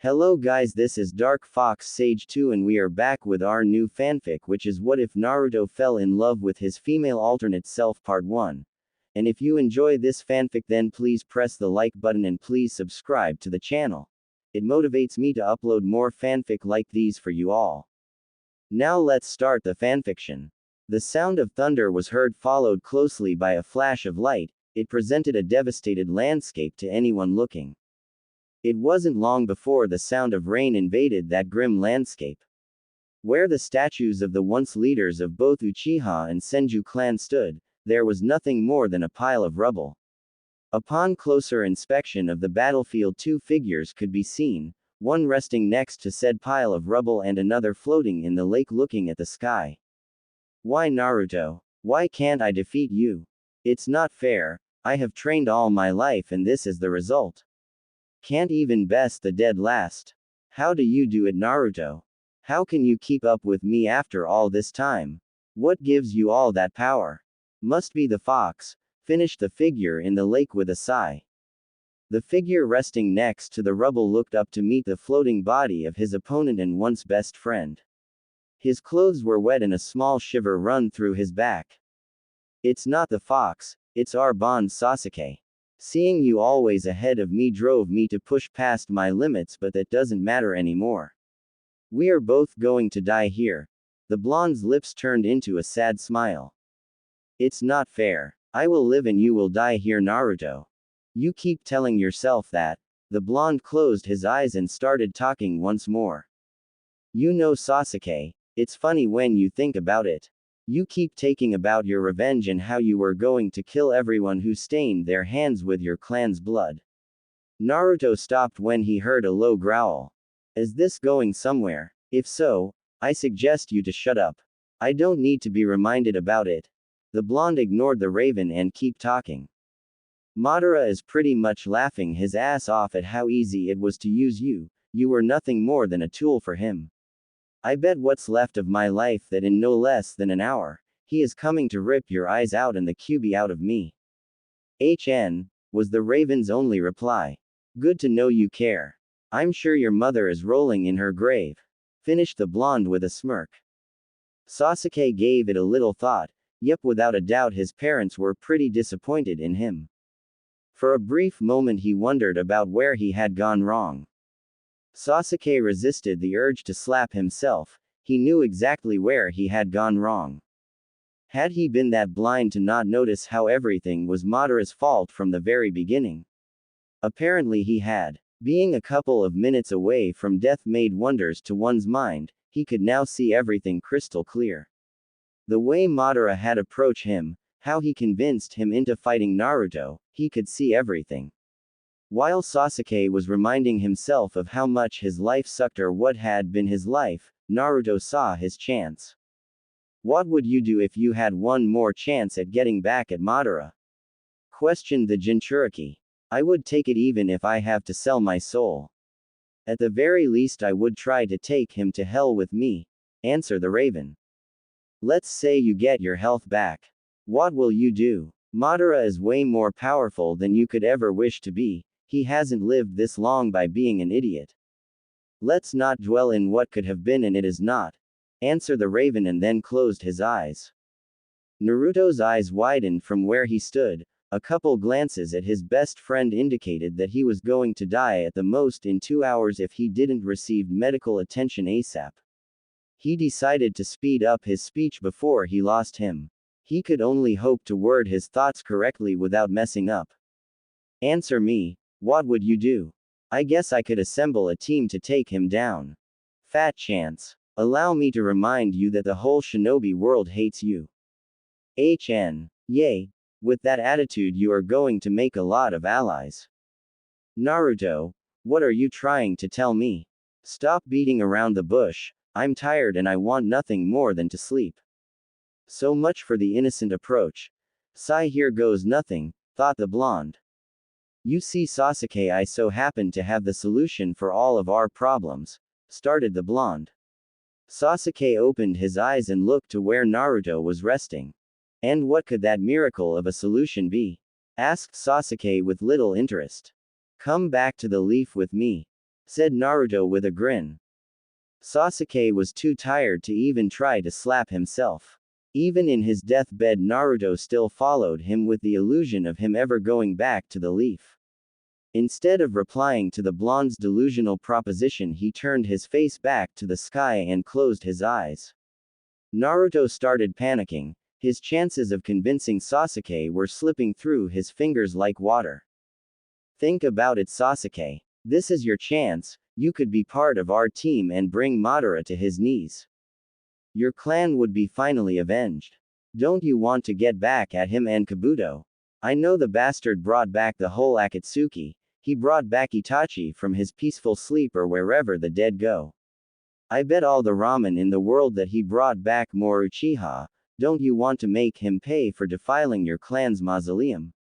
Hello guys, this is Dark Fox Sage 2 and we are back with our new fanfic, which is What If Naruto Fell in Love with His Female Alternate Self Part 1. And if you enjoy this fanfic, then please press the like button and please subscribe to the channel. It motivates me to upload more fanfic like these for you all. Now let's start the fanfiction. The sound of thunder was heard, followed closely by a flash of light. It presented a devastated landscape to anyone looking. It wasn't long before the sound of rain invaded that grim landscape. Where the statues of the once leaders of both Uchiha and Senju clan stood, there was nothing more than a pile of rubble. Upon closer inspection of the battlefield, two figures could be seen, one resting next to said pile of rubble and another floating in the lake looking at the sky. Why, Naruto? Why can't I defeat you? It's not fair. I have trained all my life and this is the result. Can't even best the dead last. How do you do it, Naruto? How can you keep up with me after all this time? What gives you all that power? Must be the fox, finished the figure in the lake with a sigh. The figure resting next to the rubble looked up to meet the floating body of his opponent and once best friend. His clothes were wet and a small shiver run through his back. It's not the fox, it's our bond, Sasuke. Seeing you always ahead of me drove me to push past my limits, but that doesn't matter anymore. We are both going to die here. The blonde's lips turned into a sad smile. It's not fair. I will live and you will die here, Naruto. You keep telling yourself that. The blonde closed his eyes and started talking once more. You know, Sasuke, it's funny when you think about it. You keep taking about your revenge and how you were going to kill everyone who stained their hands with your clan's blood. Naruto stopped when he heard a low growl. Is this going somewhere? If so, I suggest you to shut up. I don't need to be reminded about it. The blonde ignored the raven and keep talking. Madara is pretty much laughing his ass off at how easy it was to use you. You were nothing more than a tool for him. I bet what's left of my life that in no less than an hour, he is coming to rip your eyes out and the QB out of me. HN, was the raven's only reply. Good to know you care. I'm sure your mother is rolling in her grave. Finished the blonde with a smirk. Sasuke gave it a little thought. Yep, without a doubt his parents were pretty disappointed in him. For a brief moment he wondered about where he had gone wrong. Sasuke resisted the urge to slap himself. He knew exactly where he had gone wrong. Had he been that blind to not notice how everything was Madara's fault from the very beginning? Apparently he had. Being a couple of minutes away from death made wonders to one's mind. He could now see everything crystal clear. The way Madara had approached him, how he convinced him into fighting Naruto, he could see everything. While Sasuke was reminding himself of how much his life sucked or what had been his life, Naruto saw his chance. What would you do if you had one more chance at getting back at Madara? Questioned the Jinchuriki. I would take it even if I have to sell my soul. At the very least I would try to take him to hell with me. Answer the raven. Let's say you get your health back. What will you do? Madara is way more powerful than you could ever wish to be. He hasn't lived this long by being an idiot. Let's not dwell in what could have been and it is not. Answer the raven and then closed his eyes. Naruto's eyes widened from where he stood. A couple glances at his best friend indicated that he was going to die at the most in 2 hours if he didn't receive medical attention ASAP. He decided to speed up his speech before he lost him. He could only hope to word his thoughts correctly without messing up. Answer me. What would you do? I guess I could assemble a team to take him down. Fat chance. Allow me to remind you that the whole shinobi world hates you. HN. Yay. With that attitude you are going to make a lot of allies. Naruto. What are you trying to tell me? Stop beating around the bush. I'm tired and I want nothing more than to sleep. So much for the innocent approach. Sigh, here goes nothing, thought the blonde. You see, Sasuke, I so happen to have the solution for all of our problems, started the blonde. Sasuke opened his eyes and looked to where Naruto was resting. And what could that miracle of a solution be? Asked Sasuke with little interest. Come back to the leaf with me. said Naruto with a grin. Sasuke was too tired to even try to slap himself. Even in his deathbed, Naruto still followed him with the illusion of him ever going back to the leaf. Instead of replying to the blonde's delusional proposition, he turned his face back to the sky and closed his eyes. Naruto started panicking. His chances of convincing Sasuke were slipping through his fingers like water. Think about it, Sasuke. This is your chance. You could be part of our team and bring Madara to his knees. Your clan would be finally avenged. Don't you want to get back at him and Kabuto? I know the bastard brought back the whole Akatsuki. He brought back Itachi from his peaceful sleep or wherever the dead go. I bet all the ramen in the world that he brought back more Uchiha. Don't you want to make him pay for defiling your clan's mausoleum?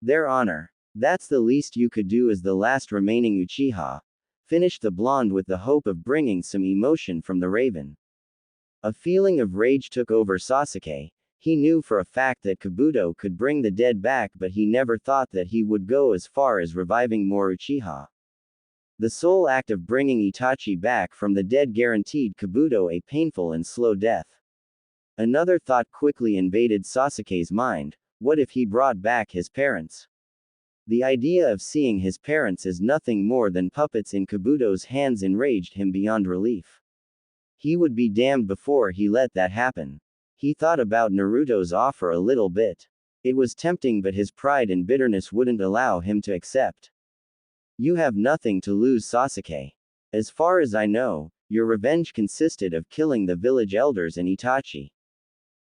Their honor. That's the least you could do as the last remaining Uchiha. Finished the blonde with the hope of bringing some emotion from the raven. A feeling of rage took over Sasuke. He knew for a fact that Kabuto could bring the dead back, but he never thought that he would go as far as reviving more Uchiha. The sole act of bringing Itachi back from the dead guaranteed Kabuto a painful and slow death. Another thought quickly invaded Sasuke's mind. What if he brought back his parents? The idea of seeing his parents as nothing more than puppets in Kabuto's hands enraged him beyond relief. He would be damned before he let that happen. He thought about Naruto's offer a little bit. It was tempting, but his pride and bitterness wouldn't allow him to accept. You have nothing to lose, Sasuke. As far as I know, your revenge consisted of killing the village elders and Itachi.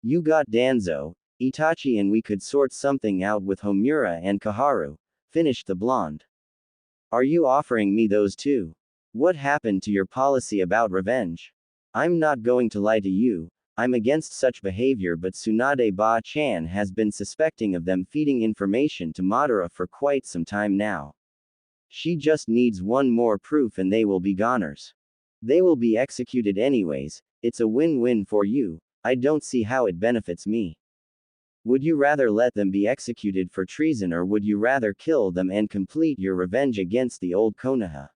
You got Danzo, Itachi, and we could sort something out with Homura and Kaharu, finished the blonde. Are you offering me those too? What happened to your policy about revenge? I'm not going to lie to you, I'm against such behavior, but Tsunade Ba-chan has been suspecting of them feeding information to Madara for quite some time now. She just needs one more proof and they will be goners. They will be executed anyways. It's a win-win for you. I don't see how it benefits me. Would you rather let them be executed for treason, or would you rather kill them and complete your revenge against the old Konoha?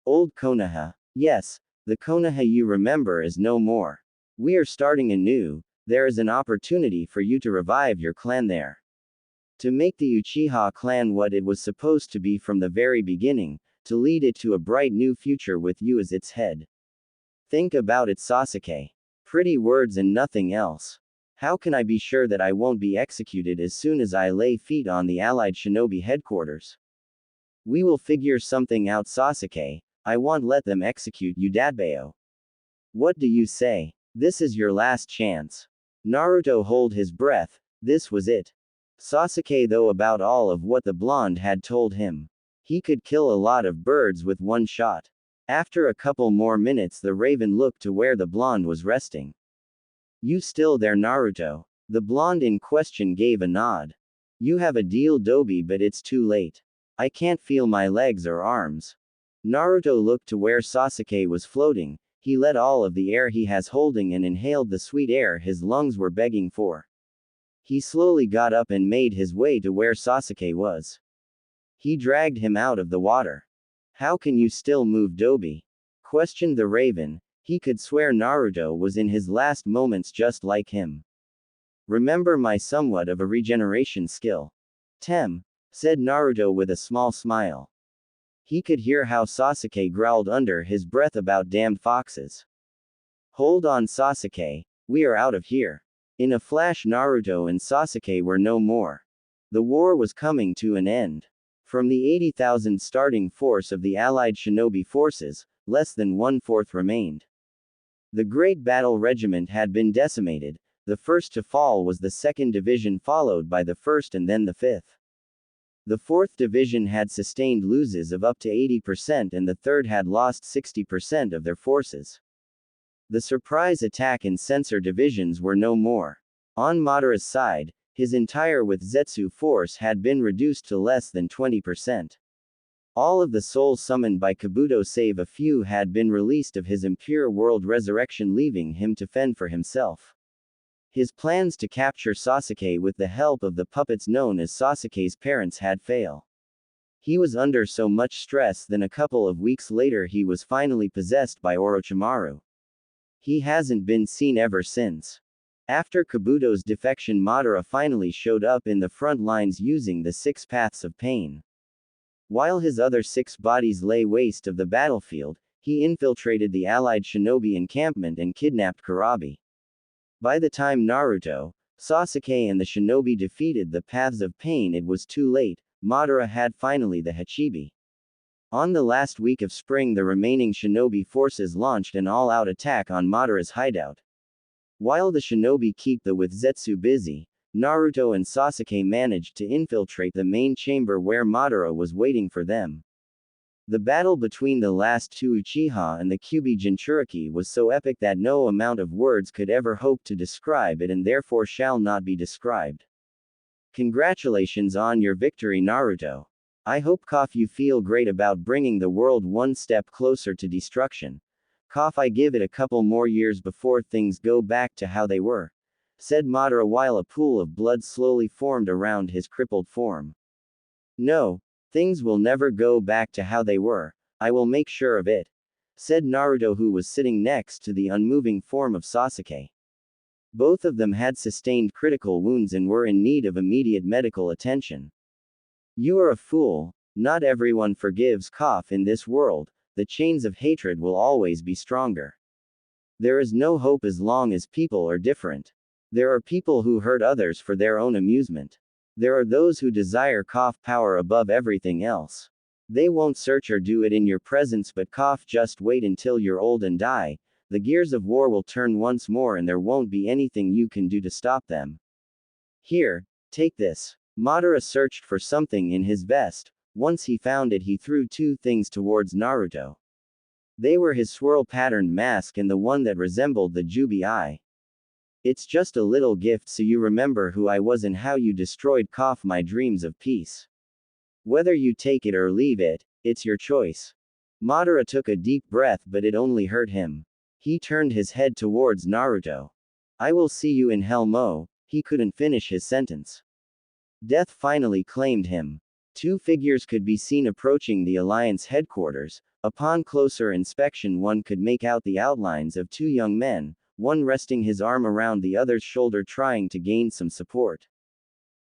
Old Konoha? Yes, the Konoha you remember is no more. We are starting anew. There is an opportunity for you to revive your clan there. To make the Uchiha clan what it was supposed to be from the very beginning, to lead it to a bright new future with you as its head. Think about it, Sasuke. Pretty words and nothing else. How can I be sure that I won't be executed as soon as I lay feet on the allied shinobi headquarters? We will figure something out, Sasuke. I won't let them execute you, Dadbao. What do you say? This is your last chance. Naruto held his breath. This was it. Sasuke thought about all of what the blonde had told him. He could kill a lot of birds with one shot. After a couple more minutes, the raven looked to where the blonde was resting. You still there, Naruto? The blonde in question gave a nod. You have a deal, Dobi, but it's too late. I can't feel my legs or arms. Naruto looked to where Sasuke was floating. He let all of the air he has holding and inhaled the sweet air his lungs were begging for. He slowly got up and made his way to where Sasuke was. He dragged him out of the water. How can you still move, Dobi? Questioned the raven. He could swear Naruto was in his last moments just like him. Remember my somewhat of a regeneration skill. Said Naruto with a small smile. He could hear how Sasuke growled under his breath about damned foxes. Hold on, Sasuke, we are out of here. In a flash, Naruto and Sasuke were no more. The war was coming to an end. From the 80,000 starting force of the allied shinobi forces, less than 1/4 remained. The Great Battle Regiment had been decimated. The first to fall was the 2nd Division, followed by the 1st and then the 5th. The 4th Division had sustained losses of up to 80% and the 3rd had lost 60% of their forces. The surprise attack and sensor divisions were no more. On Madara's side, his entire with Zetsu force had been reduced to less than 20%. All of the souls summoned by Kabuto save a few had been released of his impure world resurrection, leaving him to fend for himself. His plans to capture Sasuke with the help of the puppets known as Sasuke's parents had failed. He was under so much stress then a couple of weeks later he was finally possessed by Orochimaru. He hasn't been seen ever since. After Kabuto's defection, Madara finally showed up in the front lines using the 6 paths of pain. While his other 6 bodies lay waste of the battlefield, he infiltrated the allied shinobi encampment and kidnapped Kurabi. By the time Naruto, Sasuke and the shinobi defeated the paths of pain, it was too late. Madara had finally the Hachibi. On the last week of spring, the remaining shinobi forces launched an all-out attack on Madara's hideout. While the shinobi keep the with Zetsu busy, Naruto and Sasuke managed to infiltrate the main chamber where Madara was waiting for them. The battle between the last 2 Uchiha and the Kyuubi Jinchuriki was so epic that no amount of words could ever hope to describe it and therefore shall not be described. Congratulations on your victory, Naruto. I hope you feel great about bringing the world one step closer to destruction. I give it a couple more years before things go back to how they were, said Madara while a pool of blood slowly formed around his crippled form. No, things will never go back to how they were, I will make sure of it, said Naruto, who was sitting next to the unmoving form of Sasuke. Both of them had sustained critical wounds and were in need of immediate medical attention. You are a fool, not everyone forgives. In this world, the chains of hatred will always be stronger. There is no hope as long as people are different. There are people who hurt others for their own amusement. There are those who desire power above everything else. They won't search or do it in your presence, but just wait until you're old and die. The gears of war will turn once more and there won't be anything you can do to stop them. Here, take this. Madara searched for something in his vest. Once he found it, he threw 2 things towards Naruto. They were his swirl-patterned mask and the one that resembled the Jubi eye. It's just a little gift so you remember who I was and how you destroyed my dreams of peace. Whether you take it or leave it, it's your choice. Madara took a deep breath, but it only hurt him. He turned his head towards Naruto. I will see you in hell, Mo. He couldn't finish his sentence. Death finally claimed him. 2 figures could be seen approaching the Alliance headquarters. Upon closer inspection, one could make out the outlines of 2 young men, one resting his arm around the other's shoulder trying to gain some support.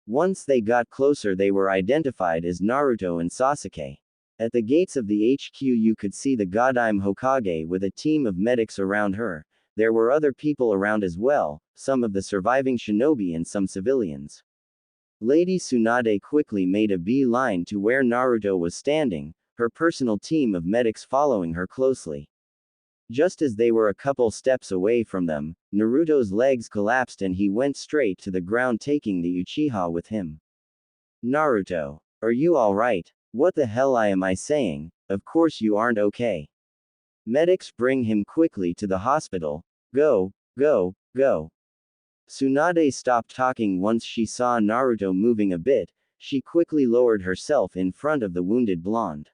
Once they got closer, they were identified as Naruto and Sasuke. At the gates of the HQ you could see the Godime Hokage with a team of medics around her. There were other people around as well, some of the surviving shinobi and some civilians. Lady Tsunade quickly made a beeline to where Naruto was standing, her personal team of medics following her closely. Just as they were a couple steps away from them, Naruto's legs collapsed and he went straight to the ground, taking the Uchiha with him. Naruto, are you alright? What the hell am I saying? Of course you aren't okay. Medics, bring him quickly to the hospital. Go, go, go. Tsunade stopped talking once she saw Naruto moving a bit. She quickly lowered herself in front of the wounded blonde.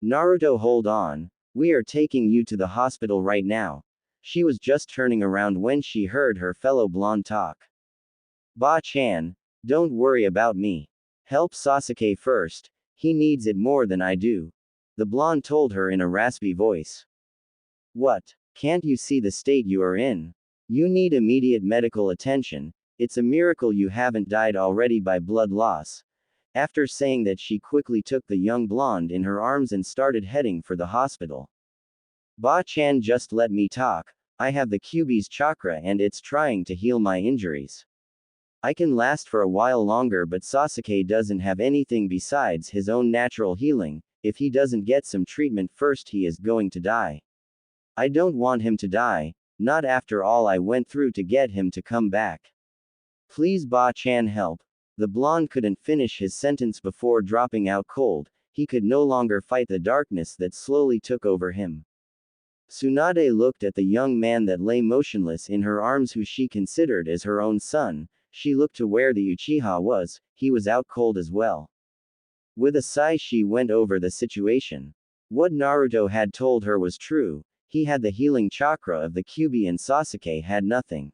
Naruto, hold on. We are taking you to the hospital right now. She was just turning around when she heard her fellow blonde talk. Ba-chan, don't worry about me. Help Sasuke first. He needs it more than I do. The blonde told her in a raspy voice. What? Can't you see the state you are in? You need immediate medical attention. It's a miracle you haven't died already by blood loss. After saying that, she quickly took the young blonde in her arms and started heading for the hospital. Ba-chan, just let me talk. I have the Kyuubi's chakra and it's trying to heal my injuries. I can last for a while longer, but Sasuke doesn't have anything besides his own natural healing. If he doesn't get some treatment first, he is going to die. I don't want him to die, not after all I went through to get him to come back. Please, Ba-chan, help. The blonde couldn't finish his sentence before dropping out cold. He could no longer fight the darkness that slowly took over him. Tsunade looked at the young man that lay motionless in her arms, who she considered as her own son. She looked to where the Uchiha was. He was out cold as well. With a sigh, she went over the situation. What Naruto had told her was true. He had the healing chakra of the Kyuubi and Sasuke had nothing.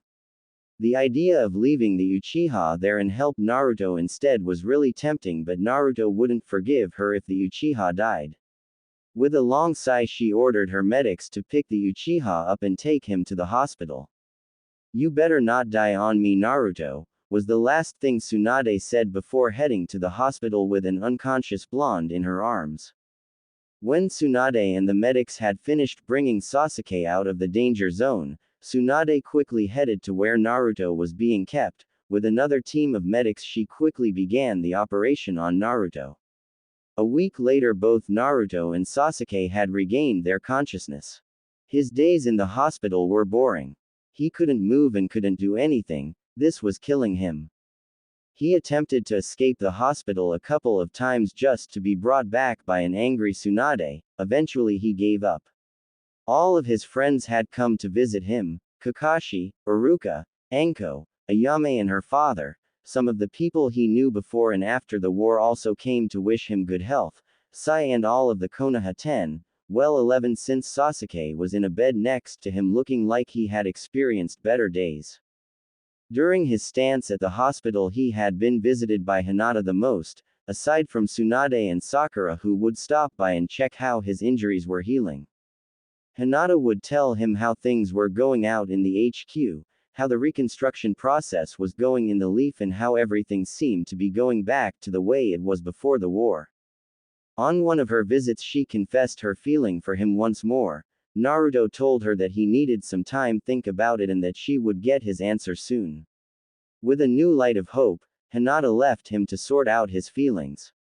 The idea of leaving the Uchiha there and help Naruto instead was really tempting, but Naruto wouldn't forgive her if the Uchiha died. With a long sigh, she ordered her medics to pick the Uchiha up and take him to the hospital. "You better not die on me, Naruto," was the last thing Tsunade said before heading to the hospital with an unconscious blonde in her arms. When Tsunade and the medics had finished bringing Sasuke out of the danger zone, Tsunade quickly headed to where Naruto was being kept. With another team of medics, she quickly began the operation on Naruto. A week later, both Naruto and Sasuke had regained their consciousness. His days in the hospital were boring. He couldn't move and couldn't do anything. This was killing him. He attempted to escape the hospital a couple of times just to be brought back by an angry Tsunade. Eventually he gave up. All of his friends had come to visit him: Kakashi, Iruka, Anko, Ayame and her father. Some of the people he knew before and after the war also came to wish him good health. Sai and all of the Konoha 10, well 11, since Sasuke was in a bed next to him looking like he had experienced better days. During his stance at the hospital he had been visited by Hinata the most, aside from Tsunade and Sakura, who would stop by and check how his injuries were healing. Hinata would tell him how things were going out in the HQ, how the reconstruction process was going in the Leaf and how everything seemed to be going back to the way it was before the war. On one of her visits she confessed her feeling for him once more. Naruto told her that he needed some time to think about it and that she would get his answer soon. With a new light of hope, Hinata left him to sort out his feelings.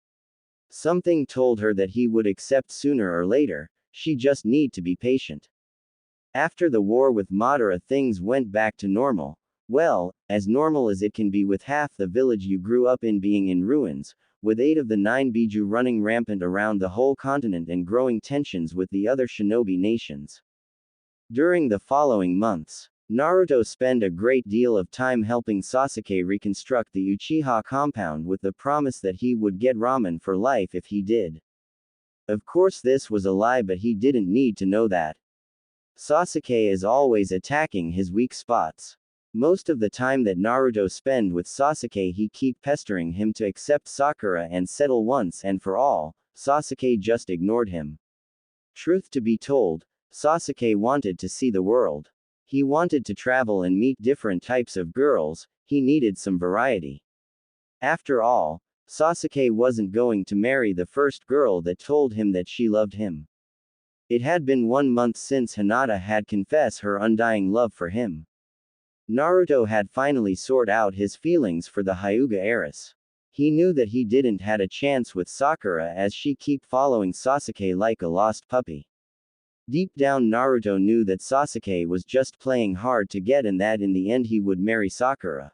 Something told her that he would accept sooner or later. She just need to be patient. After the war with Madara, things went back to normal. Well, as normal as it can be with half the village you grew up in being in ruins, with 8 of the 9 Biju running rampant around the whole continent and growing tensions with the other shinobi nations. During the following months, Naruto spent a great deal of time helping Sasuke reconstruct the Uchiha compound with the promise that he would get ramen for life if he did. Of course this was a lie, but he didn't need to know that. Sasuke is always attacking his weak spots. Most of the time that Naruto spend with Sasuke he keep pestering him to accept Sakura and settle once and for all. Sasuke just ignored him. Truth to be told, Sasuke wanted to see the world. He wanted to travel and meet different types of girls. He needed some variety. After all, Sasuke wasn't going to marry the first girl that told him that she loved him. It had been 1 month since Hinata had confessed her undying love for him. Naruto had finally sorted out his feelings for the Hyuga heiress. He knew that he didn't had a chance with Sakura as she kept following Sasuke like a lost puppy. Deep down Naruto knew that Sasuke was just playing hard to get and that in the end he would marry Sakura.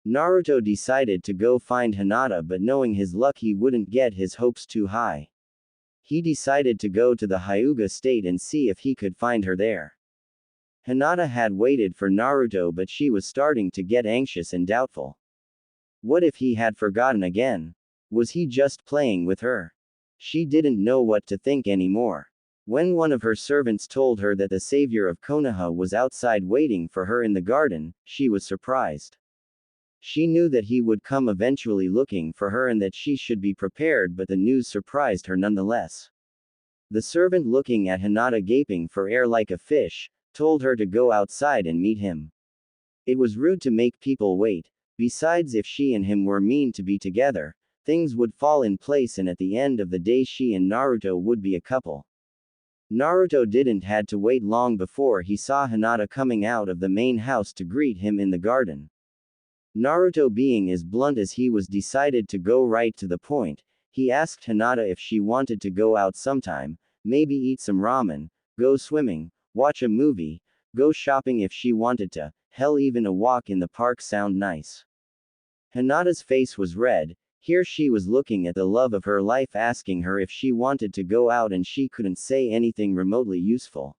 Naruto decided to go find Hinata, but knowing his luck he wouldn't get his hopes too high. He decided to go to the Hyuga state and see if he could find her there. Hinata had waited for Naruto, but she was starting to get anxious and doubtful. What if he had forgotten again? Was he just playing with her? She didn't know what to think anymore. When one of her servants told her that the savior of Konoha was outside waiting for her in the garden, she was surprised. She knew that he would come eventually looking for her and that she should be prepared, but the news surprised her nonetheless. The servant, looking at Hinata gaping for air like a fish, told her to go outside and meet him. It was rude to make people wait. Besides, if she and him were meant to be together, things would fall in place and at the end of the day she and Naruto would be a couple. Naruto didn't had to wait long before he saw Hinata coming out of the main house to greet him in the garden. Naruto, being as blunt as he was, decided to go right to the point. He asked Hinata if she wanted to go out sometime, maybe eat some ramen, go swimming, watch a movie, go shopping if she wanted to, hell even a walk in the park sound nice. Hinata's face was red. Here she was looking at the love of her life asking her if she wanted to go out and she couldn't say anything remotely useful.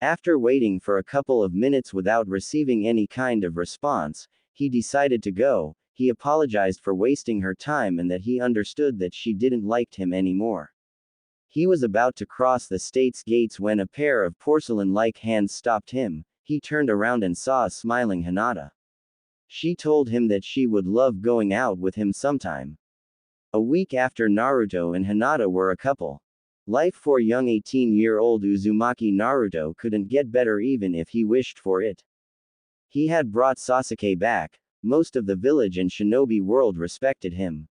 After waiting for a couple of minutes without receiving any kind of response, he decided to go. He apologized for wasting her time and that he understood that she didn't like him anymore. He was about to cross the state's gates when a pair of porcelain-like hands stopped him. He turned around and saw a smiling Hinata. She told him that she would love going out with him sometime. A week after, Naruto and Hinata were a couple. Life for young 18-year-old Uzumaki Naruto couldn't get better even if he wished for it. He had brought Sasuke back. Most of the village and shinobi world respected him.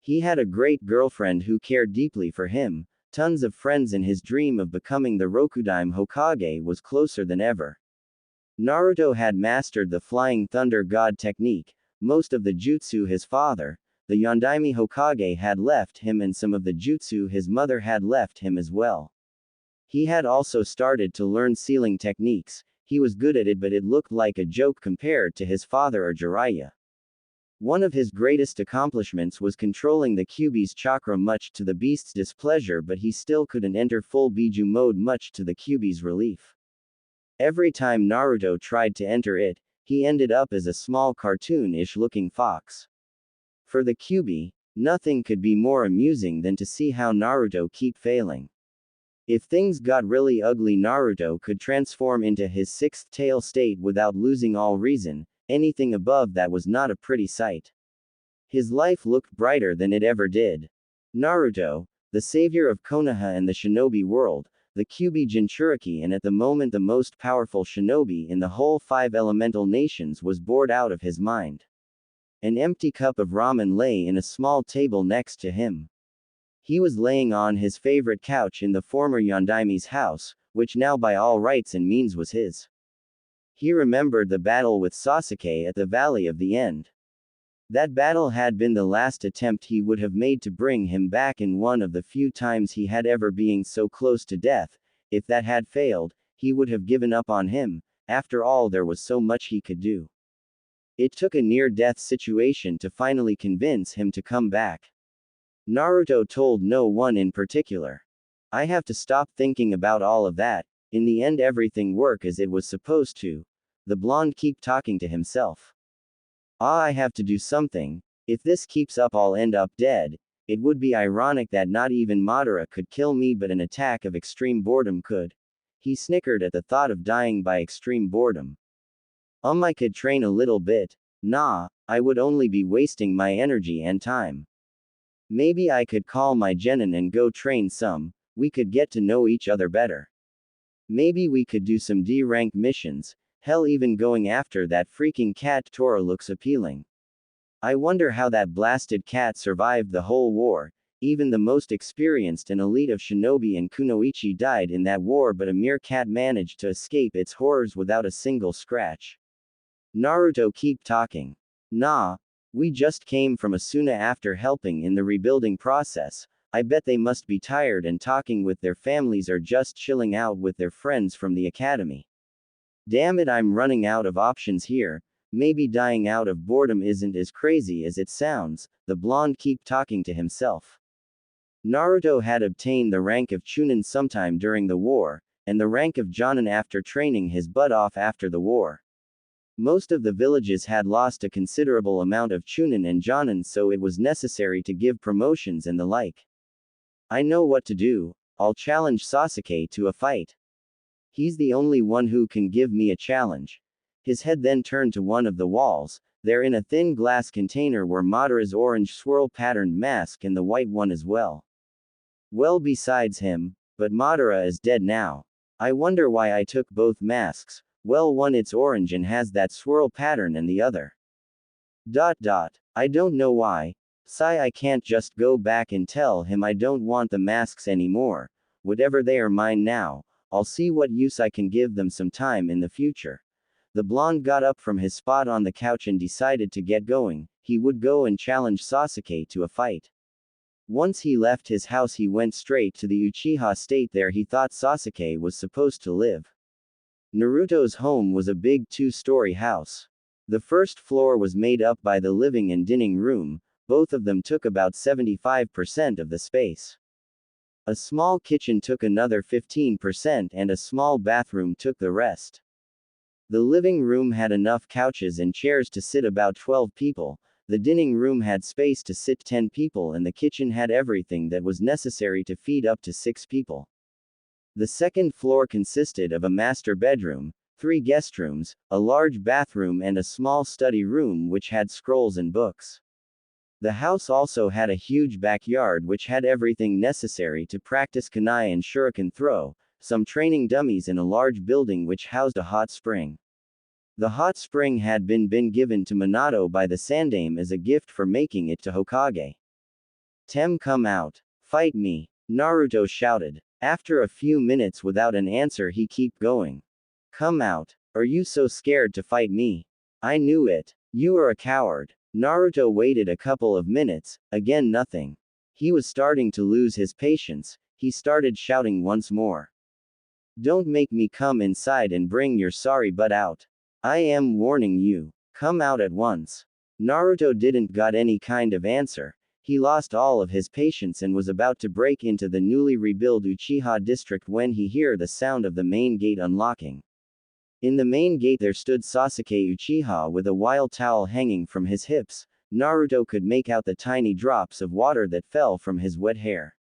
He had a great girlfriend who cared deeply for him, tons of friends, and his dream of becoming the Rokudaime Hokage was closer than ever. Naruto had mastered the Flying Thunder God technique, most of the jutsu his father, the Yondaime Hokage, had left him, and some of the jutsu his mother had left him as well. He had also started to learn sealing techniques. He was good at it, but it looked like a joke compared to his father or Jiraiya. One of his greatest accomplishments was controlling the Kyuubi's chakra, much to the beast's displeasure, but he still couldn't enter full Biju mode, much to the Kyuubi's relief. Every time Naruto tried to enter it, he ended up as a small cartoonish looking fox. For the Kyuubi, nothing could be more amusing than to see how Naruto keep failing. If things got really ugly, Naruto could transform into his sixth tail state without losing all reason. Anything above that was not a pretty sight. His life looked brighter than it ever did. Naruto, the savior of Konoha and the shinobi world, the Kyuubi Jinchuriki, and at the moment the most powerful shinobi in the whole 5 elemental nations, was bored out of his mind. An empty cup of ramen lay in a small table next to him. He was laying on his favorite couch in the former Yondaime's house, which now by all rights and means was his. He remembered the battle with Sasuke at the Valley of the End. That battle had been the last attempt he would have made to bring him back, in one of the few times he had ever been so close to death. If that had failed, he would have given up on him. After all, there was so much he could do. It took a near-death situation to finally convince him to come back. Naruto told no one in particular. I have to stop thinking about all of that. In the end, everything worked as it was supposed to. The blonde kept talking to himself. I have to do something. If this keeps up, I'll end up dead. It would be ironic that not even Madara could kill me, but an attack of extreme boredom could. He snickered at the thought of dying by extreme boredom. I could train a little bit. Nah, I would only be wasting my energy and time. Maybe I could call my genin and go train some. We could get to know each other better. Maybe we could do some D-rank missions. Hell, even going after that freaking cat Tora looks appealing. I wonder how that blasted cat survived the whole war. Even the most experienced and elite of shinobi and kunoichi died in that war, but a mere cat managed to escape its horrors without a single scratch. Naruto kept talking. Nah, we just came from Asuna after helping in the rebuilding process. I bet they must be tired and talking with their families, or just chilling out with their friends from the academy. Damn it, I'm running out of options here. Maybe dying out of boredom isn't as crazy as it sounds. The blonde kept talking to himself. Naruto had obtained the rank of Chunin sometime during the war, and the rank of Jonin after training his butt off after the war. Most of the villages had lost a considerable amount of Chunin and Jonin, so it was necessary to give promotions and the like. I know what to do. I'll challenge Sasuke to a fight. He's the only one who can give me a challenge. His head then turned to one of the walls. There in a thin glass container were Madara's orange swirl-patterned mask and the white one as well. Well, besides him, but Madara is dead now. I wonder why I took both masks. Well, one it's orange and has that swirl pattern, and the other. I don't know why. I can't just go back and tell him I don't want the masks anymore. Whatever, they are mine now. I'll see what use I can give them some time in the future. The blonde got up from his spot on the couch and decided to get going. He would go and challenge Sasuke to a fight. Once he left his house, he went straight to the Uchiha state. There he thought Sasuke was supposed to live. Naruto's home was a big 2-story house. The first floor was made up by the living and dining room. Both of them took about 75% of the space. A small kitchen took another 15% and a small bathroom took the rest. The living room had enough couches and chairs to sit about 12 people, the dining room had space to sit 10 people, and the kitchen had everything that was necessary to feed up to 6 people. The second floor consisted of a master bedroom, 3 guest rooms, a large bathroom and a small study room which had scrolls and books. The house also had a huge backyard which had everything necessary to practice kunai and shuriken throw, some training dummies and a large building which housed a hot spring. The hot spring had been given to Minato by the Sandaime as a gift for making it to Hokage. "Tem, come out. Fight me," Naruto shouted. After a few minutes without an answer he kept going. "Come out. Are you so scared to fight me? I knew it. You are a coward." Naruto waited a couple of minutes, again nothing. He was starting to lose his patience, he started shouting once more. "Don't make me come inside and bring your sorry butt out. I am warning you. Come out at once." Naruto didn't got any kind of answer. He lost all of his patience and was about to break into the newly rebuilt Uchiha district when he heard the sound of the main gate unlocking. In the main gate there stood Sasuke Uchiha with a wild towel hanging from his hips. Naruto could make out the tiny drops of water that fell from his wet hair.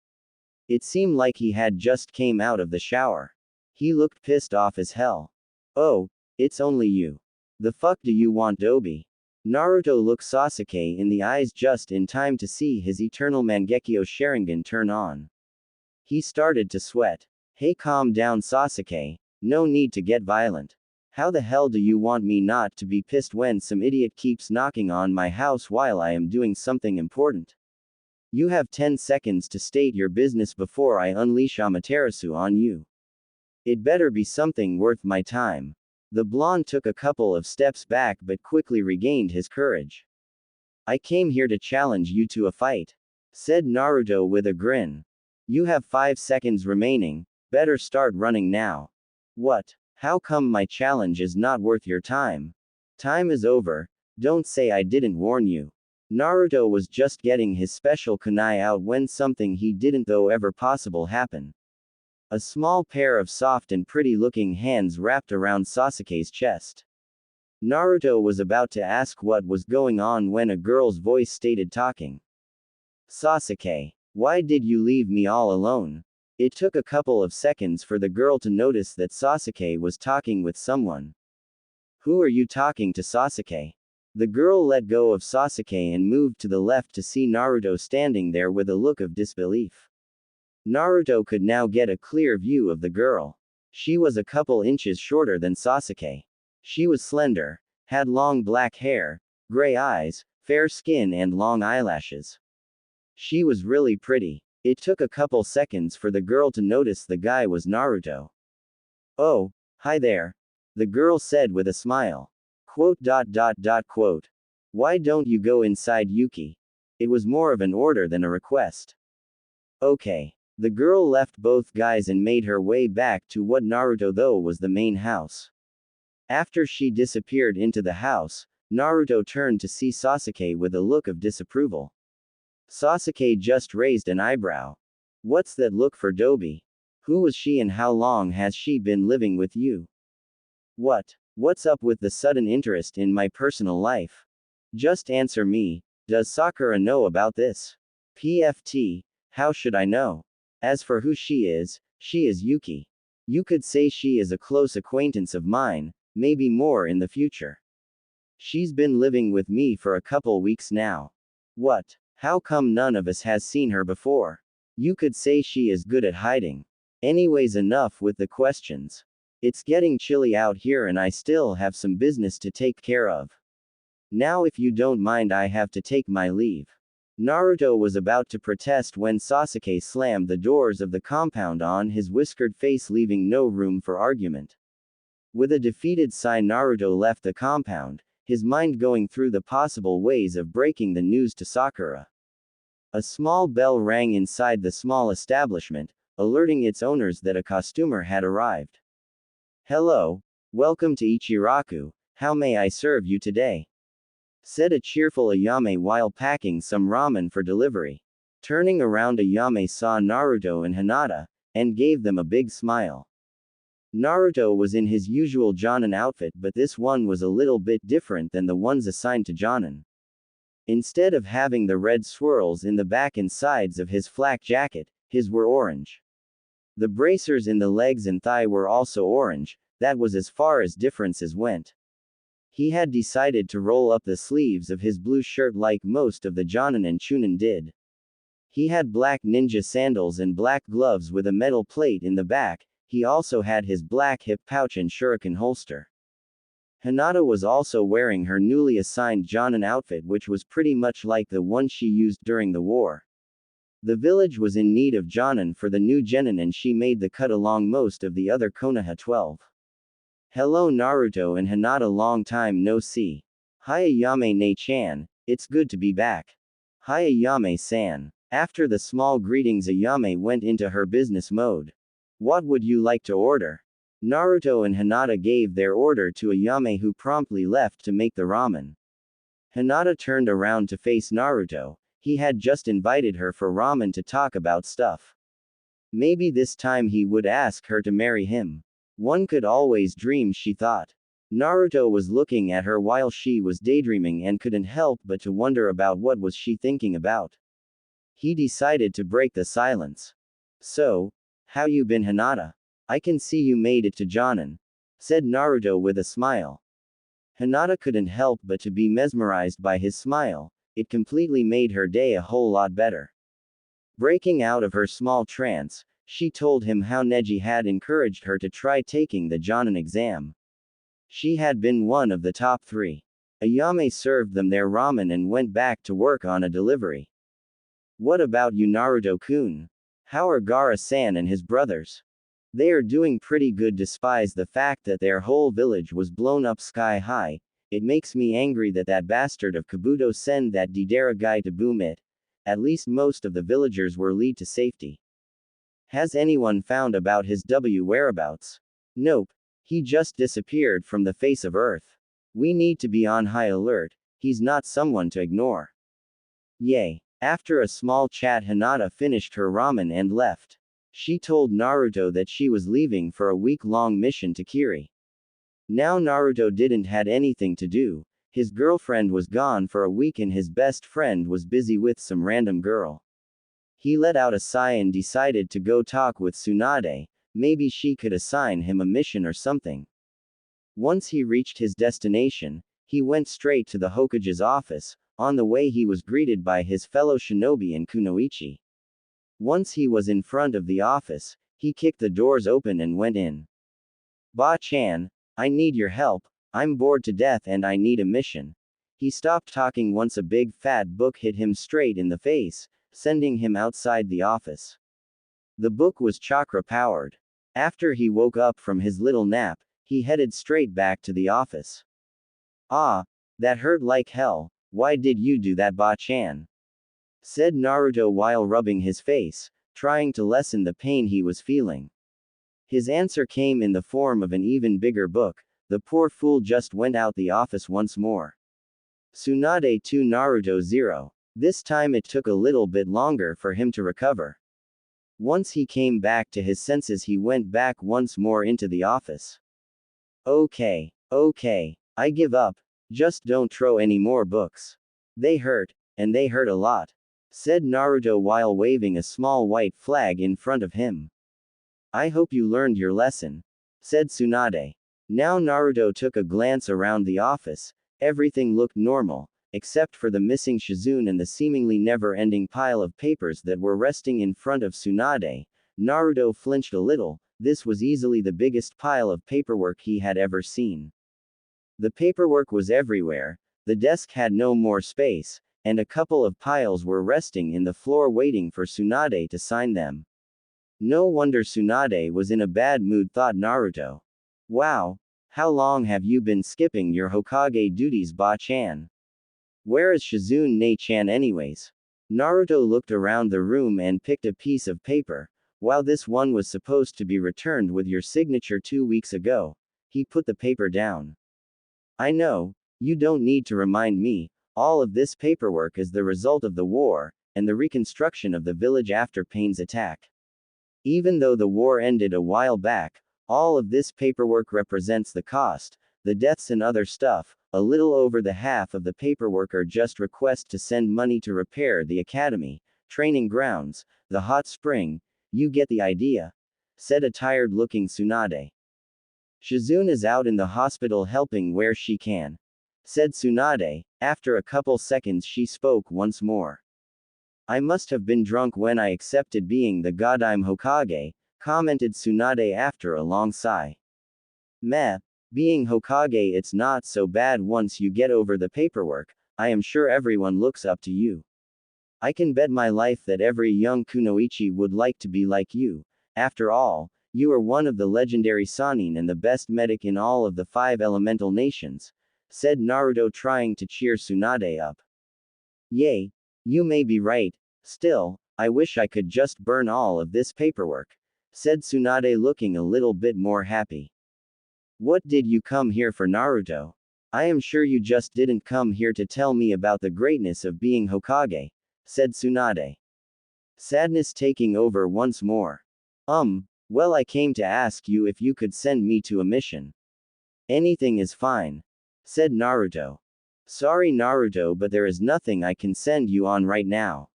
It seemed like he had just came out of the shower. He looked pissed off as hell. "Oh, it's only you. The fuck do you want, Dobi?" Naruto looked Sasuke in the eyes just in time to see his eternal Mangekyo Sharingan turn on. He started to sweat. "Hey, calm down, Sasuke. No need to get violent. How the hell do you want me not to be pissed when some idiot keeps knocking on my house while I am doing something important? You have 10 seconds to state your business before I unleash Amaterasu on you. It better be something worth my time." The blonde took a couple of steps back but quickly regained his courage. "I came here to challenge you to a fight," said Naruto with a grin. "You have 5 seconds remaining, better start running now." "What? How come my challenge is not worth your time? Time is over, don't say I didn't warn you." Naruto was just getting his special kunai out when something he didn't though ever possible happened. A small pair of soft and pretty looking hands wrapped around Sasuke's chest. Naruto was about to ask what was going on when a girl's voice started talking. "Sasuke, why did you leave me all alone?" It took a couple of seconds for the girl to notice that Sasuke was talking with someone. "Who are you talking to, Sasuke?" The girl let go of Sasuke and moved to the left to see Naruto standing there with a look of disbelief. Naruto could now get a clear view of the girl. She was a couple inches shorter than Sasuke. She was slender, had long black hair, gray eyes, fair skin and long eyelashes. She was really pretty. It took a couple seconds for the girl to notice the guy was Naruto. "Oh, hi there," the girl said with a smile. Quote. "Why don't you go inside, Yuki?" It was more of an order than a request. "Okay." The girl left both guys and made her way back to what Naruto thought was the main house. After she disappeared into the house, Naruto turned to see Sasuke with a look of disapproval. Sasuke just raised an eyebrow. "What's that look for, Dobi? Who was she and how long has she been living with you? What's up with the sudden interest in my personal life? Just answer me, does Sakura know about this?" "PFT, how should I know? As for who she is Yuki. You could say she is a close acquaintance of mine, maybe more in the future. She's been living with me for a couple weeks now. What? How come none of us has seen her before? You could say she is good at hiding. Anyways, enough with the questions. It's getting chilly out here and I still have some business to take care of. Now if you don't mind I have to take my leave." Naruto was about to protest when Sasuke slammed the doors of the compound on his whiskered face, leaving no room for argument. With a defeated sigh, Naruto left the compound, his mind going through the possible ways of breaking the news to Sakura. A small bell rang inside the small establishment, alerting its owners that a costumer had arrived. "Hello, welcome to Ichiraku, how may I serve you today?" said a cheerful Ayame while packing some ramen for delivery. Turning around, Ayame saw Naruto and Hinata, and gave them a big smile. Naruto was in his usual Jonin outfit, but this one was a little bit different than the ones assigned to Jonin. Instead of having the red swirls in the back and sides of his flak jacket, his were orange. The bracers in the legs and thigh were also orange, That was as far as differences went. He had decided to roll up the sleeves of his blue shirt like most of the Jonin and Chunin did. He had black ninja sandals and black gloves with a metal plate in the back. He also had his black hip pouch and shuriken holster. Hinata was also wearing her newly assigned Jonin outfit, which was pretty much like the one she used during the war. The village was in need of Jonin for the new genin, and she made the cut along most of the other Konoha 12. Hello Naruto and Hinata, long time no see. Hiya Yame ne-chan, it's good to be back. Hiya Yame-san. After the small greetings, Ayame went into her business mode. What would you like to order? Naruto and Hinata gave their order to Ayame, who promptly left to make the ramen. Hinata turned around to face Naruto. He had just invited her for ramen to talk about stuff. Maybe this time he would ask her to marry him. One could always dream, she thought. Naruto was looking at her while she was daydreaming and couldn't help but to wonder about what was she thinking about. He decided to break the silence. So, how you been, Hinata? I can see you made it to Jonin, said Naruto with a smile. Hinata couldn't help but to be mesmerized by his smile. It completely made her day a whole lot better. Breaking out of her small trance, she told him how Neji had encouraged her to try taking the Jonin exam. She had been one of the top 3. Ayame served them their ramen and went back to work on a delivery. What about you, Naruto-kun? How are Gaara-san and his brothers? They are doing pretty good despite the fact that their whole village was blown up sky high. It makes me angry that that bastard of Kabuto sent that Deidara guy to boom it. At least most of the villagers were lead to safety. Has anyone found about his whereabouts? Nope. He just disappeared from the face of Earth. We need to be on high alert. He's not someone to ignore. Yay. After a small chat, Hinata finished her ramen and left. She told Naruto that she was leaving for a week-long mission to Kiri. Now Naruto didn't had anything to do. His girlfriend was gone for a week and his best friend was busy with some random girl. He let out a sigh and decided to go talk with Tsunade. Maybe she could assign him a mission or something. Once he reached his destination, he went straight to the Hokage's office. On the way he was greeted by his fellow shinobi and Kunoichi. Once he was in front of the office, he kicked the doors open and went in. Ba-chan, I need your help. I'm bored to death and I need a mission. He stopped talking once a big fat book hit him straight in the face, sending him outside the office. The book was chakra powered. After he woke up from his little nap, he headed straight back to the office. Ah, that hurt like hell. Why did you do that, Ba-chan? Said Naruto while rubbing his face, trying to lessen the pain he was feeling. His answer came in the form of an even bigger book. The poor fool just went out the office once more. Tsunade to Naruto 0. This time it took a little bit longer for him to recover. Once he came back to his senses, he went back once more into the office. Okay, I give up. Just don't throw any more books. They hurt, and they hurt a lot, said Naruto while waving a small white flag in front of him. I hope you learned your lesson, said Tsunade. Now Naruto took a glance around the office. Everything looked normal, except for the missing Shizune and the seemingly never-ending pile of papers that were resting in front of Tsunade. Naruto flinched a little. This was easily the biggest pile of paperwork he had ever seen. The paperwork was everywhere, the desk had no more space, and a couple of piles were resting in the floor waiting for Tsunade to sign them. No wonder Tsunade was in a bad mood, thought Naruto. Wow, how long have you been skipping your Hokage duties, Ba-chan? Where is Shizune ne-chan anyways? Naruto looked around the room and picked a piece of paper. While this one was supposed to be returned with your signature 2 weeks ago, he put the paper down. I know, you don't need to remind me, all of this paperwork is the result of the war, and the reconstruction of the village after Pain's attack. Even though the war ended a while back, all of this paperwork represents the cost, the deaths and other stuff. A little over the half of the paperwork are just requests to send money to repair the academy, training grounds, the hot spring. You get the idea, said a tired-looking Tsunade. Shizune is out in the hospital helping where she can, said Tsunade. After a couple seconds she spoke once more. I must have been drunk when I accepted being the Godime Hokage, commented Tsunade after a long sigh. Meh, being Hokage it's not so bad once you get over the paperwork, I am sure everyone looks up to you. I can bet my life that every young kunoichi would like to be like you. After all, you are one of the legendary Sannin and the best medic in all of the 5 elemental nations, said Naruto trying to cheer Tsunade up. Yay, you may be right, still, I wish I could just burn all of this paperwork, said Tsunade looking a little bit more happy. What did you come here for, Naruto? I am sure you just didn't come here to tell me about the greatness of being Hokage, said Tsunade. Sadness taking over once more. Well, I came to ask you if you could send me to a mission. Anything is fine, said Naruto. Sorry Naruto, but there is nothing I can send you on right now.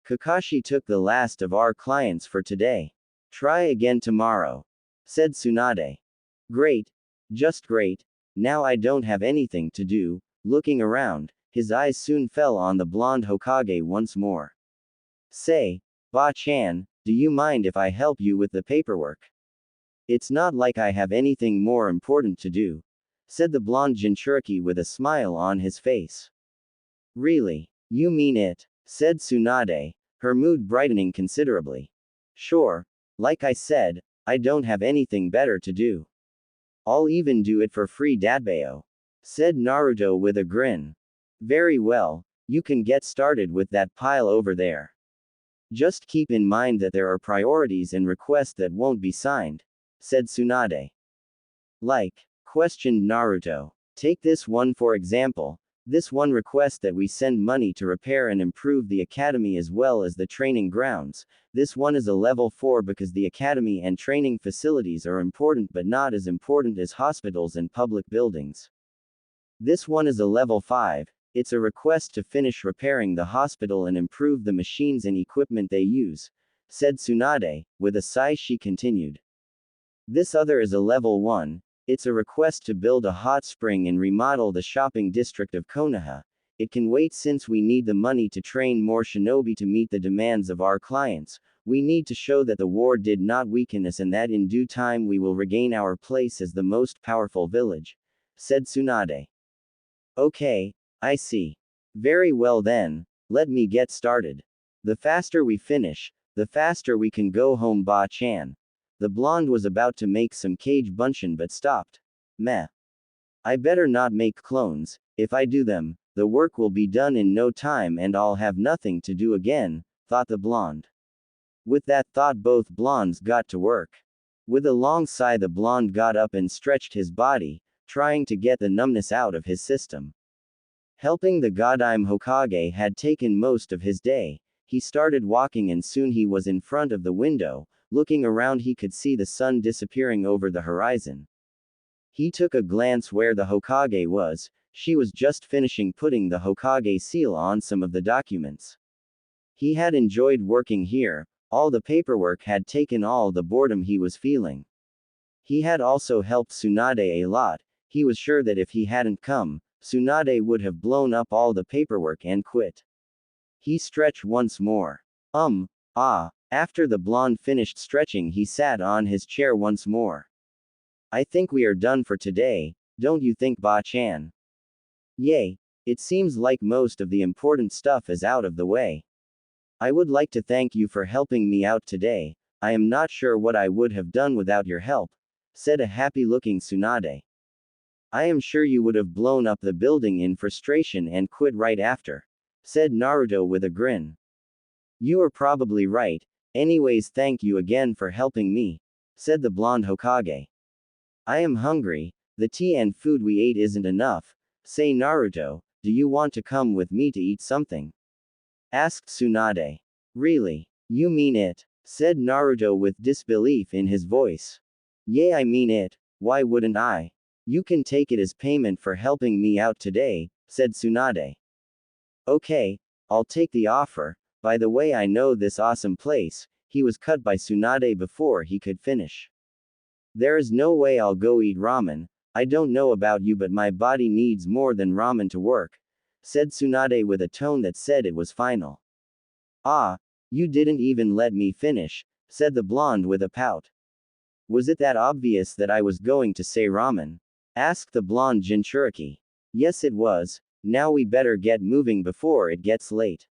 Kakashi took the last of our clients for today. Try again tomorrow, said Tsunade. Great. Just great. Now I don't have anything to do. Looking around, his eyes soon fell on the blonde Hokage once more. Say, Ba-chan, do you mind if I help you with the paperwork? It's not like I have anything more important to do, said the blonde Jinchuriki with a smile on his face. Really? You mean it? Said Tsunade, her mood brightening considerably. Sure. Like I said, I don't have anything better to do. I'll even do it for free, Dadbao, said Naruto with a grin. Very well, you can get started with that pile over there. Just keep in mind that there are priorities and requests that won't be signed, said Tsunade. Like, questioned Naruto. Take this one for example. This one requests that we send money to repair and improve the academy as well as the training grounds. This one is a level 4 because the academy and training facilities are important but not as important as hospitals and public buildings. This one is a level 5, it's a request to finish repairing the hospital and improve the machines and equipment they use, said Tsunade. With a sigh she continued. This other is a level 1. It's a request to build a hot spring and remodel the shopping district of Konoha. It can wait since we need the money to train more shinobi to meet the demands of our clients. We need to show that the war did not weaken us and that in due time we will regain our place as the most powerful village, said Tsunade. Okay, I see. Very well then, let me get started. The faster we finish, the faster we can go home, Ba-chan. The blonde was about to make some cage bunshin but stopped. Meh. I better not make clones. If I do them, the work will be done in no time and I'll have nothing to do again, thought the blonde. With that thought both blondes got to work. With a long sigh the blonde got up and stretched his body, trying to get the numbness out of his system. Helping the Godime Hokage had taken most of his day. He started walking and soon he was in front of the window. Looking around he could see the sun disappearing over the horizon. He took a glance where the Hokage was. She was just finishing putting the Hokage seal on some of the documents. He had enjoyed working here. All the paperwork had taken all the boredom he was feeling. He had also helped Tsunade a lot. He was sure that if he hadn't come, Tsunade would have blown up all the paperwork and quit. He stretched once more. After the blonde finished stretching he sat on his chair once more. I think we are done for today, don't you think, Ba-chan? Yay, it seems like most of the important stuff is out of the way. I would like to thank you for helping me out today. I am not sure what I would have done without your help, said a happy-looking Tsunade. I am sure you would have blown up the building in frustration and quit right after, said Naruto with a grin. You are probably right. Anyways, thank you again for helping me, said the blonde Hokage. I am hungry, the tea and food we ate isn't enough. Say Naruto, do you want to come with me to eat something? Asked Tsunade. Really? You mean it? Said Naruto with disbelief in his voice. Yeah, I mean it. Why wouldn't I? You can take it as payment for helping me out today, said Tsunade. Okay, I'll take the offer. By the way, I know this awesome place. He was cut by Tsunade before he could finish. There is no way I'll go eat ramen. I don't know about you, but my body needs more than ramen to work, said Tsunade with a tone that said it was final. Ah, you didn't even let me finish, said the blonde with a pout. Was it that obvious that I was going to say ramen? Asked the blonde Jinchuriki. Yes, it was. Now we better get moving before it gets late.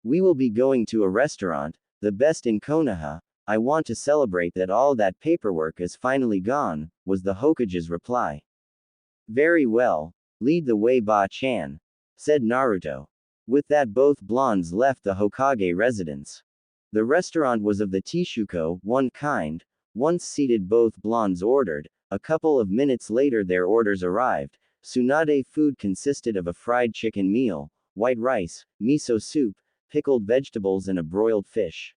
We will be going to a restaurant, the best in Konoha. I want to celebrate that all that paperwork is finally gone, was the Hokage's reply. Very well. Lead the way, Ba-chan, said Naruto. With that, both blondes left the Hokage residence. The restaurant was of the Tishuko, one kind. Once seated, both blondes ordered. A couple of minutes later, their orders arrived. Tsunade food consisted of a fried chicken meal, white rice, miso soup, pickled vegetables, and a broiled fish.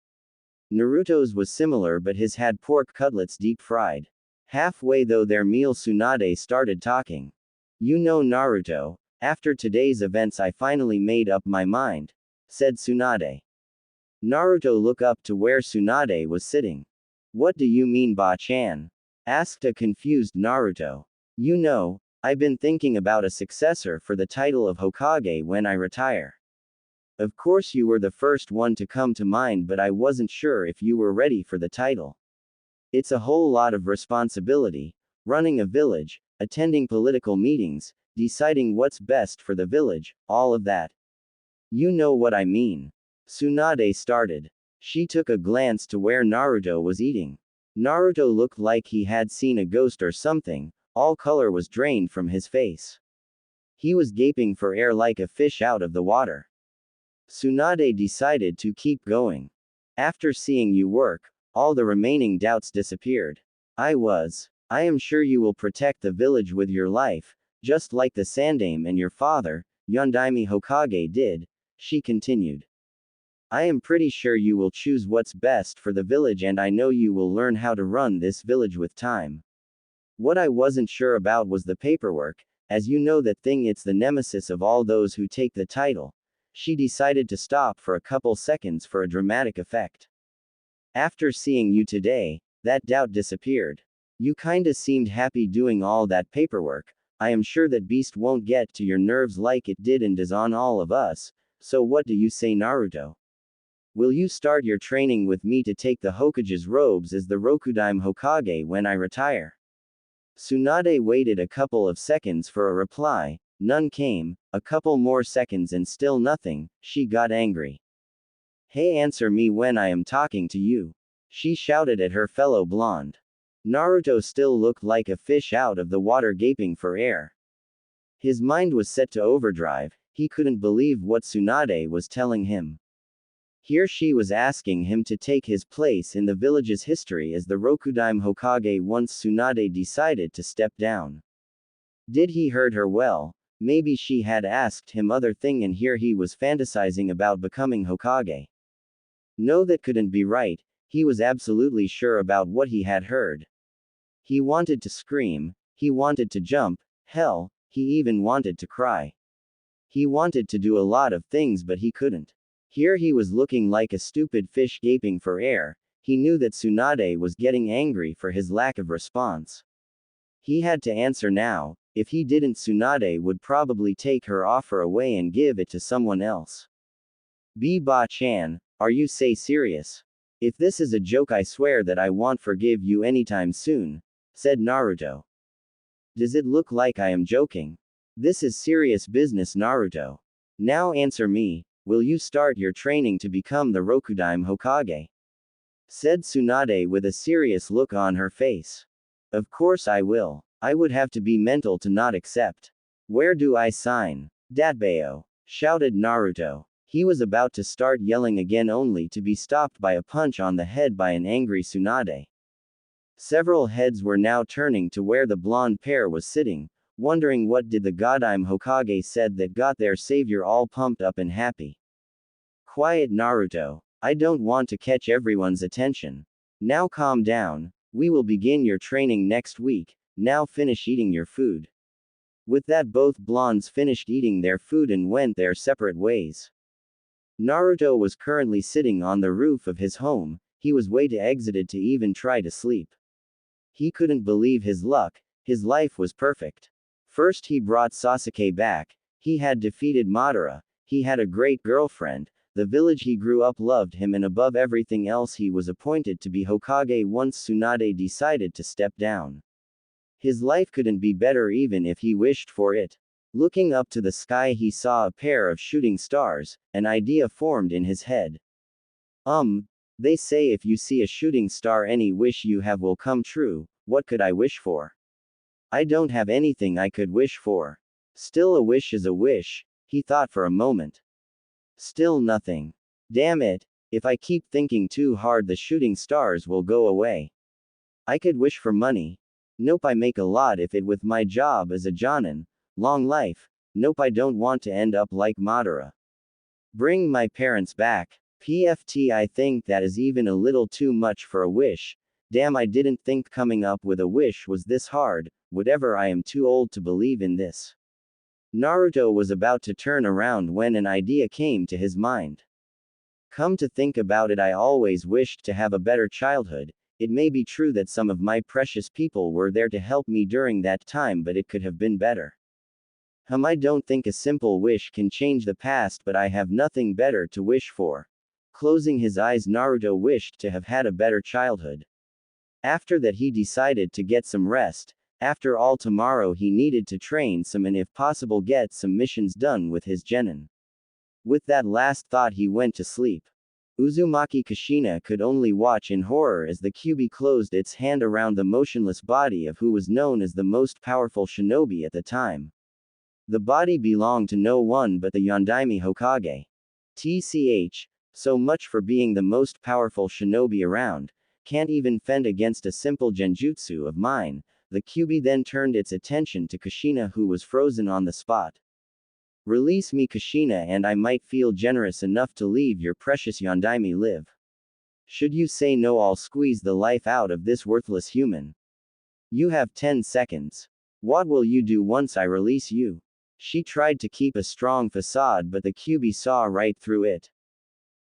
Naruto's was similar, but his had pork cutlets deep fried. Halfway through their meal, Tsunade started talking. You know, Naruto, after today's events I finally made up my mind, said Tsunade. Naruto looked up to where Tsunade was sitting. What do you mean, Ba-chan? Asked a confused Naruto. You know, I've been thinking about a successor for the title of Hokage when I retire. Of course you were the first one to come to mind, but I wasn't sure if you were ready for the title. It's a whole lot of responsibility, running a village, attending political meetings, deciding what's best for the village, all of that. You know what I mean. Tsunade started. She took a glance to where Naruto was eating. Naruto looked like he had seen a ghost or something, all color was drained from his face. He was gaping for air like a fish out of the water. Tsunade decided to keep going. After seeing you work, all the remaining doubts disappeared. I am sure you will protect the village with your life, just like the Sandaime and your father, Yondaime Hokage did, she continued. I am pretty sure you will choose what's best for the village, and I know you will learn how to run this village with time. What I wasn't sure about was the paperwork, as you know that thing, it's the nemesis of all those who take the title. She decided to stop for a couple seconds for a dramatic effect. After seeing you today, that doubt disappeared. You kinda seemed happy doing all that paperwork. I am sure that beast won't get to your nerves like it did and does on all of us, so what do you say, Naruto? Will you start your training with me to take the Hokage's robes as the Rokudaime Hokage when I retire? Tsunade waited a couple of seconds for a reply. None came. A couple more seconds and still nothing. She got angry. Hey, answer me when I am talking to you, she shouted at her fellow blonde. Naruto still looked like a fish out of the water, gaping for air. His mind was set to overdrive. He couldn't believe what Tsunade was telling him. Here she was asking him to take his place in the village's history as the Rokudaime Hokage once Tsunade decided to step down. Did he heard her well? Maybe she had asked him other thing and here he was fantasizing about becoming Hokage. No, that couldn't be right. He was absolutely sure about what he had heard. He wanted to scream, he wanted to jump, hell, he even wanted to cry. He wanted to do a lot of things, but he couldn't. Here he was looking like a stupid fish gaping for air. He knew that Tsunade was getting angry for his lack of response. He had to answer now. If he didn't, Tsunade would probably take her offer away and give it to someone else. Ba-chan, are you say serious? If this is a joke, I swear that I won't forgive you anytime soon, said Naruto. Does it look like I am joking? This is serious business, Naruto. Now answer me, will you start your training to become the Rokudaime Hokage? Said Tsunade with a serious look on her face. Of course I will. I would have to be mental to not accept. Where do I sign? Datbeo, shouted Naruto. He was about to start yelling again only to be stopped by a punch on the head by an angry Tsunade. Several heads were now turning to where the blonde pair was sitting, wondering what did the Godaime Hokage said that got their savior all pumped up and happy. Quiet, Naruto. I don't want to catch everyone's attention. Now calm down. We will begin your training next week. Now finish eating your food. With that, both blondes finished eating their food and went their separate ways. Naruto was currently sitting on the roof of his home. He was way too excited to even try to sleep. He couldn't believe his luck, his life was perfect. First he brought Sasuke back, he had defeated Madara, he had a great girlfriend, the village he grew up loved him, and above everything else he was appointed to be Hokage once Tsunade decided to step down. His life couldn't be better even if he wished for it. Looking up to the sky he saw a pair of shooting stars, an idea formed in his head. They say if you see a shooting star any wish you have will come true, what could I wish for? I don't have anything I could wish for. Still a wish is a wish, he thought for a moment. Still nothing. Damn it, if I keep thinking too hard the shooting stars will go away. I could wish for money. Nope, I make a lot if it with my job as a jonin. Long life. Nope, I don't want to end up like Madara. Bring my parents back. PFT, I think that is even a little too much for a wish. Damn, I didn't think coming up with a wish was this hard. Whatever, I am too old to believe in this. Naruto was about to turn around when an idea came to his mind. Come to think about it, I always wished to have a better childhood. It may be true that some of my precious people were there to help me during that time, but it could have been better. I don't think a simple wish can change the past, but I have nothing better to wish for. Closing his eyes, Naruto wished to have had a better childhood. After that he decided to get some rest. After all, tomorrow he needed to train some and if possible get some missions done with his genin. With that last thought he went to sleep. Uzumaki Kushina could only watch in horror as the Kyuubi closed its hand around the motionless body of who was known as the most powerful shinobi at the time. The body belonged to no one but the Yondaime Hokage. TCH, so much for being the most powerful shinobi around, can't even fend against a simple genjutsu of mine. The Kyuubi then turned its attention to Kushina, who was frozen on the spot. Release me, Kushina, and I might feel generous enough to leave your precious Yondaime live. Should you say no, I'll squeeze the life out of this worthless human. You have 10 seconds. What will you do once I release you? She tried to keep a strong facade, but the Kyuubi saw right through it.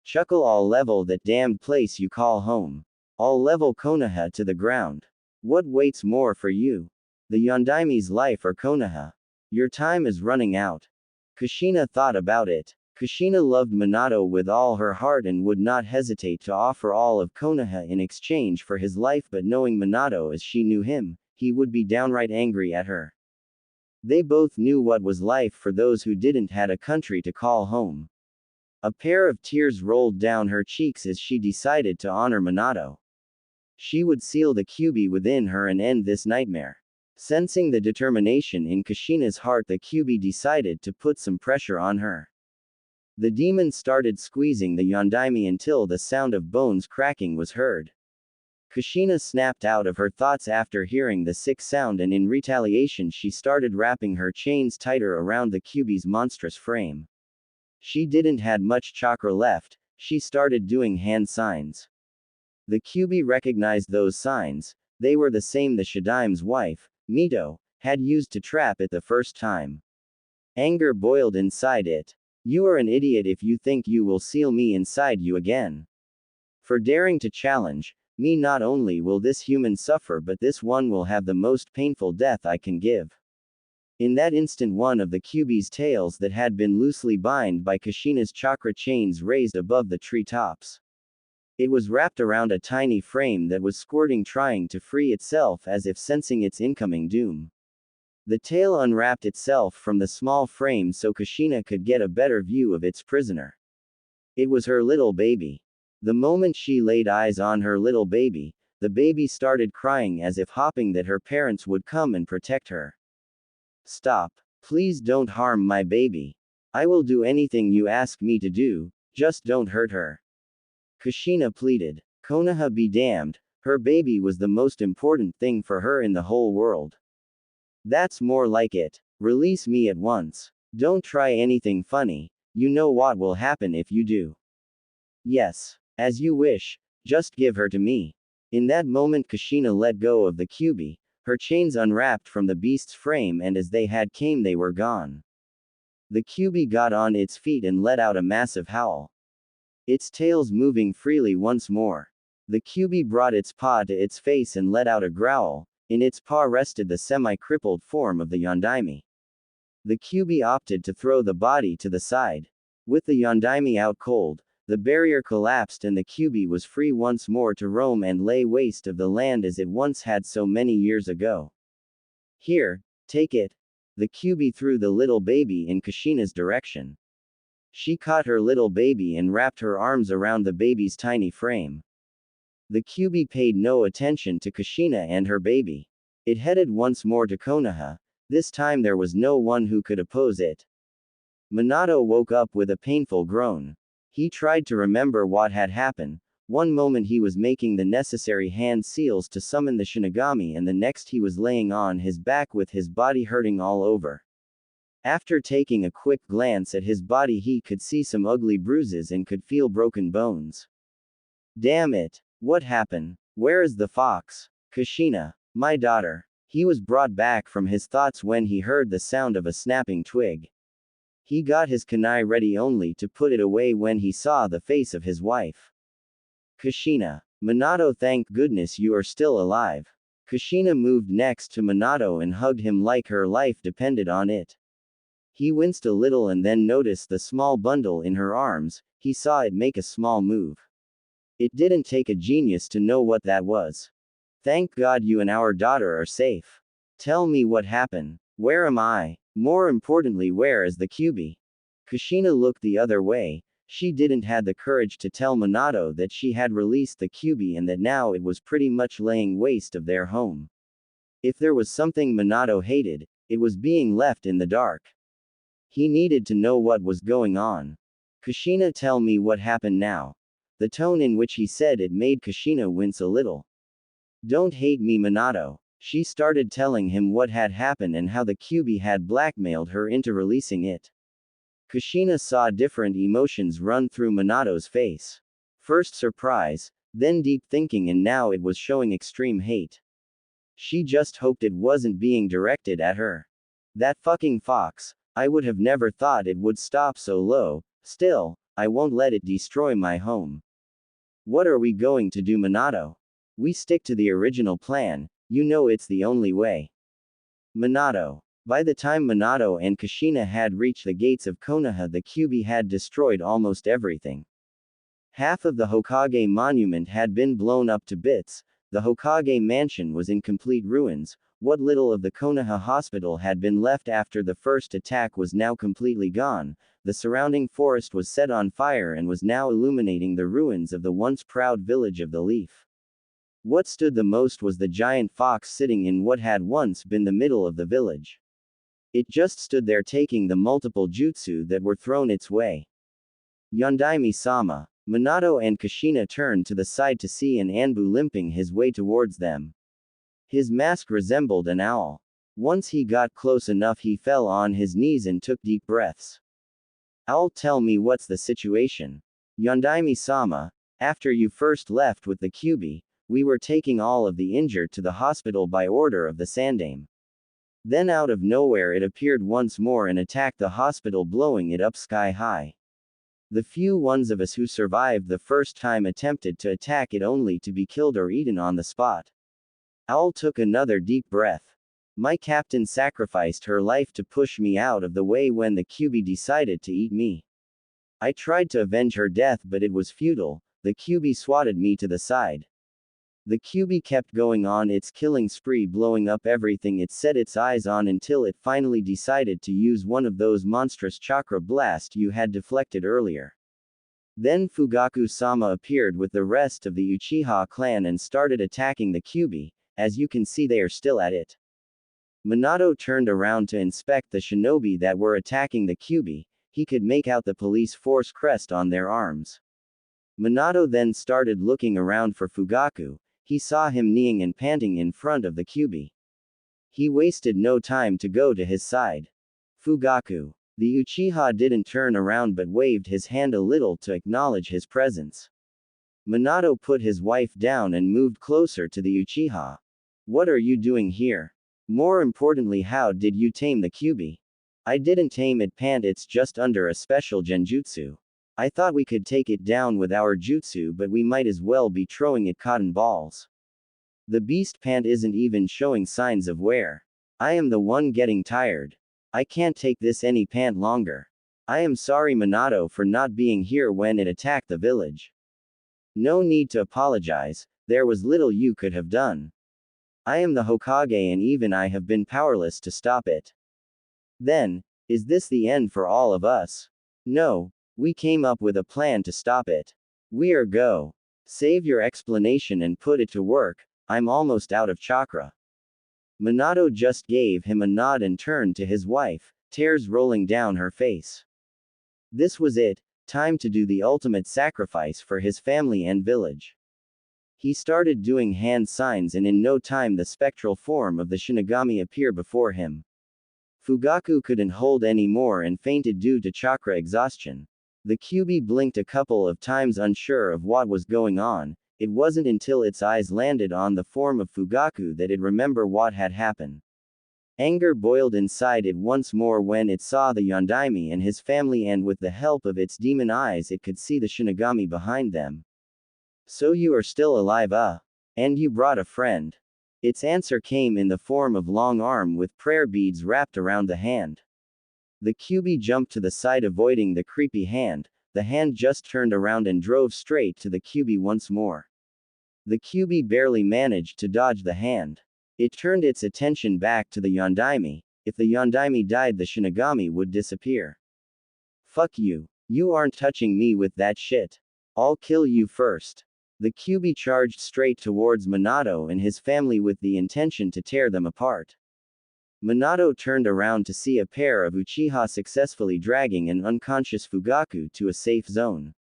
Chuckle, I'll level that damned place you call home. I'll level Konoha to the ground. What waits more for you? The Yondaime's life or Konoha? Your time is running out. Kushina thought about it. Kushina loved Minato with all her heart and would not hesitate to offer all of Konoha in exchange for his life, but knowing Minato as she knew him, he would be downright angry at her. They both knew what was life for those who didn't had a country to call home. A pair of tears rolled down her cheeks as she decided to honor Minato. She would seal the Kyuubi within her and end this nightmare. Sensing the determination in Kushina's heart, the Kyuubi decided to put some pressure on her. The demon started squeezing the Yondaime until the sound of bones cracking was heard. Kushina snapped out of her thoughts after hearing the sick sound, and in retaliation she started wrapping her chains tighter around the Kyuubi's monstrous frame. She didn't had much chakra left, she started doing hand signs. The Kyuubi recognized those signs. They were the same the Shadaime's wife, Mito, had used to trap it the first time. Anger boiled inside it. You are an idiot if you think you will seal me inside you again. For daring to challenge me, not only will this human suffer, but this one will have the most painful death I can give. In that instant, one of the Kyuubi's tails that had been loosely bound by Kushina's chakra chains raised above the treetops. It was wrapped around a tiny frame that was squirting, trying to free itself as if sensing its incoming doom. The tail unwrapped itself from the small frame so Kushina could get a better view of its prisoner. It was her little baby. The moment she laid eyes on her little baby, the baby started crying as if hoping that her parents would come and protect her. Stop. Please don't harm my baby. I will do anything you ask me to do, just don't hurt her. Kushina pleaded. Konoha be damned, her baby was the most important thing for her in the whole world. That's more like it. Release me at once. Don't try anything funny, you know what will happen if you do. Yes. As you wish, just give her to me. In that moment Kushina let go of the Kyuubi, her chains unwrapped from the beast's frame, and as they had came they were gone. The Kyuubi got on its feet and let out a massive howl. Its tails moving freely once more. The Kyuubi brought its paw to its face and let out a growl. In its paw rested the semi-crippled form of the Yondaime. The Kyuubi opted to throw the body to the side. With the Yondaime out cold, the barrier collapsed and the Kyuubi was free once more to roam and lay waste of the land as it once had so many years ago. Here, take it. The Kyuubi threw the little baby in Kushina's direction. She caught her little baby and wrapped her arms around the baby's tiny frame. The Kyuubi paid no attention to Kushina and her baby. It headed once more to Konoha. This time there was no one who could oppose it. Minato woke up with a painful groan. He tried to remember what had happened. One moment he was making the necessary hand seals to summon the Shinigami and the next he was laying on his back with his body hurting all over. After taking a quick glance at his body he could see some ugly bruises and could feel broken bones. Damn it! What happened? Where is the fox? Kushina, my daughter. He was brought back from his thoughts when he heard the sound of a snapping twig. He got his kunai ready only to put it away when he saw the face of his wife. Kushina. Minato, thank goodness you are still alive. Kushina moved next to Minato and hugged him like her life depended on it. He winced a little and then noticed the small bundle in her arms. He saw it make a small move. It didn't take a genius to know what that was. Thank God you and our daughter are safe. Tell me what happened. Where am I? More importantly, where is the Kyuubi? Kushina looked the other way. She didn't have the courage to tell Minato that she had released the Kyuubi and that now it was pretty much laying waste of their home. If there was something Minato hated, it was being left in the dark. He needed to know what was going on. Kushina, tell me what happened now. The tone in which he said it made Kushina wince a little. Don't hate me, Minato. She started telling him what had happened and how the Kyuubi had blackmailed her into releasing it. Kushina saw different emotions run through Minato's face. First surprise, then deep thinking, and now it was showing extreme hate. She just hoped it wasn't being directed at her. That fucking fox, I would have never thought it would stop so low. Still, I won't let it destroy my home. What are we going to do, Minato? We stick to the original plan, you know it's the only way. Minato. By the time Minato and Kushina had reached the gates of Konoha, the Kyuubi had destroyed almost everything. Half of the Hokage monument had been blown up to bits, the Hokage mansion was in complete ruins, what little of the Konoha hospital had been left after the first attack was now completely gone, the surrounding forest was set on fire and was now illuminating the ruins of the once proud village of the Leaf. What stood the most was the giant fox sitting in what had once been the middle of the village. It just stood there taking the multiple jutsu that were thrown its way. Yondaime-sama. Minato and Kushina turned to the side to see an Anbu limping his way towards them. His mask resembled an owl. Once he got close enough he fell on his knees and took deep breaths. Owl, tell me what's the situation. Yondaime-sama, after you first left with the Kyuubi, we were taking all of the injured to the hospital by order of the Sandaime. Then out of nowhere it appeared once more and attacked the hospital, blowing it up sky high. The few ones of us who survived the first time attempted to attack it only to be killed or eaten on the spot. Owl took another deep breath. My captain sacrificed her life to push me out of the way when the Kyuubi decided to eat me. I tried to avenge her death but it was futile, the Kyuubi swatted me to the side. The Kyuubi kept going on its killing spree, blowing up everything it set its eyes on until it finally decided to use one of those monstrous chakra blasts you had deflected earlier. Then Fugaku-sama appeared with the rest of the Uchiha clan and started attacking the Kyuubi. As you can see, they are still at it. Minato turned around to inspect the shinobi that were attacking the Kyuubi. He could make out the police force crest on their arms. Minato then started looking around for Fugaku. He saw him kneeling and panting in front of the Kyuubi. He wasted no time to go to his side. Fugaku. The Uchiha didn't turn around but waved his hand a little to acknowledge his presence. Minato put his wife down and moved closer to the Uchiha. What are you doing here? More importantly, how did you tame the Kyuubi? I didn't tame it, pant, it's just under a special genjutsu. I thought we could take it down with our jutsu, but we might as well be throwing it cotton balls. The beast pant isn't even showing signs of wear. I am the one getting tired. I can't take this any pant longer. I am sorry Minato for not being here when it attacked the village. No need to apologize, there was little you could have done. I am the Hokage and even I have been powerless to stop it. Then, is this the end for all of us? No, we came up with a plan to stop it. We are go. Save your explanation and put it to work, I'm almost out of chakra. Minato just gave him a nod and turned to his wife, tears rolling down her face. This was it, time to do the ultimate sacrifice for his family and village. He started doing hand signs and in no time the spectral form of the Shinigami appeared before him. Fugaku couldn't hold any more and fainted due to chakra exhaustion. The QB blinked a couple of times unsure of what was going on. It wasn't until its eyes landed on the form of Fugaku that it remembered what had happened. Anger boiled inside it once more when it saw the Yondaime and his family, and with the help of its demon eyes it could see the Shinigami behind them. So you are still alive, and you brought a friend. Its answer came in the form of long arm with prayer beads wrapped around the hand. The QB jumped to the side avoiding the creepy hand. The hand just turned around and drove straight to the QB once more. The QB barely managed to dodge the hand. It turned its attention back to the Yondaime. If the Yondaime died, the Shinigami would disappear. Fuck you. You aren't touching me with that shit. I'll kill you first. The QB charged straight towards Minato and his family with the intention to tear them apart. Minato turned around to see a pair of Uchiha successfully dragging an unconscious Fugaku to a safe zone.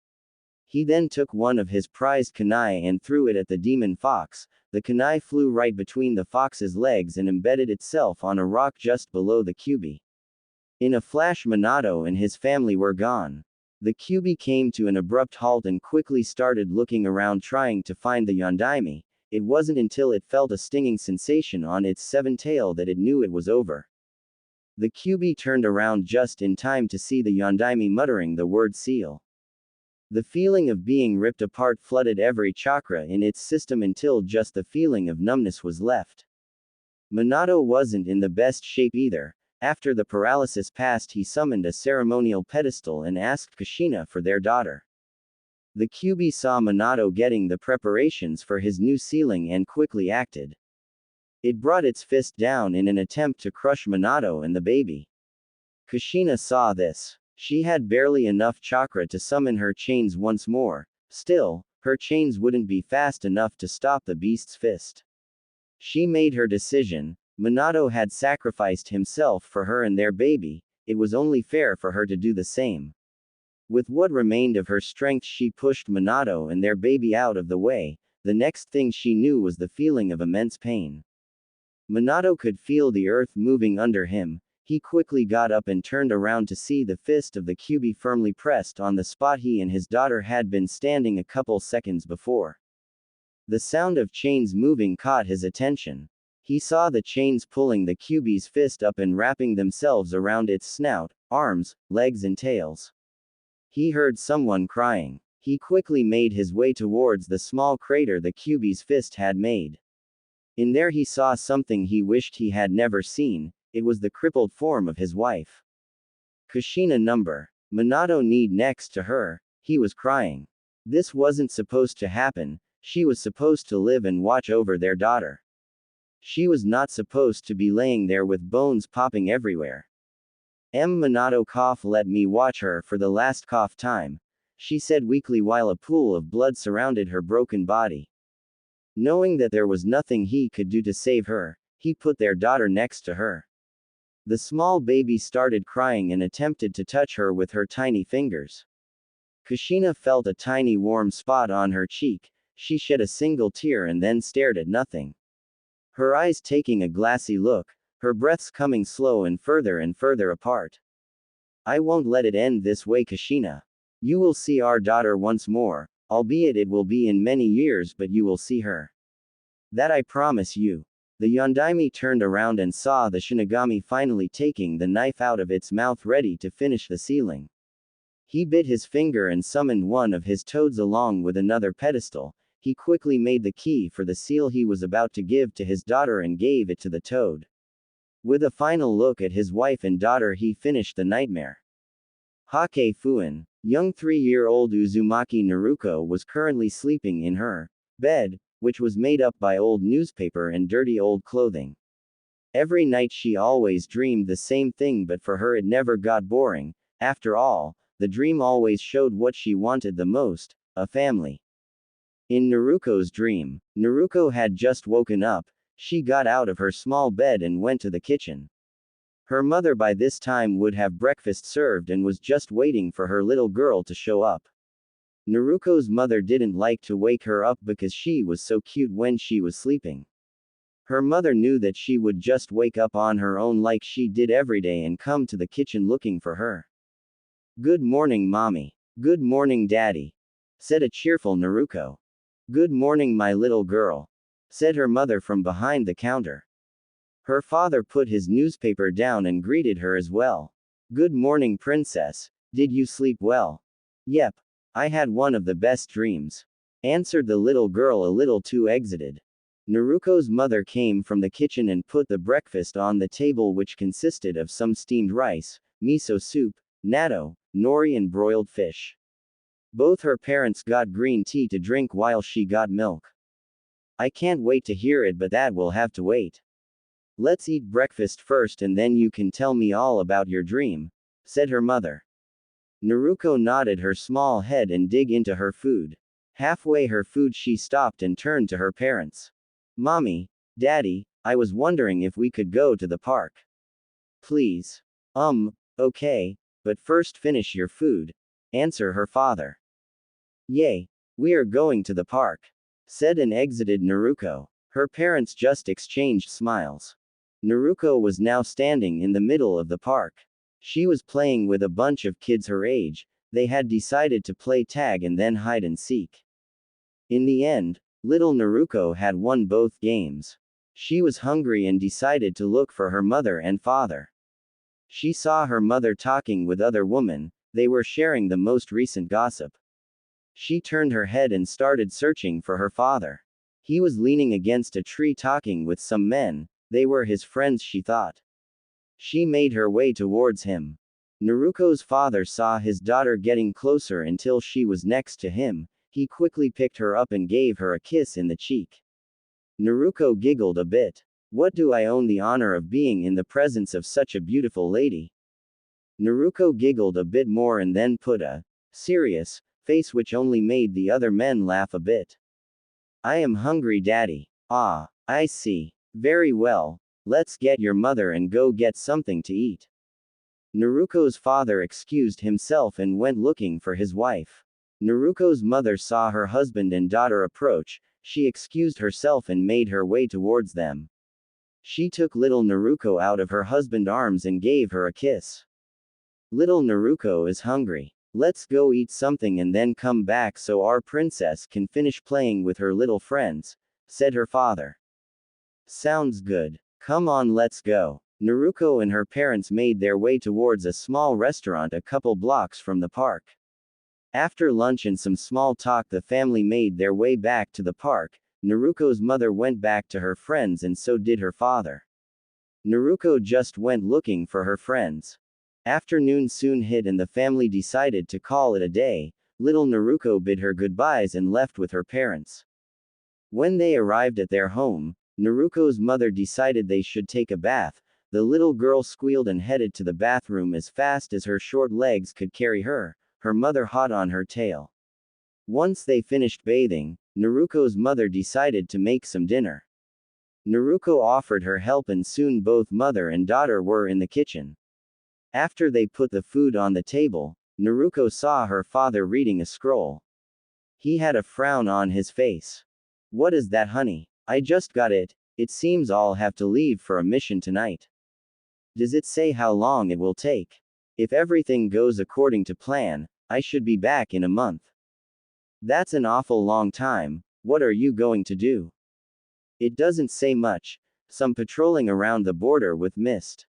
He then took one of his prized kunai and threw it at the demon fox. The kunai flew right between the fox's legs and embedded itself on a rock just below the QB. In a flash, Minato and his family were gone. The QB came to an abrupt halt and quickly started looking around trying to find the Yondaime. It wasn't until it felt a stinging sensation on its seven tail that it knew it was over. The QB turned around just in time to see the Yondaime muttering the word seal. The feeling of being ripped apart flooded every chakra in its system until just the feeling of numbness was left. Minato wasn't in the best shape either. After the paralysis passed, he summoned a ceremonial pedestal and asked Kushina for their daughter. The QB saw Minato getting the preparations for his new sealing and quickly acted. It brought its fist down in an attempt to crush Minato and the baby. Kushina saw this. She had barely enough chakra to summon her chains once more. Still, her chains wouldn't be fast enough to stop the beast's fist. She made her decision. Minato had sacrificed himself for her and their baby. It was only fair for her to do the same. With what remained of her strength, she pushed Minato and their baby out of the way. The next thing she knew was the feeling of immense pain. Minato could feel the earth moving under him. He quickly got up and turned around to see the fist of the QB firmly pressed on the spot he and his daughter had been standing a couple seconds before. The sound of chains moving caught his attention. He saw the chains pulling the QB's fist up and wrapping themselves around its snout, arms, legs and tails. He heard someone crying. He quickly made his way towards the small crater the QB's fist had made. In there he saw something he wished he had never seen. It was the crippled form of his wife. Kushina number. Minato kneed next to her. He was crying. This wasn't supposed to happen. She was supposed to live and watch over their daughter. She was not supposed to be laying there with bones popping everywhere. Minato cough, let me watch her for the last cough time, she said weakly while a pool of blood surrounded her broken body. Knowing that there was nothing he could do to save her, he put their daughter next to her. The small baby started crying and attempted to touch her with her tiny fingers. Kushina felt a tiny warm spot on her cheek. She shed a single tear and then stared at nothing. Her eyes taking a glassy look, her breaths coming slow and further apart. I won't let it end this way, Kushina. You will see our daughter once more, albeit it will be in many years, but you will see her. That I promise you. The Yondaime turned around and saw the Shinigami finally taking the knife out of its mouth ready to finish the sealing. He bit his finger and summoned one of his toads along with another pedestal. He quickly made the key for the seal he was about to give to his daughter and gave it to the toad. With a final look at his wife and daughter, he finished the nightmare. Hake Fuin. Young 3-year-old Uzumaki Naruko was currently sleeping in her bed, which was made up by old newspaper and dirty old clothing. Every night she always dreamed the same thing, but for her it never got boring. After all, the dream always showed what she wanted the most, a family. In Naruko's dream, Naruko had just woken up. She got out of her small bed and went to the kitchen. Her mother by this time would have breakfast served and was just waiting for her little girl to show up. Naruko's mother didn't like to wake her up because she was so cute when she was sleeping. Her mother knew that she would just wake up on her own like she did every day and come to the kitchen looking for her. "Good morning, Mommy." "Good morning, Daddy," said a cheerful Naruko. "Good morning, my little girl," said her mother from behind the counter. Her father put his newspaper down and greeted her as well. "Good morning, Princess. Did you sleep well?" "Yep. I had one of the best dreams," answered the little girl, a little too excited. Naruko's mother came from the kitchen and put the breakfast on the table, which consisted of some steamed rice, miso soup, natto, nori and broiled fish. Both her parents got green tea to drink while she got milk. "I can't wait to hear it, but that will have to wait. Let's eat breakfast first and then you can tell me all about your dream," said her mother. Naruko nodded her small head and dig into her food. Halfway her food she stopped and turned to her parents. "Mommy, Daddy, I was wondering if we could go to the park." "Please." Okay, but first finish your food," answered her father. "Yay, we are going to the park," said and exited Naruko. Her parents just exchanged smiles. Naruko was now standing in the middle of the park. She was playing with a bunch of kids her age. They had decided to play tag and then hide and seek. In the end, little Naruko had won both games. She was hungry and decided to look for her mother and father. She saw her mother talking with other women. They were sharing the most recent gossip. She turned her head and started searching for her father. He was leaning against a tree talking with some men. They were his friends, she thought. She made her way towards him. Naruko's father saw his daughter getting closer until she was next to him. He quickly picked her up and gave her a kiss in the cheek. Naruko giggled a bit. "What do I own the honor of being in the presence of such a beautiful lady?" Naruko giggled a bit more and then put a serious face, which only made the other men laugh a bit. "I am hungry, Daddy." "Ah, I see. Very well. Let's get your mother and go get something to eat." Naruko's father excused himself and went looking for his wife. Naruko's mother saw her husband and daughter approach. She excused herself and made her way towards them. She took little Naruko out of her husband's arms and gave her a kiss. "Little Naruko is hungry. Let's go eat something and then come back so our princess can finish playing with her little friends," said her father. "Sounds good. Come on, let's go." Naruko and her parents made their way towards a small restaurant a couple blocks from the park. After lunch and some small talk, the family made their way back to the park. Naruko's mother went back to her friends and so did her father. Naruko just went looking for her friends. Afternoon soon hit and the family decided to call it a day. Little Naruko bid her goodbyes and left with her parents. When they arrived at their home, Naruko's mother decided they should take a bath. The little girl squealed and headed to the bathroom as fast as her short legs could carry her mother hot on her tail. Once they finished bathing, Naruko's mother decided to make some dinner. Naruko offered her help and soon both mother and daughter were in the kitchen. After they put the food on the table, Naruko saw her father reading a scroll. He had a frown on his face. "What is that, honey? I just got it. It seems I'll have to leave for a mission tonight. Does it say how long it will take? If everything goes according to plan, I should be back in a month." "That's an awful long time. What are you going to do?" "It doesn't say much. Some patrolling around the border with mist."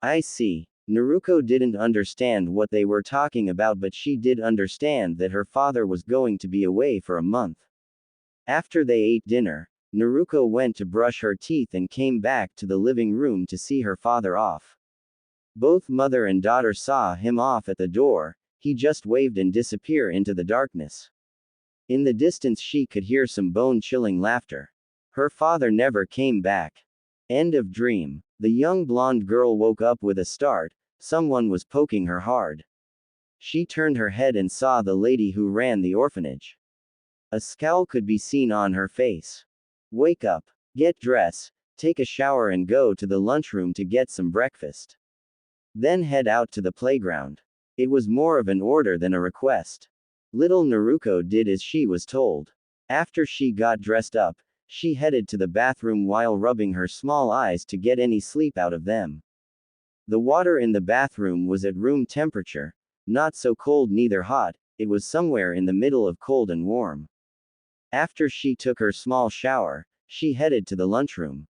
"I see." Naruko didn't understand what they were talking about, but she did understand that her father was going to be away for a month. After they ate dinner, Naruko went to brush her teeth and came back to the living room to see her father off. Both mother and daughter saw him off at the door. He just waved and disappeared into the darkness. In the distance she could hear some bone-chilling laughter. Her father never came back. End of dream. The young blonde girl woke up with a start. Someone was poking her hard. She turned her head and saw the lady who ran the orphanage. A scowl could be seen on her face. Wake up, get dressed, take a shower and go to the lunchroom to get some breakfast. Then head out to the playground. It was more of an order than a request. Little Naruko did as she was told. After she got dressed up, she headed to the bathroom while rubbing her small eyes to get any sleep out of them. The water in the bathroom was at room temperature, not so cold neither hot, it was somewhere in the middle of cold and warm. After she took her small shower, she headed to the lunchroom.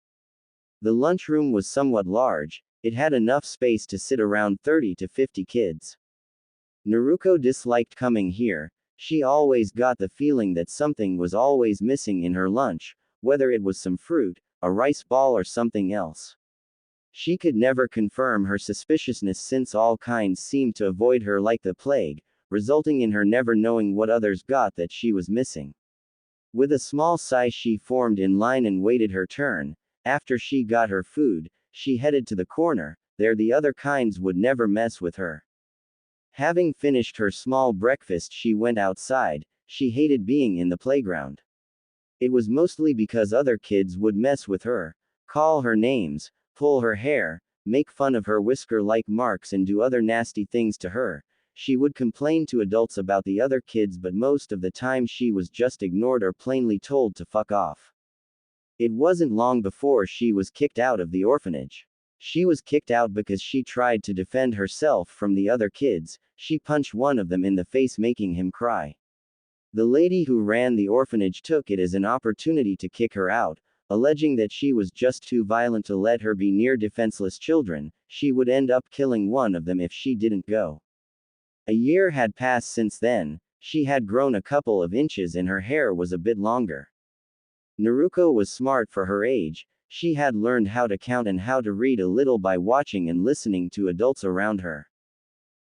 The lunchroom was somewhat large, it had enough space to sit around 30 to 50 kids. Naruko disliked coming here. She always got the feeling that something was always missing in her lunch, whether it was some fruit, a rice ball or something else. She could never confirm her suspiciousness since all kinds seemed to avoid her like the plague, resulting in her never knowing what others got that she was missing. With a small sigh she formed in line and waited her turn. After she got her food, she headed to the corner. There the other kinds would never mess with her. Having finished her small breakfast she went outside. She hated being in the playground. It was mostly because other kids would mess with her, call her names, pull her hair, make fun of her whisker-like marks and do other nasty things to her. She would complain to adults about the other kids, but most of the time she was just ignored or plainly told to fuck off. It wasn't long before she was kicked out of the orphanage. She was kicked out because she tried to defend herself from the other kids. She punched one of them in the face, making him cry. The lady who ran the orphanage took it as an opportunity to kick her out, alleging that she was just too violent to let her be near defenseless children. She would end up killing one of them if she didn't go. A year had passed since then. She had grown a couple of inches and her hair was a bit longer. Naruko was smart for her age. She had learned how to count and how to read a little by watching and listening to adults around her.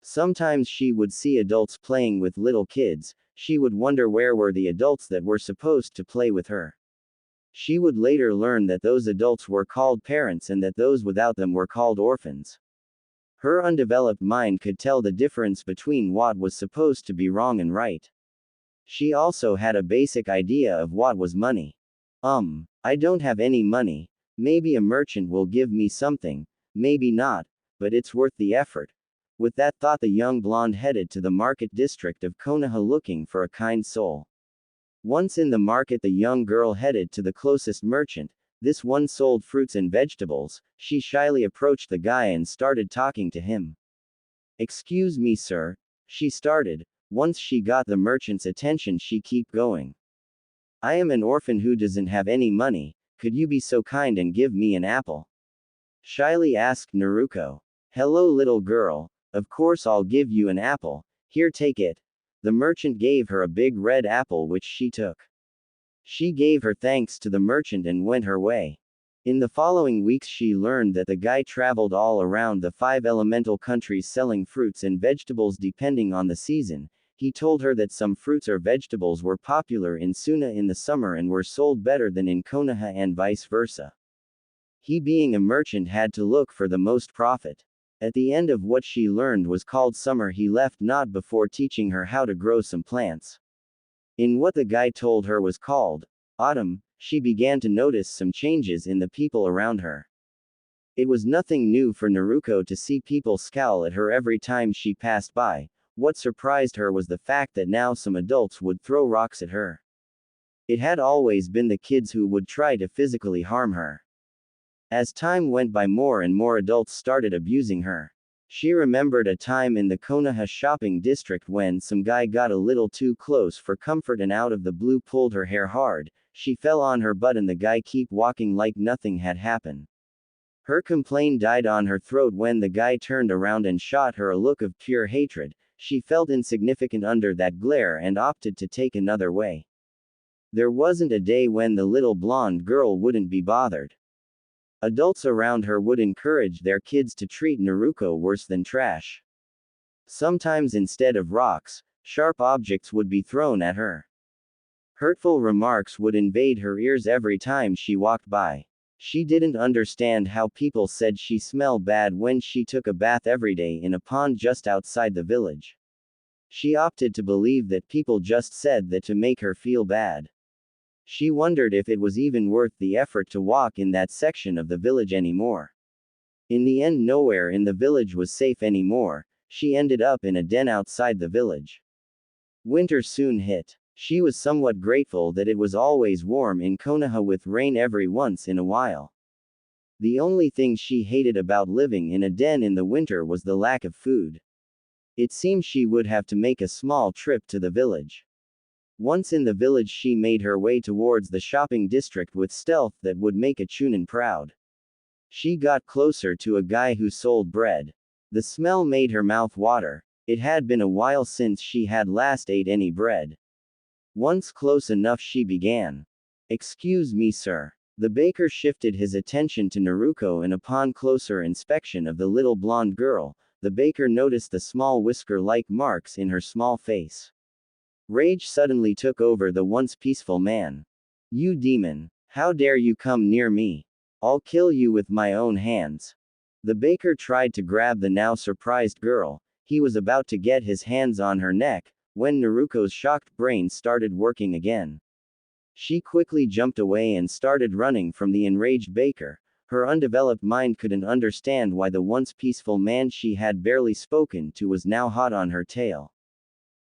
Sometimes she would see adults playing with little kids. She would wonder where were the adults that were supposed to play with her. She would later learn that those adults were called parents and that those without them were called orphans. Her undeveloped mind could tell the difference between what was supposed to be wrong and right. She also had a basic idea of what was money. I don't have any money. Maybe a merchant will give me something, maybe not, but it's worth the effort. With that thought, the young blonde headed to the market district of Konoha looking for a kind soul. Once in the market, the young girl headed to the closest merchant. This one sold fruits and vegetables. She shyly approached the guy and started talking to him. "Excuse me, sir," she started. Once she got the merchant's attention, she kept going. "I am an orphan who doesn't have any money. Could you be so kind and give me an apple?" Shyly asked Naruko. "Hello, little girl. Of course I'll give you an apple. Here, take it." The merchant gave her a big red apple which she took. She gave her thanks to the merchant and went her way. In the following weeks she learned that the guy traveled all around the 5 elemental countries selling fruits and vegetables depending on the season. He told her that some fruits or vegetables were popular in Suna in the summer and were sold better than in Konoha and vice versa. He, being a merchant, had to look for the most profit. At the end of what she learned was called summer, he left not before teaching her how to grow some plants. In what the guy told her was called autumn, she began to notice some changes in the people around her. It was nothing new for Naruko to see people scowl at her every time she passed by. What surprised her was the fact that now some adults would throw rocks at her. It had always been the kids who would try to physically harm her. As time went by, more and more adults started abusing her. She remembered a time in the Konoha shopping district when some guy got a little too close for comfort and out of the blue pulled her hair hard. She fell on her butt and the guy kept walking like nothing had happened. Her complaint died on her throat when the guy turned around and shot her a look of pure hatred. She felt insignificant under that glare and opted to take another way. There wasn't a day when the little blonde girl wouldn't be bothered. Adults around her would encourage their kids to treat Naruko worse than trash. Sometimes instead of rocks, sharp objects would be thrown at her. Hurtful remarks would invade her ears every time she walked by. She didn't understand how people said she smelled bad when she took a bath every day in a pond just outside the village. She opted to believe that people just said that to make her feel bad. She wondered if it was even worth the effort to walk in that section of the village anymore. In the end, nowhere in the village was safe anymore. She ended up in a den outside the village. Winter soon hit. She was somewhat grateful that it was always warm in Konoha with rain every once in a while. The only thing she hated about living in a den in the winter was the lack of food. It seemed she would have to make a small trip to the village. Once in the village, she made her way towards the shopping district with stealth that would make a Chunin proud. She got closer to a guy who sold bread. The smell made her mouth water. It had been a while since she had last ate any bread. Once close enough, she began. "Excuse me, sir." The baker shifted his attention to Naruko, and upon closer inspection of the little blonde girl, the baker noticed the small whisker-like marks in her small face. Rage suddenly took over the once peaceful man. "You demon! How dare you come near me? I'll kill you with my own hands." The baker tried to grab the now surprised girl. He was about to get his hands on her neck, when Naruko's shocked brain started working again. She quickly jumped away and started running from the enraged baker. Her undeveloped mind couldn't understand why the once peaceful man she had barely spoken to was now hot on her tail.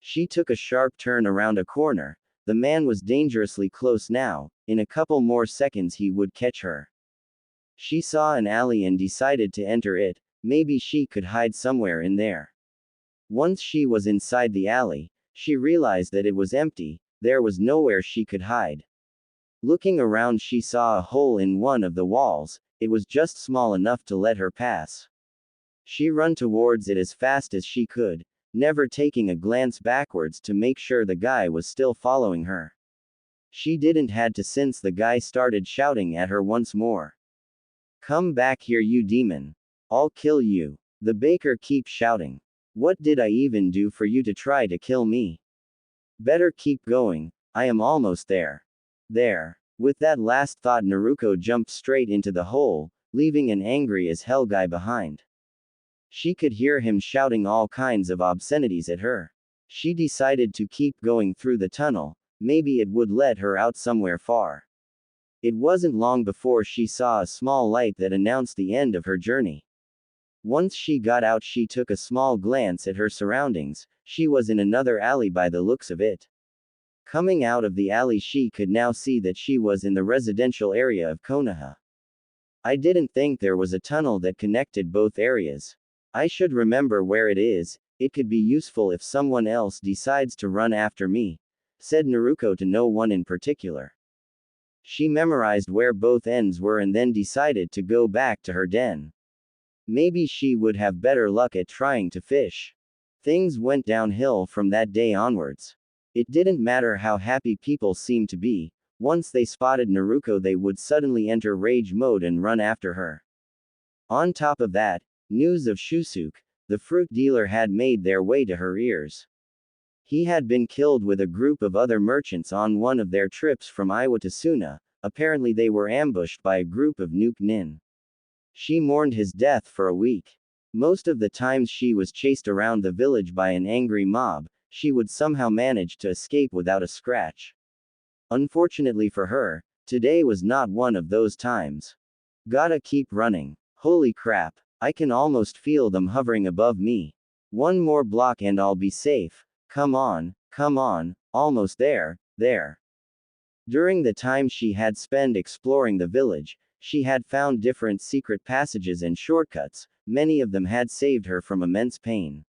She took a sharp turn around a corner. The man was dangerously close now. In a couple more seconds he would catch her. She saw an alley and decided to enter it. Maybe she could hide somewhere in there. Once she was inside the alley, she realized that it was empty. There was nowhere she could hide. Looking around, she saw a hole in one of the walls. It was just small enough to let her pass. She ran towards it as fast as she could, never taking a glance backwards to make sure the guy was still following her. She didn't had to, since the guy started shouting at her once more. "Come back here, you demon. I'll kill you." The baker kept shouting. "What did I even do for you to try to kill me? Better keep going. I am almost there." There. With that last thought, Naruko jumped straight into the hole, leaving an angry as hell guy behind. She could hear him shouting all kinds of obscenities at her. She decided to keep going through the tunnel. Maybe it would let her out somewhere far. It wasn't long before she saw a small light that announced the end of her journey. Once she got out, she took a small glance at her surroundings. She was in another alley by the looks of it. Coming out of the alley, she could now see that she was in the residential area of Konoha. "I didn't think there was a tunnel that connected both areas. I should remember where it is. It could be useful if someone else decides to run after me," said Naruko to no one in particular. She memorized where both ends were and then decided to go back to her den. Maybe she would have better luck at trying to fish. Things went downhill from that day onwards. It didn't matter how happy people seemed to be. Once they spotted Naruko, they would suddenly enter rage mode and run after her. On top of that, news of Shusuke, the fruit dealer, had made their way to her ears. He had been killed with a group of other merchants on one of their trips from Iwa to Suna. Apparently they were ambushed by a group of Nuke Nin. She mourned his death for a week. Most of the times she was chased around the village by an angry mob. She would somehow manage to escape without a scratch. Unfortunately for her, today was not one of those times. Gotta keep running. Holy crap, I can almost feel them hovering above me. One more block and I'll be safe. Come on, almost there. During the time she had spent exploring the village, she had found different secret passages and shortcuts. Many of them had saved her from immense pain.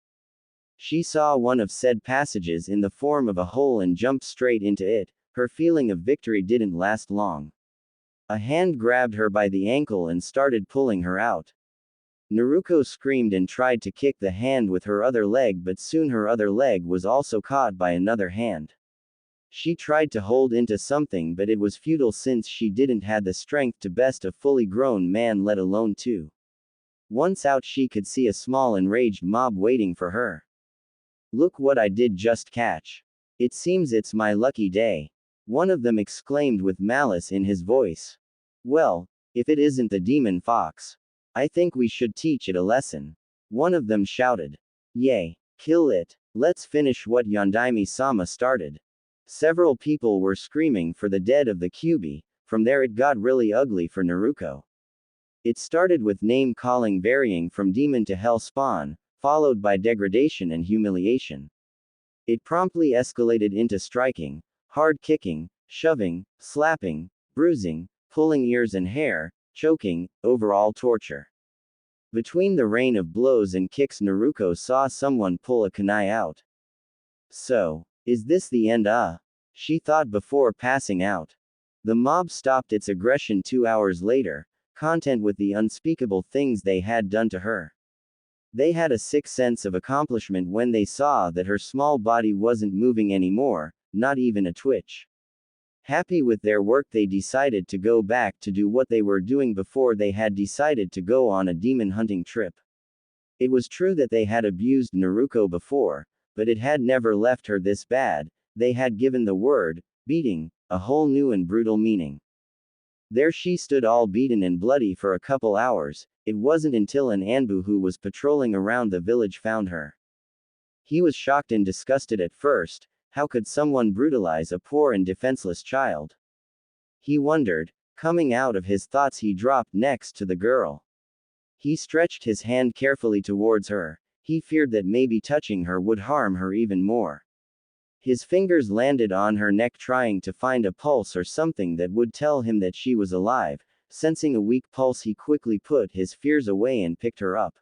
She saw one of said passages in the form of a hole and jumped straight into it. Her feeling of victory didn't last long. A hand grabbed her by the ankle and started pulling her out. Naruko screamed and tried to kick the hand with her other leg, but soon her other leg was also caught by another hand. She tried to hold into something, but it was futile since she didn't have the strength to best a fully grown man, let alone two. Once out, she could see a small enraged mob waiting for her. "Look what I did just catch. It seems it's my lucky day," one of them exclaimed with malice in his voice. "Well, if it isn't the demon fox, I think we should teach it a lesson," one of them shouted. "Yay! Kill it! Let's finish what Yondaime-sama started." Several people were screaming for the dead of the Kyuubi. From there it got really ugly for Naruko. It started with name-calling varying from demon to hell spawn, followed by degradation and humiliation. It promptly escalated into striking, hard kicking, shoving, slapping, bruising, pulling ears and hair, choking, overall torture. Between the rain of blows and kicks, Naruko saw someone pull a kunai out. So, is this the end? She thought before passing out. The mob stopped its aggression 2 hours later, content with the unspeakable things they had done to her. They had a sick sense of accomplishment when they saw that her small body wasn't moving anymore, not even a twitch. Happy with their work, they decided to go back to do what they were doing before. They had decided to go on a demon hunting trip. It was true that they had abused Naruko before, but it had never left her this bad. They had given the word, beating, a whole new and brutal meaning. There she stood all beaten and bloody for a couple hours. It wasn't until an Anbu who was patrolling around the village found her. He was shocked and disgusted at first. How could someone brutalize a poor and defenseless child? He wondered. Coming out of his thoughts, he dropped next to the girl. He stretched his hand carefully towards her. He feared that maybe touching her would harm her even more. His fingers landed on her neck, trying to find a pulse or something that would tell him that she was alive. Sensing a weak pulse, he quickly put his fears away and picked her up.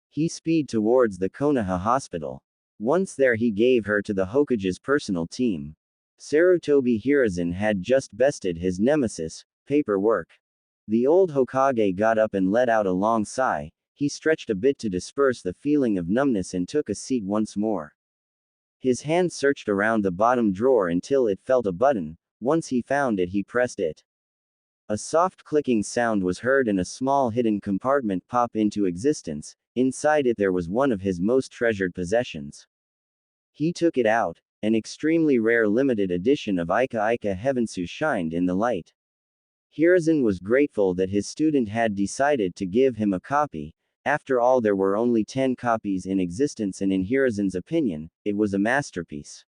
He speeded towards the Konoha hospital. Once there, he gave her to the Hokage's personal team. Sarutobi Hiruzen had just bested his nemesis, paperwork. The old Hokage got up and let out a long sigh. He stretched a bit to disperse the feeling of numbness and took a seat once more. His hand searched around the bottom drawer until it felt a button. Once he found it, he pressed it. A soft clicking sound was heard and a small hidden compartment pop into existence. Inside it there was one of his most treasured possessions. He took it out. An extremely rare limited edition of Ika Ika Heavensu shined in the light. Hiruzen was grateful that his student had decided to give him a copy. After all, there were only 10 copies in existence, and in Hiruzen's opinion, it was a masterpiece.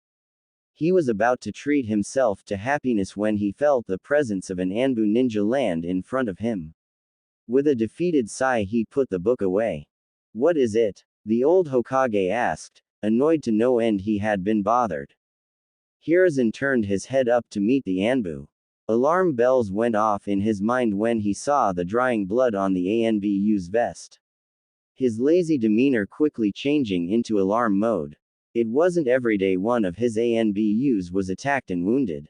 He was about to treat himself to happiness when he felt the presence of an Anbu ninja land in front of him. With a defeated sigh, he put the book away. "What is it?" the old Hokage asked, annoyed to no end he had been bothered. Hiruzen turned his head up to meet the Anbu. Alarm bells went off in his mind when he saw the drying blood on the Anbu's vest. His lazy demeanor quickly changing into alarm mode. It wasn't every day one of his Anbus was attacked and wounded.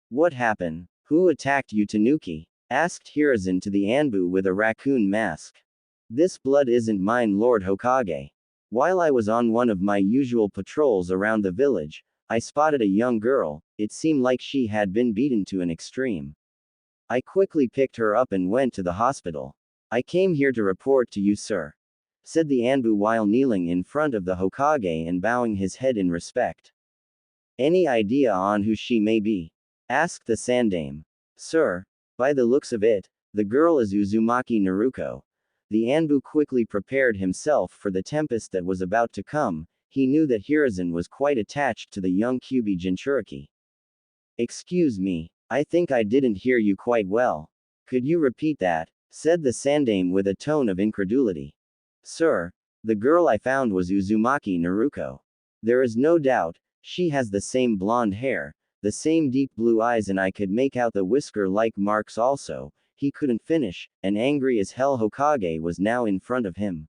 "What happened? Who attacked you, Tanuki?" asked Hiruzen to the Anbu with a raccoon mask. "This blood isn't mine, Lord Hokage. While I was on one of my usual patrols around the village, I spotted a young girl. It seemed like she had been beaten to an extreme. I quickly picked her up and went to the hospital. I came here to report to you, sir," said the Anbu while kneeling in front of the Hokage and bowing his head in respect. "Any idea on who she may be?" asked the Sandame. "Sir, by the looks of it, the girl is Uzumaki Naruko." The Anbu quickly prepared himself for the tempest that was about to come. He knew that Hiruzen was quite attached to the young Kyuubi Jinchuriki. "Excuse me, I think I didn't hear you quite well. Could you repeat that?" said the Sandame with a tone of incredulity. "Sir, the girl I found was Uzumaki Naruko. There is no doubt, she has the same blonde hair, the same deep blue eyes, and I could make out the whisker-like marks also." He couldn't finish, and angry as hell Hokage was now in front of him.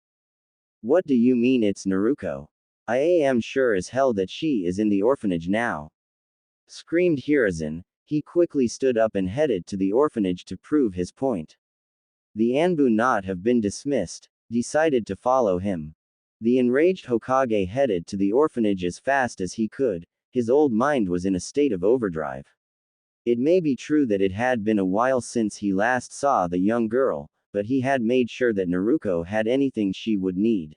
"What do you mean it's Naruko? I am sure as hell that she is in the orphanage now," screamed Hiruzen. He quickly stood up and headed to the orphanage to prove his point. The Anbu not have been dismissed, decided to follow him. The enraged Hokage headed to the orphanage as fast as he could. His old mind was in a state of overdrive. It may be true that it had been a while since he last saw the young girl, but he had made sure that Naruko had anything she would need.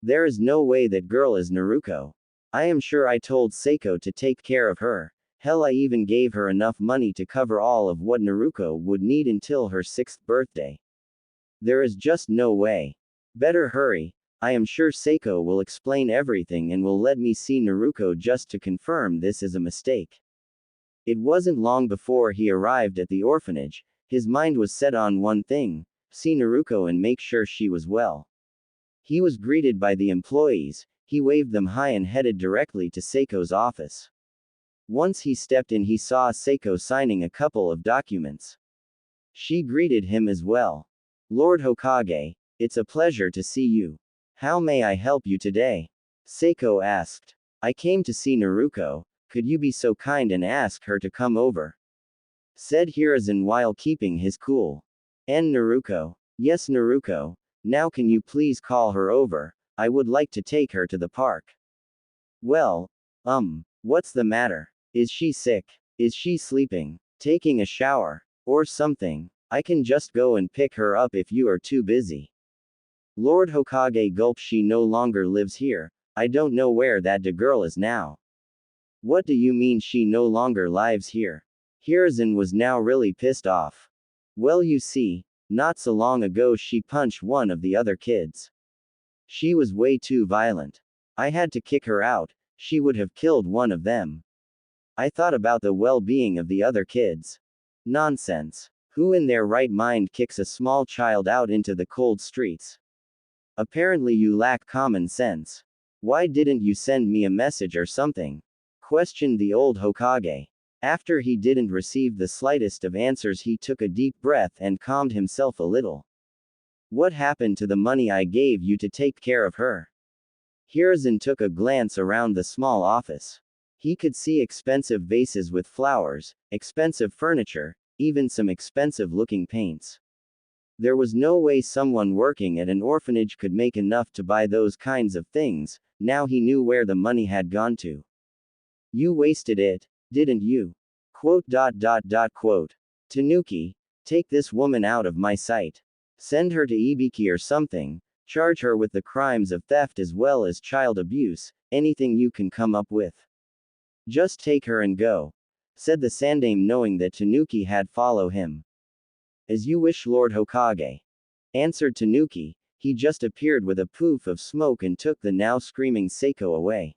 There is no way that girl is Naruko. I am sure I told Seiko to take care of her. Hell, I even gave her enough money to cover all of what Naruko would need until her 6th birthday. There is just no way. Better hurry. I am sure Seiko will explain everything and will let me see Naruko just to confirm this is a mistake. It wasn't long before he arrived at the orphanage. His mind was set on one thing: see Naruko and make sure she was well. He was greeted by the employees. He waved them hi and headed directly to Seiko's office. Once he stepped in, he saw Seiko signing a couple of documents. She greeted him as well. Lord Hokage, it's a pleasure to see you. How may I help you today? Seiko asked. I came to see Naruko. Could you be so kind and ask her to come over? Said Hiruzen while keeping his cool. And Naruko. Yes, Naruko. Now can you please call her over? I would like to take her to the park. Well, what's the matter? Is she sick? Is she sleeping? Taking a shower? Or something? I can just go and pick her up if you are too busy. Lord Hokage gulped. She no longer lives here. I don't know where that girl is now. What do you mean she no longer lives here? Hiruzen was now really pissed off. Well, you see, not so long ago she punched one of the other kids. She was way too violent. I had to kick her out. She would have killed one of them. I thought about the well-being of the other kids. Nonsense. Who in their right mind kicks a small child out into the cold streets? Apparently you lack common sense. Why didn't you send me a message or something? Questioned the old Hokage. After he didn't receive the slightest of answers, he took a deep breath and calmed himself a little. What happened to the money I gave you to take care of her? Hiruzen took a glance around the small office. He could see expensive vases with flowers, expensive furniture, even some expensive-looking paints. There was no way someone working at an orphanage could make enough to buy those kinds of things. Now he knew where the money had gone to. You wasted it, didn't you? Quote. Tanuki, take this woman out of my sight. Send her to Ibiki or something. Charge her with the crimes of theft as well as child abuse, anything you can come up with. Just take her and go, said the Sandaime, knowing that Tanuki had followed him. As you wish, Lord Hokage, answered Tanuki. He just appeared with a poof of smoke and took the now screaming Seiko away.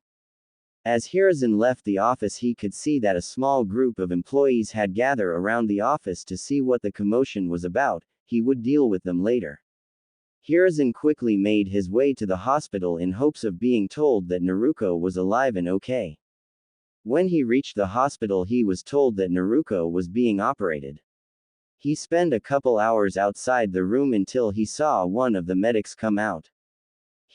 As Hiruzen left the office, he could see that a small group of employees had gathered around the office to see what the commotion was about. He would deal with them later. Hiruzen quickly made his way to the hospital in hopes of being told that Naruko was alive and okay. When he reached the hospital, he was told that Naruko was being operated. He spent a couple hours outside the room until he saw one of the medics come out.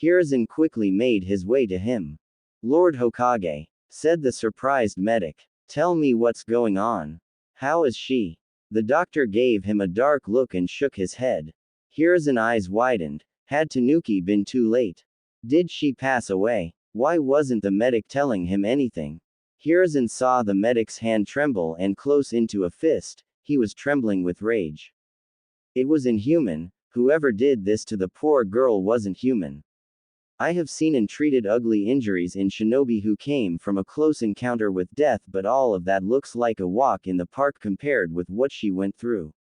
Hiruzen quickly made his way to him. Lord Hokage, said the surprised medic. Tell me what's going on. How is she? The doctor gave him a dark look and shook his head. Hiruzen's eyes widened. Had Tanuki been too late? Did she pass away? Why wasn't the medic telling him anything? Hiruzen saw the medic's hand tremble and close into a fist. He was trembling with rage. It was inhuman. Whoever did this to the poor girl wasn't human. I have seen and treated ugly injuries in shinobi who came from a close encounter with death, but all of that looks like a walk in the park compared with what she went through.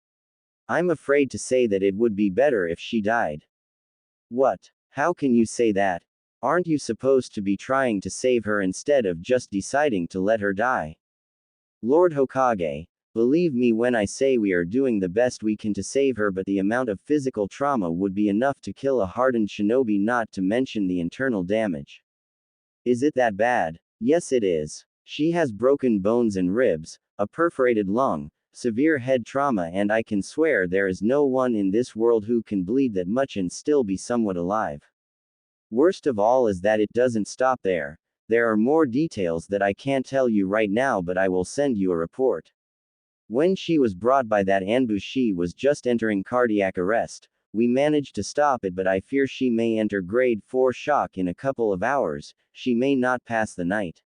I'm afraid to say that it would be better if she died. What? How can you say that? Aren't you supposed to be trying to save her instead of just deciding to let her die? Lord Hokage, believe me when I say we are doing the best we can to save her, but the amount of physical trauma would be enough to kill a hardened shinobi, not to mention the internal damage. Is it that bad? Yes, it is. She has broken bones and ribs, a perforated lung, severe head trauma, and I can swear there is no one in this world who can bleed that much and still be somewhat alive. Worst of all is that it doesn't stop there. There are more details that I can't tell you right now, but I will send you a report. When she was brought by that ambush, she was just entering cardiac arrest. We managed to stop it, but I fear she may enter grade 4 shock in a couple of hours. She may not pass the night.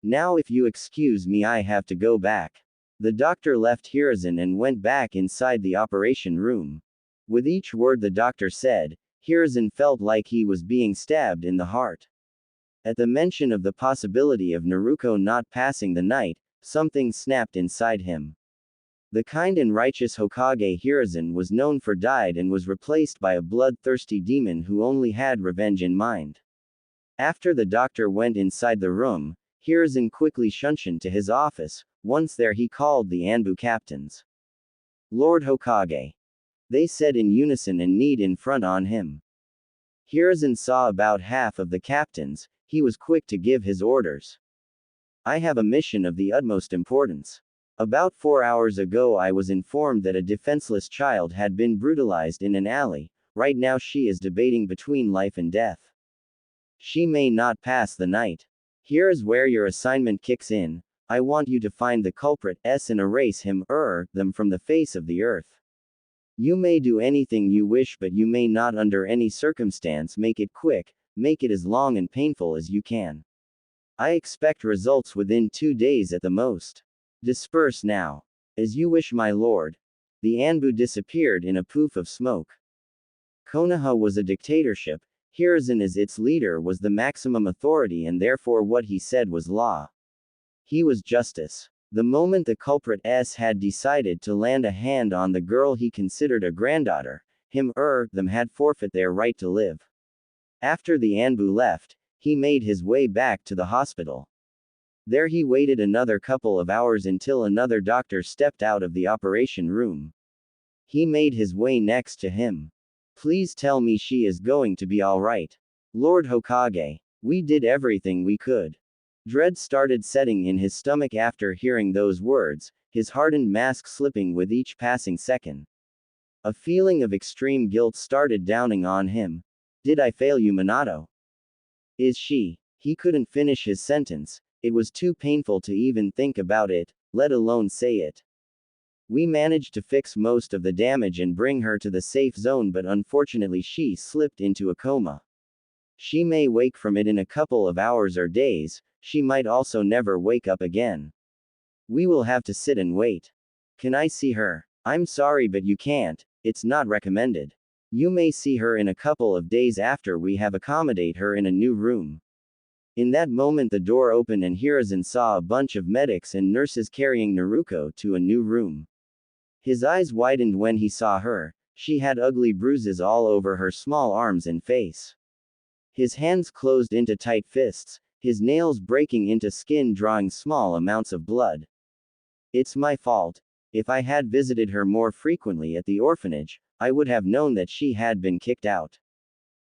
Now, if you excuse me, I have to go back. The doctor left Hiruzen and went back inside the operation room. With each word the doctor said, Hiruzen felt like he was being stabbed in the heart. At the mention of the possibility of Naruko not passing the night, something snapped inside him. The kind and righteous Hokage Hiruzen was known for died and was replaced by a bloodthirsty demon who only had revenge in mind. After the doctor went inside the room, Hiruzen quickly shunshined to his office. Once there, he called the Anbu captains. Lord Hokage, they said in unison and kneed in front on him. Hiruzen saw about half of the captains. He was quick to give his orders. I have a mission of the utmost importance. About 4 hours ago I was informed that a defenseless child had been brutalized in an alley. Right now she is debating between life and death. She may not pass the night. Here is where your assignment kicks in. I want you to find the culprit and erase him them from the face of the earth. You may do anything you wish, but you may not under any circumstance make it quick. Make it as long and painful as you can. I expect results within 2 days at the most. Disperse now. As you wish, my lord. The Anbu disappeared in a poof of smoke. Konoha was a dictatorship. Hiruzen as its leader was the maximum authority, and therefore what he said was law. He was justice. The moment the culprit had decided to land a hand on the girl he considered a granddaughter, them had forfeit their right to live. After the Anbu left, he made his way back to the hospital. There he waited another couple of hours until another doctor stepped out of the operation room. He made his way next to him. Please tell me she is going to be all right. Lord Hokage, we did everything we could. Dread started setting in his stomach after hearing those words, his hardened mask slipping with each passing second. A feeling of extreme guilt started dawning on him. Did I fail you, Minato? Is she? He couldn't finish his sentence. It was too painful to even think about it, let alone say it. We managed to fix most of the damage and bring her to the safe zone, but unfortunately she slipped into a coma. She may wake from it in a couple of hours or days. She might also never wake up again. We will have to sit and wait. Can I see her? I'm sorry, but you can't. It's not recommended. You may see her in a couple of days after we have accommodate her in a new room. In that moment the door opened and Hiruzen saw a bunch of medics and nurses carrying Naruko to a new room. His eyes widened when he saw her. She had ugly bruises all over her small arms and face. His hands closed into tight fists, his nails breaking into skin, drawing small amounts of blood. It's my fault. If I had visited her more frequently at the orphanage, I would have known that she had been kicked out.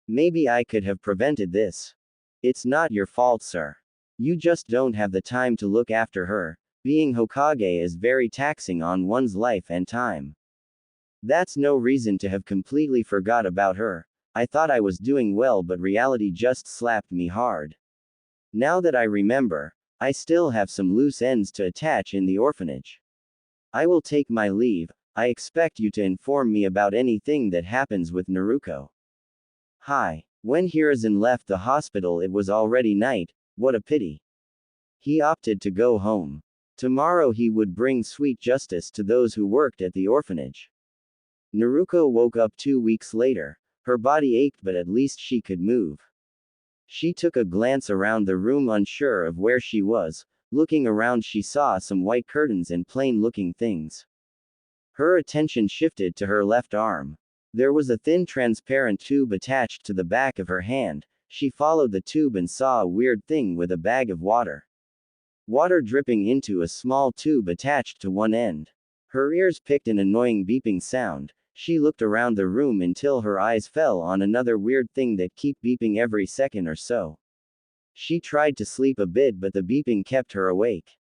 Maybe I could have prevented this. It's not your fault, sir. You just don't have the time to look after her. Being Hokage is very taxing on one's life and time. That's no reason to have completely forgot about her. I thought I was doing well, but reality just slapped me hard. Now that I remember, I still have some loose ends to attach in the orphanage. I will take my leave. I expect you to inform me about anything that happens with Naruko. Hi. When Hiruzen left the hospital it was already night. What a pity. He opted to go home. Tomorrow he would bring sweet justice to those who worked at the orphanage. Naruko woke up 2 weeks later. Her body ached, but at least she could move. She took a glance around the room, unsure of where she was. Looking around she saw some white curtains and plain-looking things. Her attention shifted to her left arm. There was a thin transparent tube attached to the back of her hand. She followed the tube and saw a weird thing with a bag of water. Water dripping into a small tube attached to one end. Her ears picked an annoying beeping sound. She looked around the room until her eyes fell on another weird thing that kept beeping every second or so. She tried to sleep a bit, but the beeping kept her awake.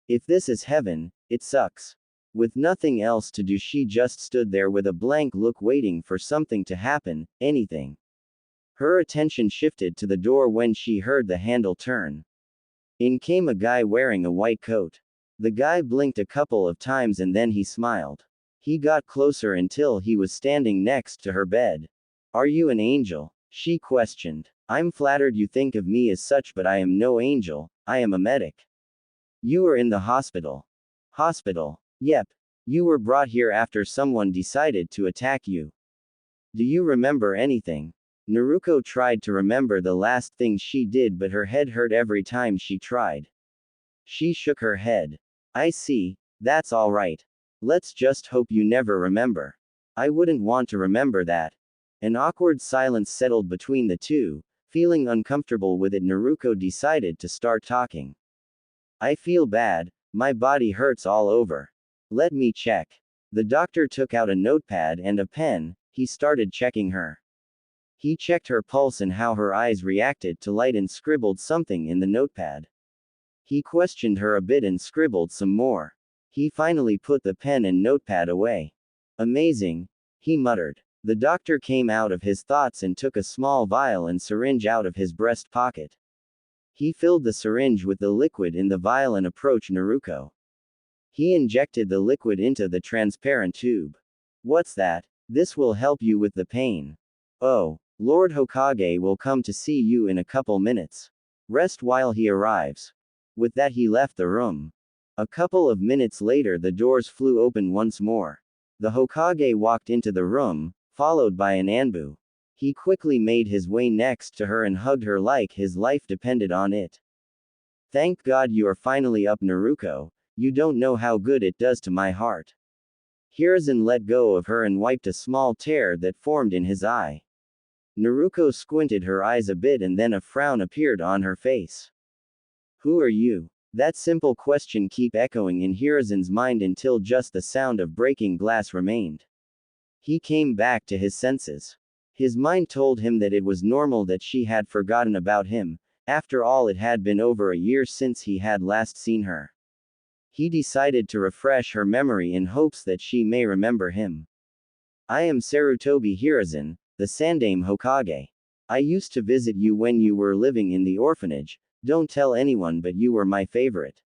If this is heaven, it sucks. With nothing else to do she just stood there with a blank look, waiting for something to happen, anything. Her attention shifted to the door when she heard the handle turn. In came a guy wearing a white coat. The guy blinked a couple of times and then he smiled. He got closer until he was standing next to her bed. Are you an angel? She questioned. I'm flattered you think of me as such, but I am no angel, I am a medic. You are in the hospital. Hospital. Yep. You were brought here after someone decided to attack you. Do you remember anything? Naruko tried to remember the last thing she did, but her head hurt every time she tried. She shook her head. I see, that's alright. Let's just hope you never remember. I wouldn't want to remember that. An awkward silence settled between the two. Feeling uncomfortable with it, Naruko decided to start talking. I feel bad, my body hurts all over. Let me check. The doctor took out a notepad and a pen. He started checking her. He checked her pulse and how her eyes reacted to light and scribbled something in the notepad. He questioned her a bit and scribbled some more. He finally put the pen and notepad away. Amazing, he muttered. The doctor came out of his thoughts and took a small vial and syringe out of his breast pocket. He filled the syringe with the liquid in the vial and approached Naruko. He injected the liquid into the transparent tube. What's that? This will help you with the pain. Oh, Lord Hokage will come to see you in a couple minutes. Rest while he arrives. With that he left the room. A couple of minutes later the doors flew open once more. The Hokage walked into the room, followed by an Anbu. He quickly made his way next to her and hugged her like his life depended on it. Thank God you are finally up, Naruko. You don't know how good it does to my heart. Hiruzen let go of her and wiped a small tear that formed in his eye. Naruko squinted her eyes a bit and then a frown appeared on her face. Who are you? That simple question kept echoing in Hiruzen's mind until just the sound of breaking glass remained. He came back to his senses. His mind told him that it was normal that she had forgotten about him. After all, it had been over a year since he had last seen her. He decided to refresh her memory in hopes that she may remember him. I am Sarutobi Hiruzen, the Sandaime Hokage. I used to visit you when you were living in the orphanage. Don't tell anyone, but you were my favorite.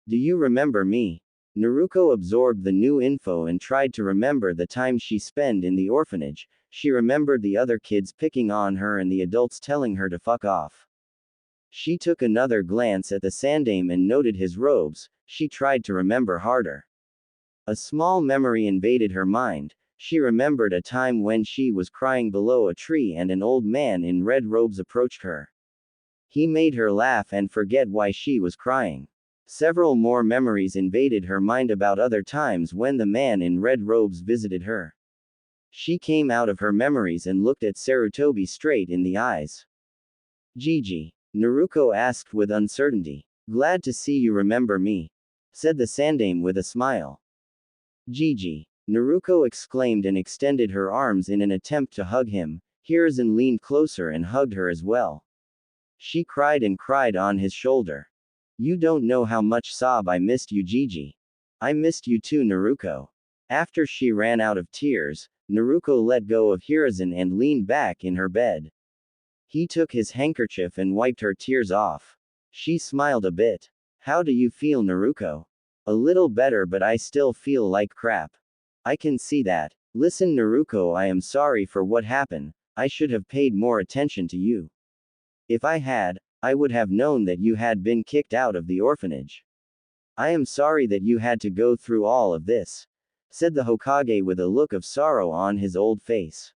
Do you remember me? Naruko absorbed the new info and tried to remember the time she spent in the orphanage. She remembered the other kids picking on her and the adults telling her to fuck off. She took another glance at the Sandaime and noted his robes. She tried to remember harder. A small memory invaded her mind. She remembered a time when she was crying below a tree and an old man in red robes approached her. He made her laugh and forget why she was crying. Several more memories invaded her mind about other times when the man in red robes visited her. She came out of her memories and looked at Sarutobi straight in the eyes. Gigi? Naruko asked with uncertainty. Glad to see you remember me, said the Sandaime with a smile. Gigi? Naruko exclaimed and extended her arms in an attempt to hug him. Hiruzen leaned closer and hugged her as well. She cried and cried on his shoulder. You don't know how much sob I missed you, Gigi. I missed you too, Naruko. After she ran out of tears, Naruko let go of Hiruzen and leaned back in her bed. He took his handkerchief and wiped her tears off. She smiled a bit. How do you feel, Naruko? A little better, but I still feel like crap. I can see that. Listen, Naruko, I am sorry for what happened. I should have paid more attention to you. If I had, I would have known that you had been kicked out of the orphanage. I am sorry that you had to go through all of this, said the Hokage with a look of sorrow on his old face.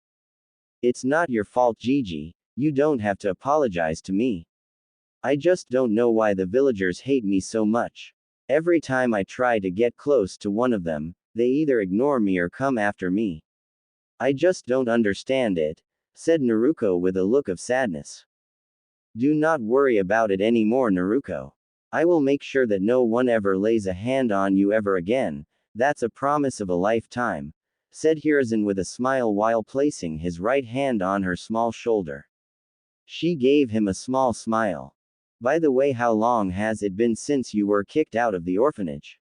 It's not your fault, Gigi. You don't have to apologize to me. I just don't know why the villagers hate me so much. Every time I try to get close to one of them, they either ignore me or come after me. I just don't understand it, said Naruko with a look of sadness. Do not worry about it anymore, Naruko. I will make sure that no one ever lays a hand on you ever again. That's a promise of a lifetime, said Hiruzen with a smile while placing his right hand on her small shoulder. She gave him a small smile. By the way, how long has it been since you were kicked out of the orphanage?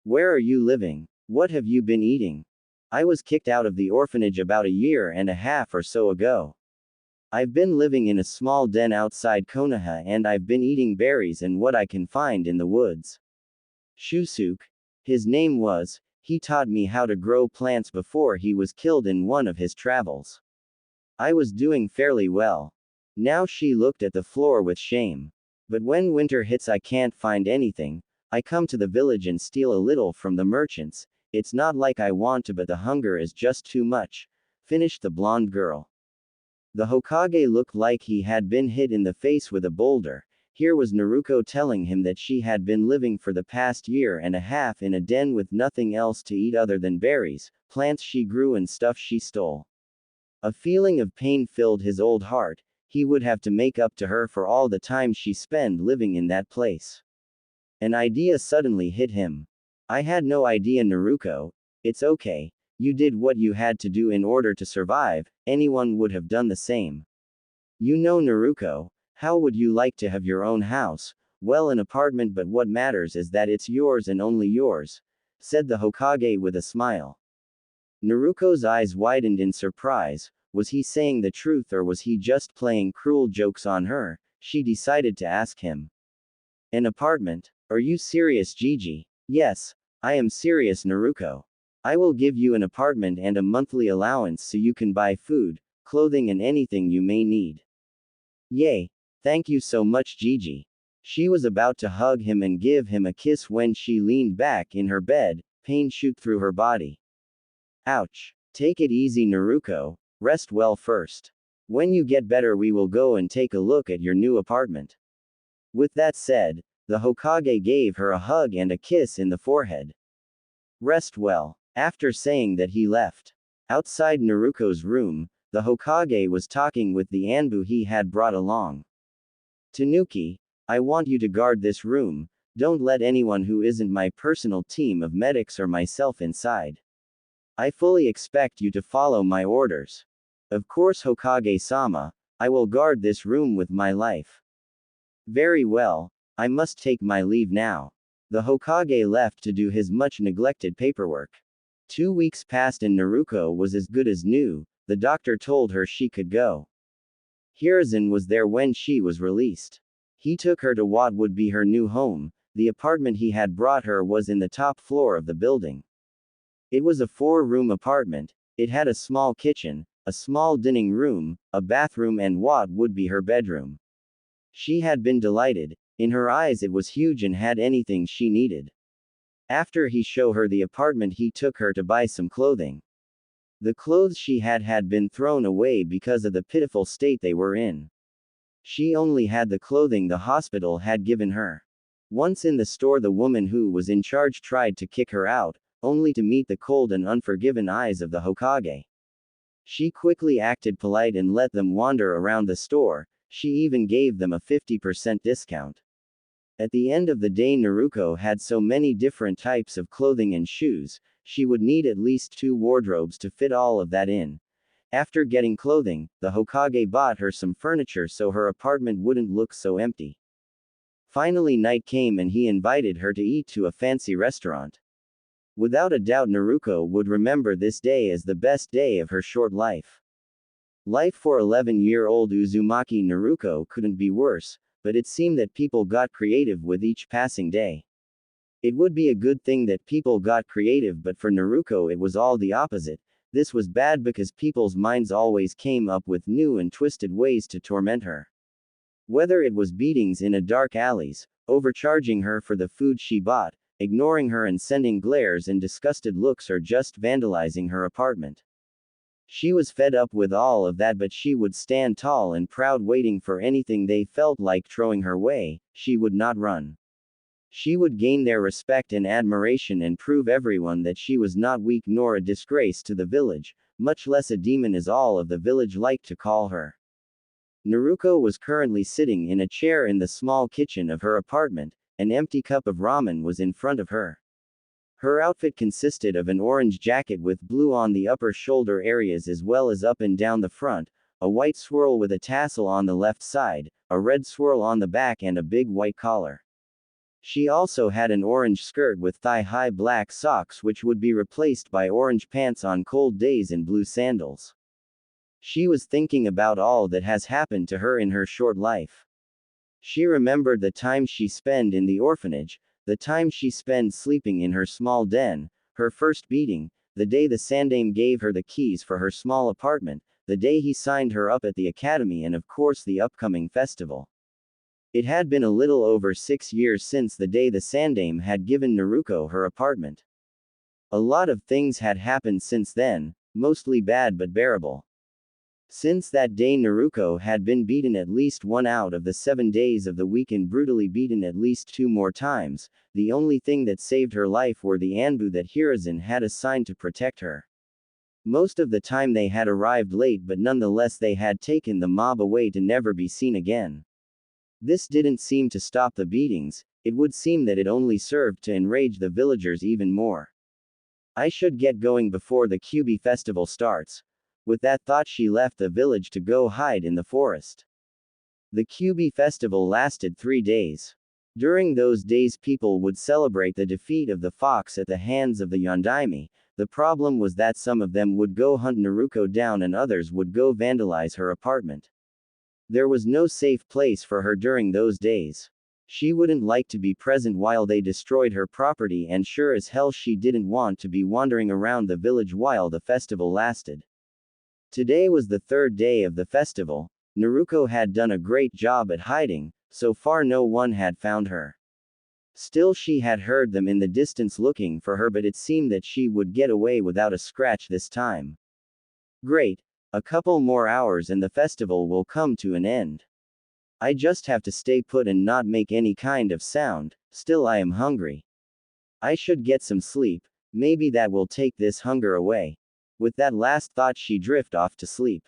Where are you living? What have you been eating? I was kicked out of the orphanage about a year and a half or so ago. I've been living in a small den outside Konoha and I've been eating berries and what I can find in the woods. Shusuke, his name was, he taught me how to grow plants before he was killed in one of his travels. I was doing fairly well. Now she looked at the floor with shame. But when winter hits I can't find anything. I come to the village and steal a little from the merchants. It's not like I want to, but the hunger is just too much, finished the blonde girl. The Hokage looked like he had been hit in the face with a boulder. Here was Naruko telling him that she had been living for the past year and a half in a den with nothing else to eat other than berries, plants she grew and stuff she stole. A feeling of pain filled his old heart. He would have to make up to her for all the time she spent living in that place. An idea suddenly hit him. I had no idea, Naruko. It's okay. You did what you had to do in order to survive, anyone would have done the same. You know, Naruko, how would you like to have your own house? Well, an apartment, but what matters is that it's yours and only yours, said the Hokage with a smile. Naruko's eyes widened in surprise. Was he saying the truth or was he just playing cruel jokes on her? She decided to ask him. An apartment? Are you serious, Gigi? Yes, I am serious, Naruko. I will give you an apartment and a monthly allowance so you can buy food, clothing and anything you may need. Yay. Thank you so much, Gigi. She was about to hug him and give him a kiss when she leaned back in her bed, pain shoot through her body. Ouch. Take it easy, Naruko. Rest well first. When you get better we will go and take a look at your new apartment. With that said, the Hokage gave her a hug and a kiss in the forehead. Rest well. After saying that he left. Outside Naruko's room, the Hokage was talking with the Anbu he had brought along. Tanuki, I want you to guard this room, don't let anyone who isn't my personal team of medics or myself inside. I fully expect you to follow my orders. Of course, Hokage-sama, I will guard this room with my life. Very well, I must take my leave now. The Hokage left to do his much neglected paperwork. 2 weeks passed and Naruko was as good as new. The doctor told her she could go. Hiruzen was there when she was released. He took her to what would be her new home. The apartment he had brought her was in the top floor of the building. It was a 4-room apartment. It had a small kitchen, a small dining room, a bathroom and what would be her bedroom. She had been delighted. In her eyes it was huge and had anything she needed. After he showed her the apartment he took her to buy some clothing. The clothes she had been thrown away because of the pitiful state they were in. She only had the clothing the hospital had given her. Once in the store the woman who was in charge tried to kick her out, only to meet the cold and unforgiving eyes of the Hokage. She quickly acted polite and let them wander around the store. She even gave them a 50% discount. At the end of the day Naruko had so many different types of clothing and shoes, she would need at least 2 wardrobes to fit all of that in. After getting clothing, the Hokage bought her some furniture so her apartment wouldn't look so empty. Finally night came and he invited her to eat to a fancy restaurant. Without a doubt Naruko would remember this day as the best day of her short life. Life for 11-year-old Uzumaki Naruko couldn't be worse, but it seemed that people got creative with each passing day. It would be a good thing that people got creative, but for Naruko it was all the opposite. This was bad because people's minds always came up with new and twisted ways to torment her. Whether it was beatings in a dark alleys, overcharging her for the food she bought, ignoring her and sending glares and disgusted looks, or just vandalizing her apartment. She was fed up with all of that, but she would stand tall and proud waiting for anything they felt like throwing her way. She would not run. She would gain their respect and admiration and prove everyone that she was not weak nor a disgrace to the village, much less a demon as all of the village liked to call her. Naruko was currently sitting in a chair in the small kitchen of her apartment. An empty cup of ramen was in front of her. Her outfit consisted of an orange jacket with blue on the upper shoulder areas as well as up and down the front, a white swirl with a tassel on the left side, a red swirl on the back and a big white collar. She also had an orange skirt with thigh-high black socks which would be replaced by orange pants on cold days and blue sandals. She was thinking about all that has happened to her in her short life. She remembered the time she spent in the orphanage, the time she spent sleeping in her small den, her first beating, the day the Sandaime gave her the keys for her small apartment, the day he signed her up at the academy, and of course the upcoming festival. It had been a little over 6 years since the day the Sandaime had given Naruko her apartment. A lot of things had happened since then, mostly bad but bearable. Since that day Naruko had been beaten at least 1 out of the 7 days of the week and brutally beaten at least 2 more times. The only thing that saved her life were the Anbu that Hiruzen had assigned to protect her. Most of the time they had arrived late, but nonetheless they had taken the mob away to never be seen again. This didn't seem to stop the beatings, it would seem that it only served to enrage the villagers even more. I should get going before the Kyubi festival starts. With that thought she left the village to go hide in the forest. The Kyubi festival lasted 3 days. During those days people would celebrate the defeat of the fox at the hands of the Yondaime. The problem was that some of them would go hunt Naruko down and others would go vandalize her apartment. There was no safe place for her during those days. She wouldn't like to be present while they destroyed her property, and sure as hell she didn't want to be wandering around the village while the festival lasted. Today was the 3rd day of the festival. Naruko had done a great job at hiding, so far no one had found her. Still she had heard them in the distance looking for her, but it seemed that she would get away without a scratch this time. Great. A couple more hours and the festival will come to an end. I just have to stay put and not make any kind of sound. Still I am hungry. I should get some sleep, maybe that will take this hunger away. With that last thought she drifted off to sleep.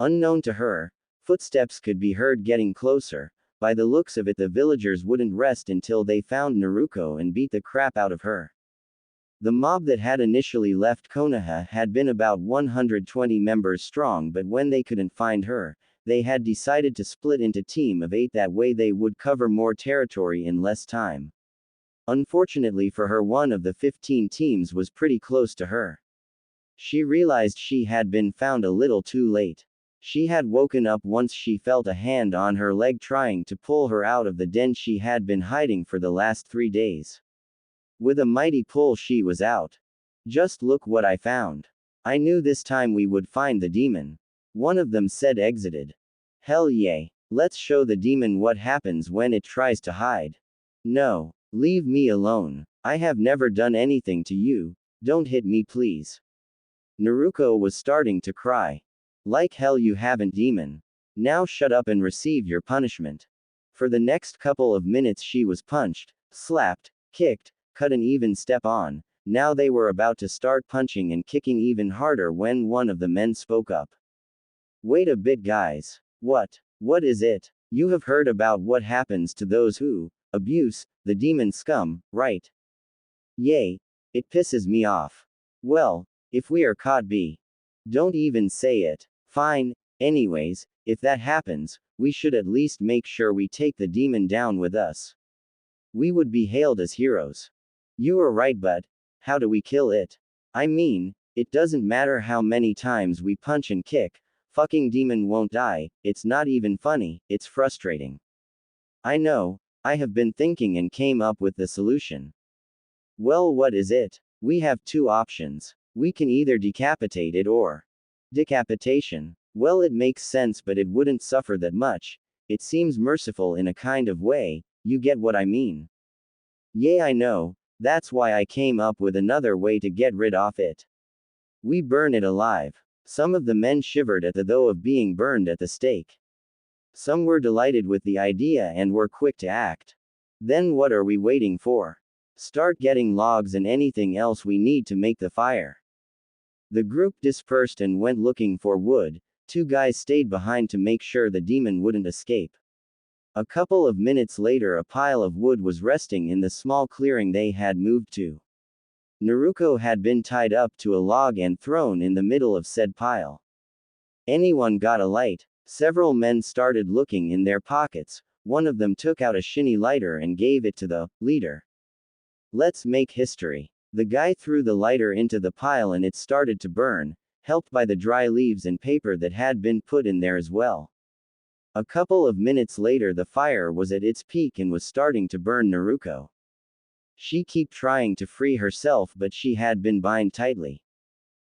Unknown to her, footsteps could be heard getting closer. By the looks of it the villagers wouldn't rest until they found Naruko and beat the crap out of her. The mob that had initially left Konoha had been about 120 members strong, but when they couldn't find her, they had decided to split into team of 8, that way they would cover more territory in less time. Unfortunately for her, one of the 15 teams was pretty close to her. She realized she had been found a little too late. She had woken up once she felt a hand on her leg trying to pull her out of the den she had been hiding for the last 3 days. With a mighty pull she was out. Just look what I found. I knew this time we would find the demon. One of them said exited. Hell yeah. Let's show the demon what happens when it tries to hide. No. Leave me alone. I have never done anything to you. Don't hit me please. Naruko was starting to cry. Like hell you haven't, demon. Now shut up and receive your punishment. For the next couple of minutes she was punched, slapped, kicked, cut and even step on. Now they were about to start punching and kicking even harder when one of the men spoke up. Wait a bit guys. What is it? You have heard about what happens to those who abuse the demon scum, right? Yay. It pisses me off. Well, if we are caught don't even say it. Fine. Anyways, if that happens, we should at least make sure we take the demon down with us. We would be hailed as heroes. You are right, but how do we kill it? I mean, it doesn't matter how many times we punch and kick, fucking demon won't die. It's not even funny, it's frustrating. I know, I have been thinking and came up with the solution. Well, what is it? We have 2 options. We can either decapitate it or decapitation. Well, it makes sense, but it wouldn't suffer that much. It seems merciful in a kind of way, you get what I mean. Yeah, I know. That's why I came up with another way to get rid of it. We burn it alive. Some of the men shivered at the thought of being burned at the stake. Some were delighted with the idea and were quick to act. Then what are we waiting for? Start getting logs and anything else we need to make the fire. The group dispersed and went looking for wood. 2 guys stayed behind to make sure the demon wouldn't escape. A couple of minutes later a pile of wood was resting in the small clearing they had moved to. Naruko had been tied up to a log and thrown in the middle of said pile. Anyone got a light? Several men started looking in their pockets. One of them took out a shiny lighter and gave it to the leader. Let's make history. The guy threw the lighter into the pile and it started to burn, helped by the dry leaves and paper that had been put in there as well. A couple of minutes later the fire was at its peak and was starting to burn Naruko. She kept trying to free herself, but she had been bound tightly.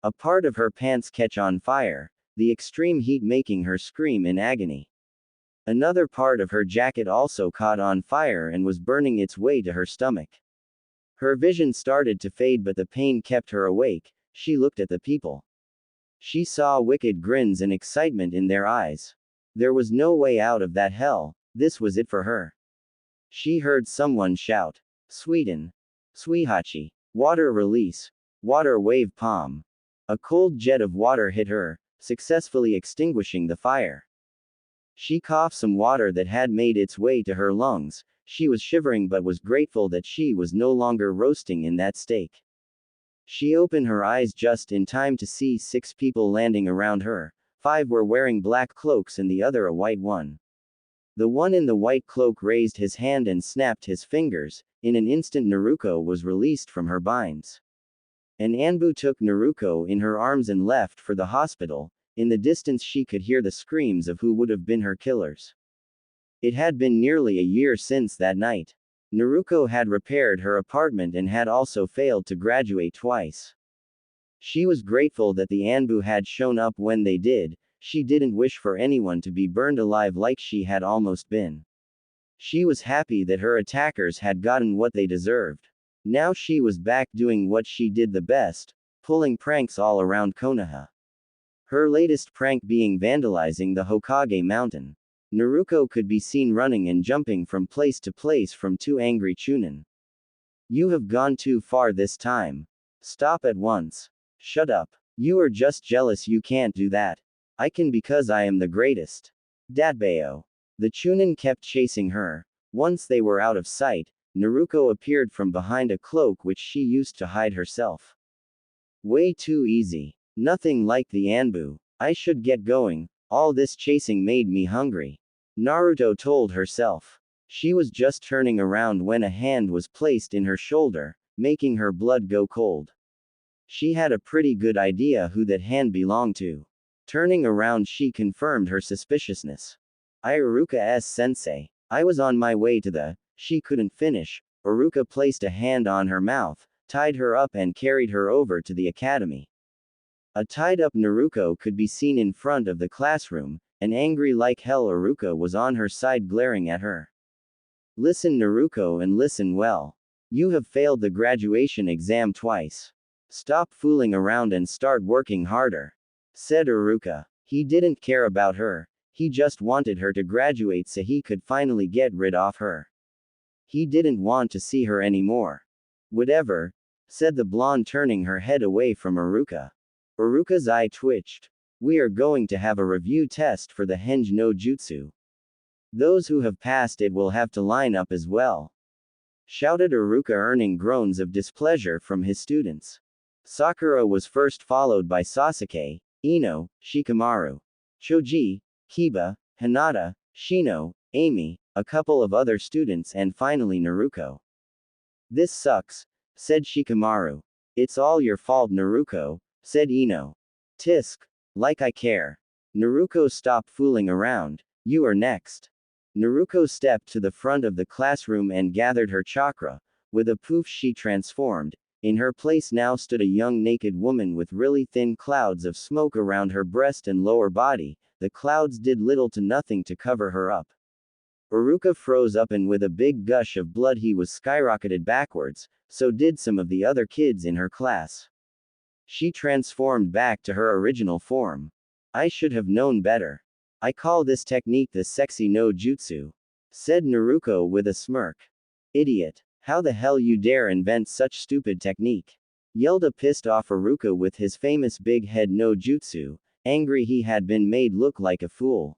A part of her pants catch on fire, the extreme heat making her scream in agony. Another part of her jacket also caught on fire and was burning its way to her stomach. Her vision started to fade, but the pain kept her awake. She looked at the people. She saw wicked grins and excitement in their eyes. There was no way out of that hell. This was it for her. She heard someone shout, "Sweden! Suihachi! Water release! Water wave palm!" A cold jet of water hit her, successfully extinguishing the fire. She coughed some water that had made its way to her lungs. She was shivering but was grateful that she was no longer roasting in that stake. She opened her eyes just in time to see 6 people landing around her. 5 were wearing black cloaks and the other a white one. The one in the white cloak raised his hand and snapped his fingers. In an instant Naruko was released from her binds. An Anbu took Naruko in her arms and left for the hospital. In the distance she could hear the screams of who would have been her killers. It had been nearly a year since that night. Naruko had repaired her apartment and had also failed to graduate twice. She was grateful that the Anbu had shown up when they did. She didn't wish for anyone to be burned alive like she had almost been. She was happy that her attackers had gotten what they deserved. Now she was back doing what she did the best, pulling pranks all around Konoha. Her latest prank being vandalizing the Hokage mountain. Naruko could be seen running and jumping from place to place from 2 angry Chunin. "You have gone too far this time. Stop at once. Shut up. You are just jealous you can't do that. I can because I am the greatest. Datbeo." The Chunin kept chasing her. Once they were out of sight, Naruko appeared from behind a cloak which she used to hide herself. "Way too easy. Nothing like the Anbu. I should get going. All this chasing made me hungry," Naruto told herself. She was just turning around when a hand was placed in her shoulder, making her blood go cold. She had a pretty good idea who that hand belonged to. Turning around, she confirmed her suspiciousness. "Iruka's sensei. I was on my way to the..." She couldn't finish. Iruka placed a hand on her mouth, tied her up and carried her over to the academy. A tied-up Naruko could be seen in front of the classroom, and angry like hell Iruka was on her side glaring at her. "Listen Naruko, and listen well. You have failed the graduation exam twice. Stop fooling around and start working harder," said Iruka. He didn't care about her. He just wanted her to graduate so he could finally get rid of her. He didn't want to see her anymore. "Whatever," said the blonde, turning her head away from Iruka. Iruka's eye twitched. "We are going to have a review test for the Henge no Jutsu. Those who have passed it will have to line up as well," shouted Iruka, earning groans of displeasure from his students. Sakura was first, followed by Sasuke, Ino, Shikamaru, Choji, Kiba, Hinata, Shino, Amy, a couple of other students, and finally Naruko. "This sucks," said Shikamaru. "It's all your fault Naruko," said Ino. "Tisk. Like I care." Naruko, "Stop fooling around. You are next." Naruko stepped to the front of the classroom and gathered her chakra. With a poof she transformed. In her place now stood a young naked woman with really thin clouds of smoke around her breast and lower body. The clouds did little to nothing to cover her up. Iruka froze up, and with a big gush of blood he was skyrocketed backwards, so did some of the other kids in her class. She transformed back to her original form. "I should have known better. I call this technique the sexy no jutsu," said Naruko with a smirk. "Idiot. How the hell you dare invent such stupid technique?" yelled a pissed off Iruka with his famous big head no jutsu, angry he had been made look like a fool.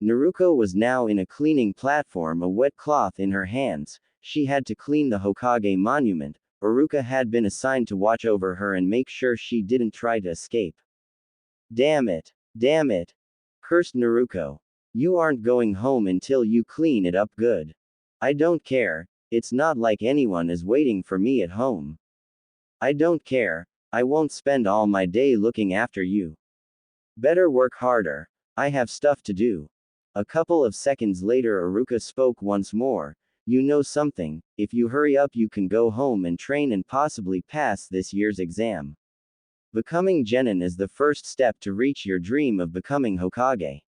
Naruko was now in a cleaning platform, a wet cloth in her hands. She had to clean the Hokage monument. Iruka had been assigned to watch over her and make sure she didn't try to escape. Damn it! Damn it! Cursed Naruko. "You aren't going home until you clean it up good. I don't care. It's not like anyone is waiting for me at home. I don't care. I won't spend all my day looking after you. Better work harder. I have stuff to do." A couple of seconds later Iruka spoke once more. You know something, if you hurry up you can go home and train and possibly pass this year's exam. Becoming genin is the first step to reach your dream of becoming Hokage.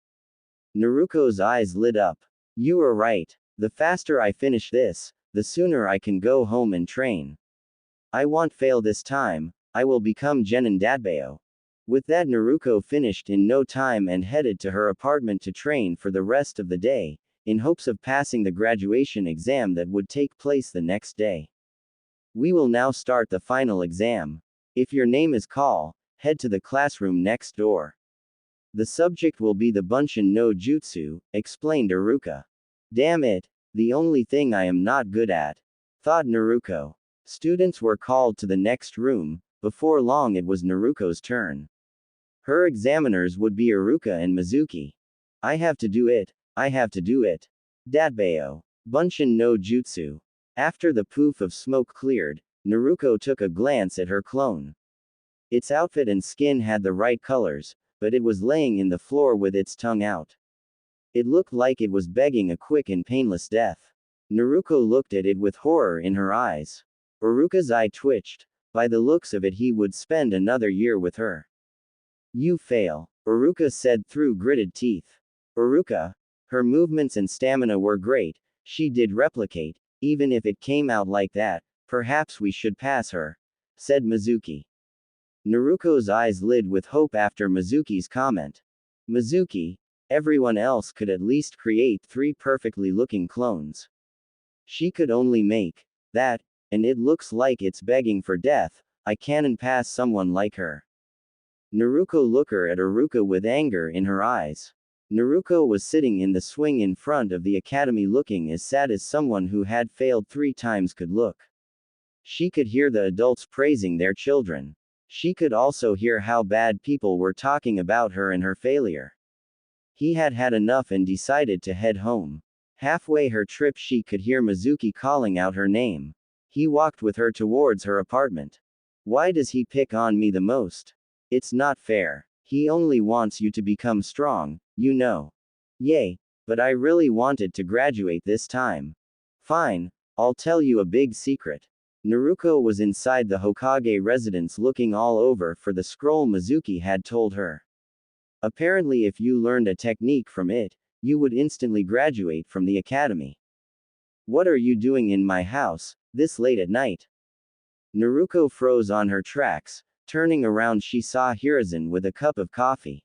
Naruko's eyes lit up. You are right. The faster I finish this, the sooner I can go home and train. I won't fail this time, I will become genin Dadbayo. With that, Naruko finished in no time and headed to her apartment to train for the rest of the day, in hopes of passing the graduation exam that would take place the next day. We will now start the final exam. If your name is Call, head to the classroom next door. The subject will be the Bunshin no Jutsu, explained Iruka. Damn it, the only thing I am not good at, thought Naruko. Students were called to the next room. Before long it was Naruko's turn. Her examiners would be Iruka and Mizuki. I have to do it. I have to do it. Datbayo. Bunshin no Jutsu. After the poof of smoke cleared, Naruko took a glance at her clone. Its outfit and skin had the right colors, but it was laying in the floor with its tongue out. It looked like it was begging a quick and painless death. Naruko looked at it with horror in her eyes. Iruka's eye twitched. By the looks of it he would spend another year with her. You fail, Iruka said through gritted teeth. Iruka. Her movements and stamina were great, she did replicate, even if it came out like that, perhaps we should pass her, said Mizuki. Naruko's eyes lit with hope after Mizuki's comment. Mizuki, everyone else could at least create 3 perfectly looking clones. She could only make that, and it looks like it's begging for death. I can't pass someone like her. Naruko looked at Iruka with anger in her eyes. Naruko was sitting in the swing in front of the academy looking as sad as someone who had failed 3 times could look. She could hear the adults praising their children. She could also hear how bad people were talking about her and her failure. He had had enough and decided to head home. Halfway her trip she could hear Mizuki calling out her name. He walked with her towards her apartment. Why does he pick on me the most? It's not fair. He only wants you to become strong, you know. Yay, but I really wanted to graduate this time. Fine, I'll tell you a big secret. Naruko was inside the Hokage residence looking all over for the scroll Mizuki had told her. Apparently if you learned a technique from it, you would instantly graduate from the academy. What are you doing in my house, this late at night? Naruko froze on her tracks. Turning around she saw Hiruzen with a cup of coffee.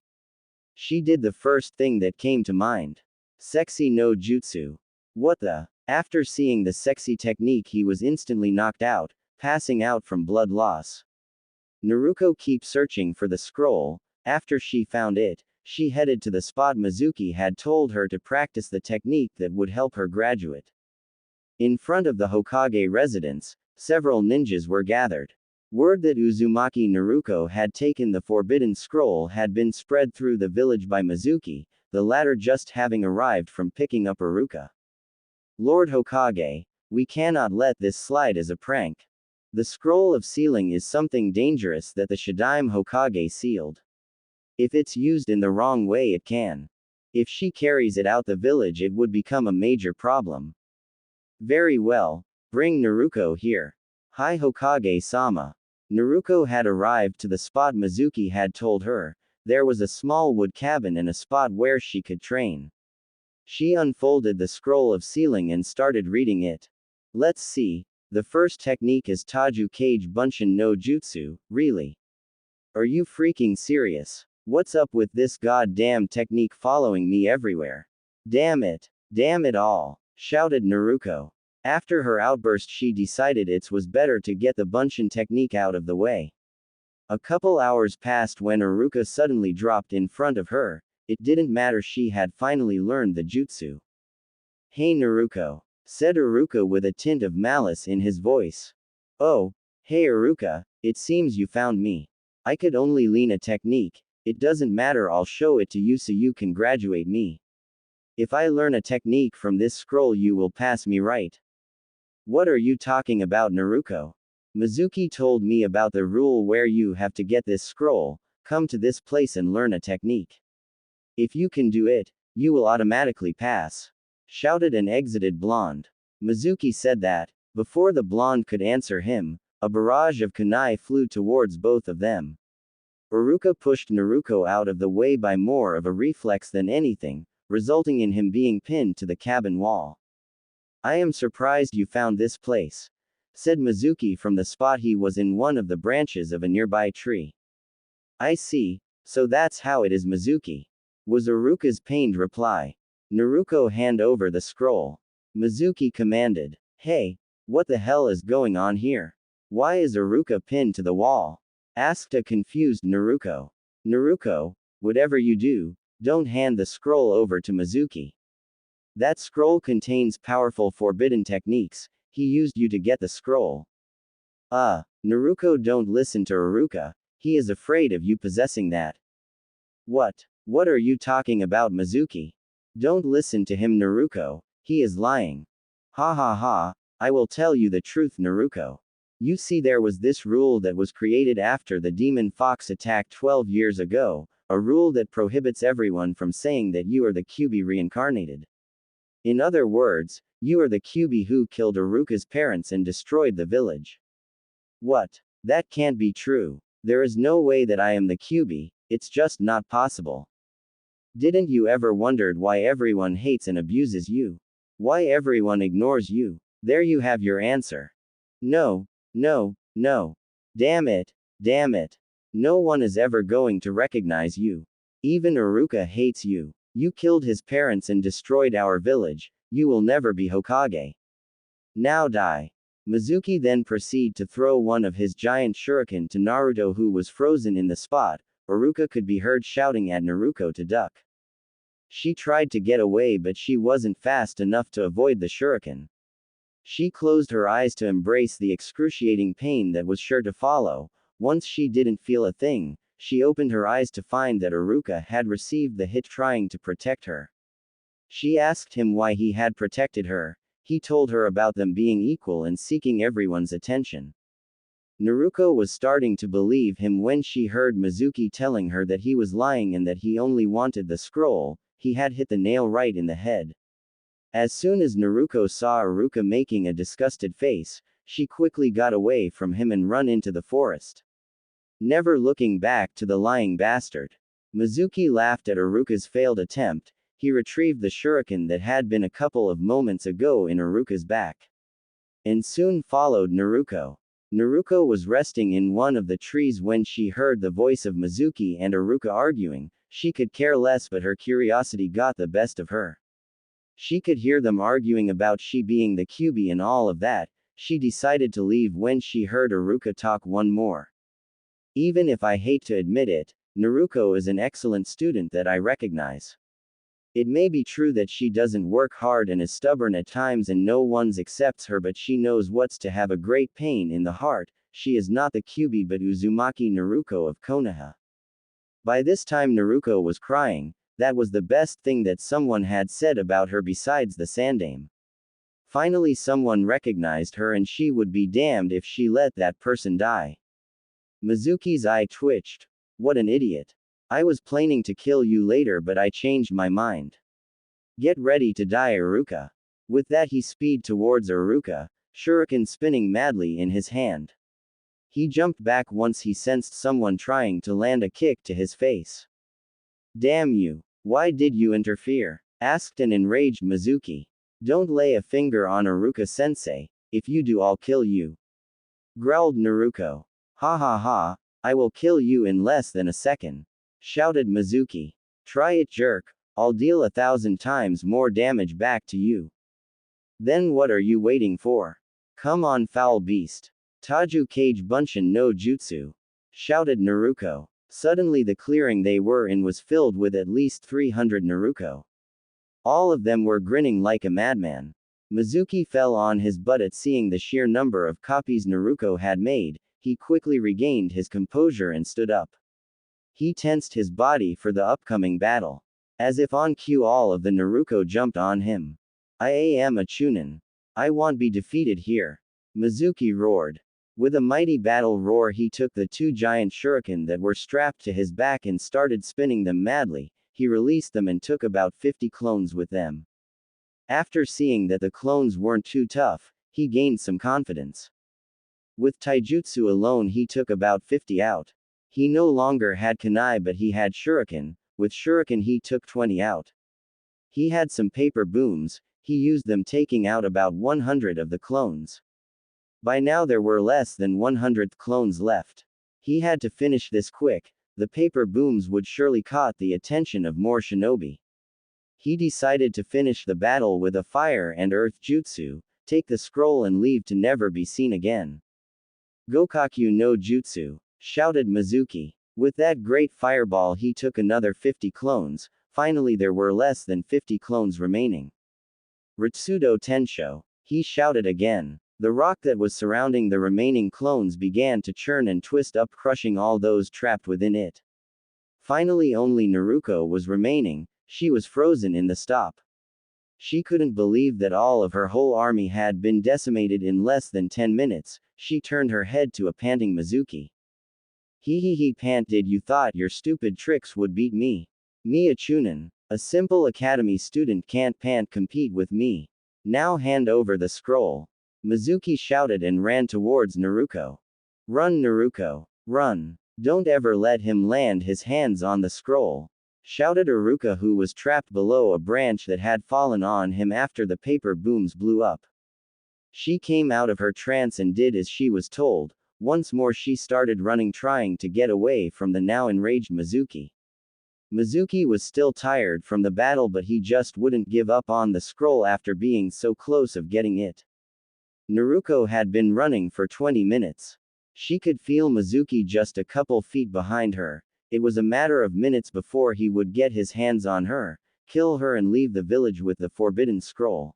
She did the first thing that came to mind. Sexy no jutsu. What the? After seeing the sexy technique he was instantly knocked out, passing out from blood loss. Naruko kept searching for the scroll. After she found it, she headed to the spot Mizuki had told her to practice the technique that would help her graduate. In front of the Hokage residence, several ninjas were gathered. Word that Uzumaki Naruko had taken the forbidden scroll had been spread through the village by Mizuki, the latter just having arrived from picking up Iruka. Lord Hokage, we cannot let this slide as a prank. The scroll of sealing is something dangerous that the Shadaime Hokage sealed. If it's used in the wrong way it can. If she carries it out the village it would become a major problem. Very well, bring Naruko here. Hi Hokage-sama. Naruko had arrived to the spot Mizuki had told her. There was a small wood cabin and a spot where she could train. She unfolded the scroll of sealing and started reading it. Let's see. The first technique is Taju Kage Bunshin no Jutsu, really? Are you freaking serious? What's up with this goddamn technique following me everywhere? Damn it all, shouted Naruko. After her outburst she decided it was better to get the Bunshin technique out of the way. A couple hours passed when Iruka suddenly dropped in front of her. It didn't matter, she had finally learned the jutsu. Hey Naruko, said Iruka with a tint of malice in his voice. Oh, hey Iruka, it seems you found me. I could only learn a technique. It doesn't matter, I'll show it to you so you can graduate me. If I learn a technique from this scroll you will pass me, right? What are you talking about, Naruko? Mizuki told me about the rule where you have to get this scroll, come to this place and learn a technique. If you can do it, you will automatically pass. Shouted an exited blonde. Mizuki said that. Before the blonde could answer him, a barrage of kunai flew towards both of them. Iruka pushed Naruko out of the way by more of a reflex than anything, resulting in him being pinned to the cabin wall. I am surprised you found this place, said Mizuki from the spot he was in one of the branches of a nearby tree. I see, so that's how it is, Mizuki, was Iruka's pained reply. Naruko, hand over the scroll. Mizuki commanded. Hey, what the hell is going on here? Why is Iruka pinned to the wall? Asked a confused Naruko. Naruko, whatever you do, don't hand the scroll over to Mizuki. That scroll contains powerful forbidden techniques, he used you to get the scroll. Naruko, don't listen to Iruka, he is afraid of you possessing that. What are you talking about, Mizuki? Don't listen to him, Naruko, he is lying. Ha ha ha, I will tell you the truth, Naruko. You see, there was this rule that was created after the demon fox attack 12 years ago, a rule that prohibits everyone from saying that you are the Kyuubi reincarnated. In other words, you are the Kyuubi who killed Iruka's parents and destroyed the village. What? That can't be true. There is no way that I am the Kyuubi, it's just not possible. Didn't you ever wondered why everyone hates and abuses you? Why everyone ignores you? There you have your answer. No. Damn it. No one is ever going to recognize you. Even Iruka hates you. You killed his parents and destroyed our village, you will never be Hokage. Now die. Mizuki then proceeded to throw one of his giant shuriken to Naruto, who was frozen in the spot. Iruka could be heard shouting at Naruko to duck. She tried to get away, but she wasn't fast enough to avoid the shuriken. She closed her eyes to embrace the excruciating pain that was sure to follow. Once she didn't feel a thing, she opened her eyes to find that Iruka had received the hit trying to protect her. She asked him why he had protected her. He told her about them being equal and seeking everyone's attention. Naruko was starting to believe him when she heard Mizuki telling her that he was lying and that he only wanted the scroll. He had hit the nail right in the head. As soon as Naruko saw Iruka making a disgusted face, she quickly got away from him and run into the forest. Never looking back to the lying bastard. Mizuki laughed at Iruka's failed attempt. He retrieved the shuriken that had been a couple of moments ago in Iruka's back. And soon followed Naruko. Naruko was resting in one of the trees when she heard the voice of Mizuki and Iruka arguing. She could care less, but her curiosity got the best of her. She could hear them arguing about she being the Kyuubi and all of that. She decided to leave when she heard Iruka talk one more. Even if I hate to admit it, Naruko is an excellent student that I recognize. It may be true that she doesn't work hard and is stubborn at times and no one accepts her, but she knows what's to have a great pain in the heart. She is not the Kyuubi but Uzumaki Naruko of Konoha. By this time Naruko was crying. That was the best thing that someone had said about her besides the Sandame. Finally someone recognized her, and she would be damned if she let that person die. Mizuki's eye twitched. What an idiot. I was planning to kill you later, but I changed my mind. Get ready to die, Iruka. With that he speeded towards Iruka, shuriken spinning madly in his hand. He jumped back once he sensed someone trying to land a kick to his face. Damn you. Why did you interfere? Asked an enraged Mizuki. Don't lay a finger on Iruka-sensei, if you do I'll kill you. Growled Naruko. Ha ha ha, I will kill you in less than a second. Shouted Mizuki. Try it, jerk, I'll deal 1,000 times more damage back to you. Then what are you waiting for? Come on, foul beast. Taju Kage Bunshin no Jutsu. Shouted Naruko. Suddenly the clearing they were in was filled with at least 300 Naruko. All of them were grinning like a madman. Mizuki fell on his butt at seeing the sheer number of copies Naruko had made. He quickly regained his composure and stood up. He tensed his body for the upcoming battle. As if on cue, all of the Naruko jumped on him. I am a Chunin. I won't be defeated here. Mizuki roared. With a mighty battle roar he took the two giant shuriken that were strapped to his back and started spinning them madly. He released them and took about 50 clones with them. After seeing that the clones weren't too tough, he gained some confidence. With taijutsu alone he took about 50 out. He no longer had kunai but he had shuriken, with shuriken he took 20 out. He had some paper booms, he used them taking out about 100 of the clones. By now there were less than 100 clones left. He had to finish this quick, the paper booms would surely caught the attention of more shinobi. He decided to finish the battle with a fire and earth jutsu, take the scroll and leave to never be seen again. Gokaku no jutsu, shouted Mizuki. With that great fireball he took another 50 clones, finally there were less than 50 clones remaining. Ritsudo Tensho, he shouted again. The rock that was surrounding the remaining clones began to churn and twist up, crushing all those trapped within it. Finally only Naruko was remaining, she was frozen in the stop. She couldn't believe that all of her whole army had been decimated in less than 10 minutes, she turned her head to a panting Mizuki. He pant, did you thought your stupid tricks would beat me? Me a chunin, a simple academy student can't compete with me. Now hand over the scroll. Mizuki shouted and ran towards Naruko. Run Naruko, run. Don't ever let him land his hands on the scroll, shouted Iruka, who was trapped below a branch that had fallen on him after the paper booms blew up. She came out of her trance and did as she was told. Once more she started running, trying to get away from the now enraged Mizuki. Mizuki was still tired from the battle but he just wouldn't give up on the scroll after being so close of getting it. Naruko had been running for 20 minutes. She could feel Mizuki just a couple feet behind her. It was a matter of minutes before he would get his hands on her, kill her and leave the village with the forbidden scroll.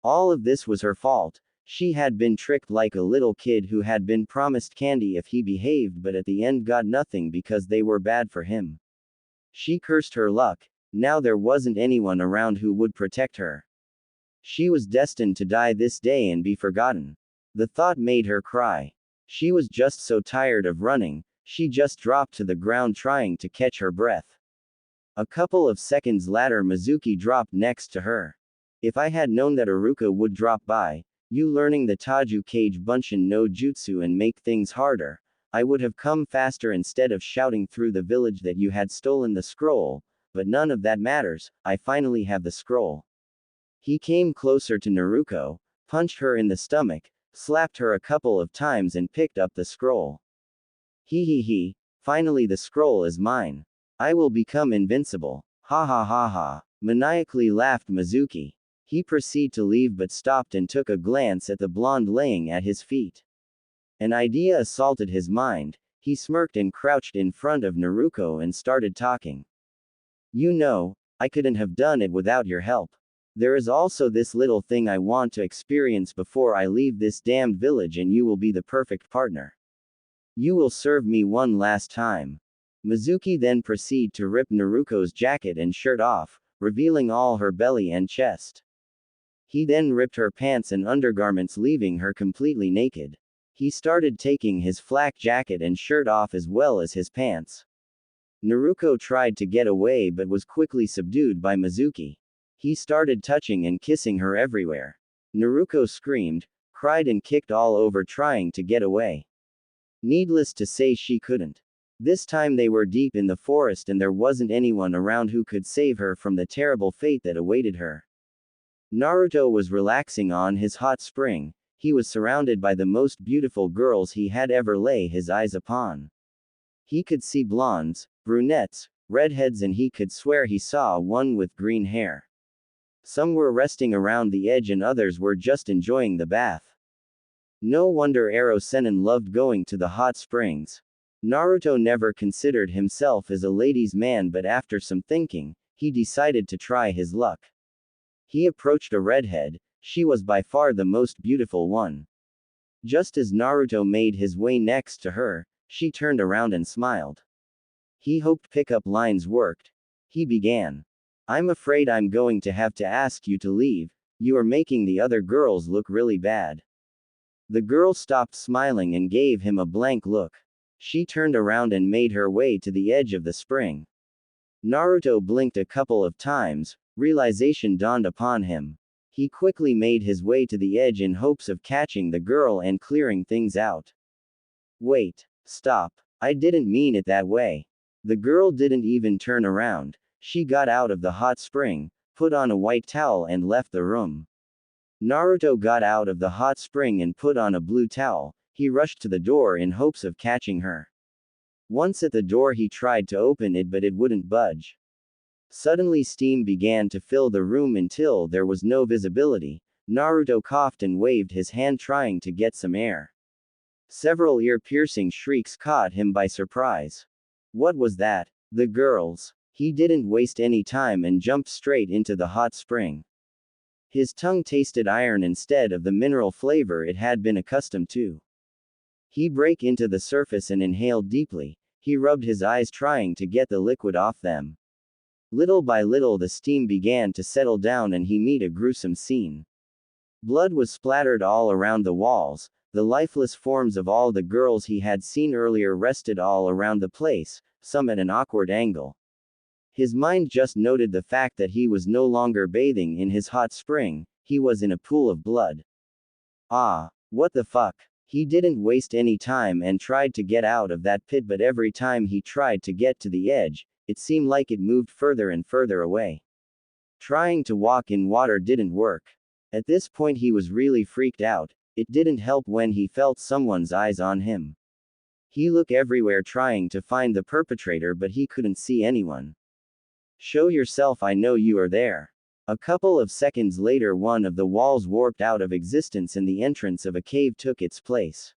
All of this was her fault. She had been tricked like a little kid who had been promised candy if he behaved but at the end got nothing because they were bad for him. She cursed her luck, now there wasn't anyone around who would protect her. She was destined to die this day and be forgotten. The thought made her cry. She was just so tired of running, she just dropped to the ground trying to catch her breath. A couple of seconds later Mizuki dropped next to her. If I had known that Iruka would drop by, you learning the Taju Kage Bunshin no Jutsu and make things harder, I would have come faster instead of shouting through the village that you had stolen the scroll, but none of that matters, I finally have the scroll. He came closer to Naruko, punched her in the stomach, slapped her a couple of times and picked up the scroll. Finally the scroll is mine. I will become invincible. Ha ha ha ha. Maniacally laughed Mizuki. He proceeded to leave but stopped and took a glance at the blonde laying at his feet. An idea assaulted his mind. He smirked and crouched in front of Naruko and started talking. You know, I couldn't have done it without your help. There is also this little thing I want to experience before I leave this damned village and you will be the perfect partner. You will serve me one last time. Mizuki then proceeded to rip Naruko's jacket and shirt off, revealing all her belly and chest. He then ripped her pants and undergarments, leaving her completely naked. He started taking his flak jacket and shirt off as well as his pants. Naruko tried to get away but was quickly subdued by Mizuki. He started touching and kissing her everywhere. Naruko screamed, cried and kicked all over trying to get away. Needless to say she couldn't. This time they were deep in the forest and there wasn't anyone around who could save her from the terrible fate that awaited her. Naruto was relaxing on his hot spring. He was surrounded by the most beautiful girls he had ever laid his eyes upon. He could see blondes, brunettes, redheads and he could swear he saw one with green hair. Some were resting around the edge and others were just enjoying the bath. No wonder Ero Sennin loved going to the hot springs. Naruto never considered himself as a ladies' man but after some thinking, he decided to try his luck. He approached a redhead. She was by far the most beautiful one. Just as Naruto made his way next to her, she turned around and smiled. He hoped pickup lines worked. He began. I'm afraid I'm going to have to ask you to leave, you are making the other girls look really bad. The girl stopped smiling and gave him a blank look. She turned around and made her way to the edge of the spring. Naruto blinked a couple of times, Realization dawned upon him. He quickly made his way to the edge in hopes of catching the girl and clearing things out. Wait. Stop. I didn't mean it that way. The girl didn't even turn around. She got out of the hot spring, put on a white towel and left the room. Naruto got out of the hot spring and put on a blue towel. He rushed to the door in hopes of catching her. Once at the door he tried to open it but it wouldn't budge. Suddenly steam began to fill the room until there was no visibility. Naruto coughed and waved his hand trying to get some air. Several ear-piercing shrieks caught him by surprise. What was that? The girls. He didn't waste any time and jumped straight into the hot spring. His tongue tasted iron instead of the mineral flavor it had been accustomed to. He broke into the surface and inhaled deeply. He rubbed his eyes trying to get the liquid off them. Little by little the steam began to settle down and he met a gruesome scene. Blood was splattered all around the walls. The lifeless forms of all the girls he had seen earlier rested all around the place, some at an awkward angle. His mind just noted the fact that he was no longer bathing in his hot spring, he was in a pool of blood. Ah, what the fuck? He didn't waste any time and tried to get out of that pit, but every time he tried to get to the edge, it seemed like it moved further and further away. Trying to walk in water didn't work. At this point he was really freaked out. It didn't help when he felt someone's eyes on him. He looked everywhere trying to find the perpetrator but he couldn't see anyone. Show yourself, I know you are there. A couple of seconds later one of the walls warped out of existence and the entrance of a cave took its place.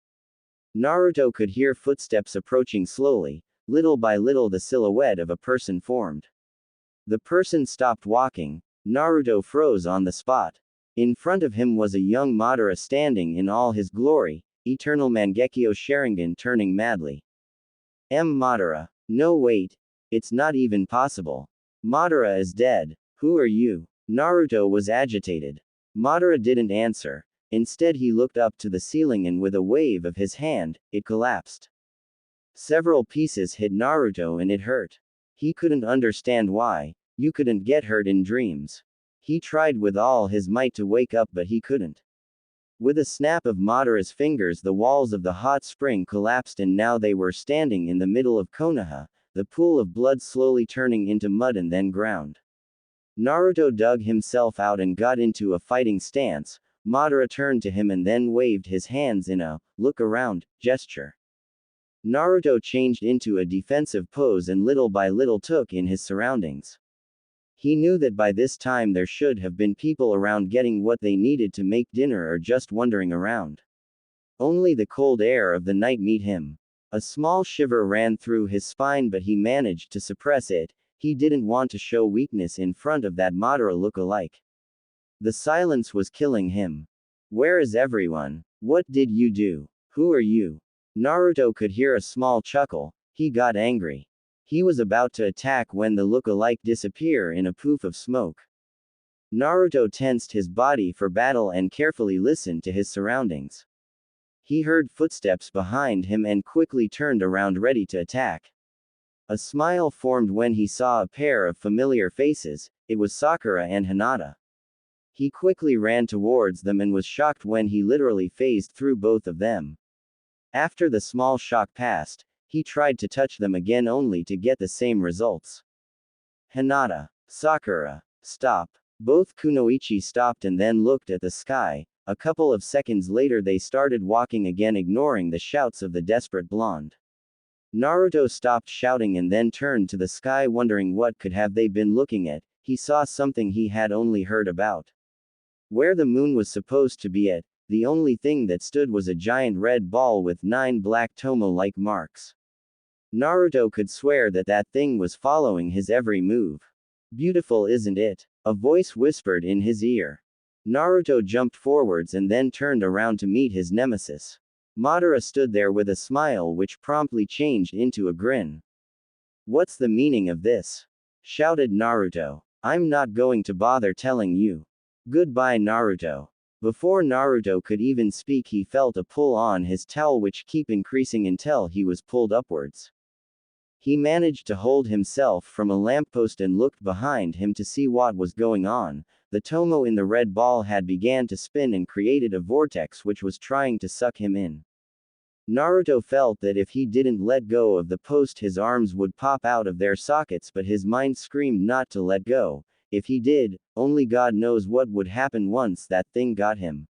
Naruto could hear footsteps approaching slowly. Little by little the silhouette of a person formed. The person stopped walking. Naruto froze on the spot. In front of him was a young Madara standing in all his glory, eternal Mangekyo Sharingan turning madly. Madara. No wait. It's not even possible. Madara is dead. Who are you? Naruto was agitated. Madara didn't answer. Instead he looked up to the ceiling and with a wave of his hand, it collapsed. Several pieces hit Naruto and it hurt. He couldn't understand why. You couldn't get hurt in dreams. He tried with all his might to wake up but he couldn't. With a snap of Madara's fingers the walls of the hot spring collapsed and now they were standing in the middle of Konoha, the pool of blood slowly turning into mud and then ground. Naruto dug himself out and got into a fighting stance. Madara turned to him and then waved his hands in a look around gesture. Naruto changed into a defensive pose and little by little took in his surroundings. He knew that by this time there should have been people around getting what they needed to make dinner or just wandering around. Only the cold air of the night met him. A small shiver ran through his spine but he managed to suppress it. He didn't want to show weakness in front of that Madara look-alike. The silence was killing him. Where is everyone? What did you do? Who are you? Naruto could hear a small chuckle. He got angry. He was about to attack when the look-alike disappeared in a poof of smoke. Naruto tensed his body for battle and carefully listened to his surroundings. He heard footsteps behind him and quickly turned around ready to attack. A smile formed when he saw a pair of familiar faces. It was Sakura and Hinata. He quickly ran towards them and was shocked when he literally phased through both of them. After the small shock passed, he tried to touch them again only to get the same results. Hinata. Sakura. Stop. Both kunoichi stopped and then looked at the sky. A couple of seconds later they started walking again ignoring the shouts of the desperate blonde. Naruto stopped shouting and then turned to the sky wondering what could have they been looking at. He saw something he had only heard about. Where the moon was supposed to be at, the only thing that stood was a giant red ball with 9 black tomo-like marks. Naruto could swear that that thing was following his every move. Beautiful, isn't it? A voice whispered in his ear. Naruto jumped forwards and then turned around to meet his nemesis. Madara stood there with a smile which promptly changed into a grin. What's the meaning of this? Shouted Naruto. I'm not going to bother telling you. Goodbye, Naruto. Before Naruto could even speak he felt a pull on his towel which kept increasing until he was pulled upwards. He managed to hold himself from a lamppost and looked behind him to see what was going on. The tomo in the red ball had began to spin and created a vortex which was trying to suck him in. Naruto felt that if he didn't let go of the post his arms would pop out of their sockets, but his mind screamed not to let go. If he did, only God knows what would happen once that thing got him.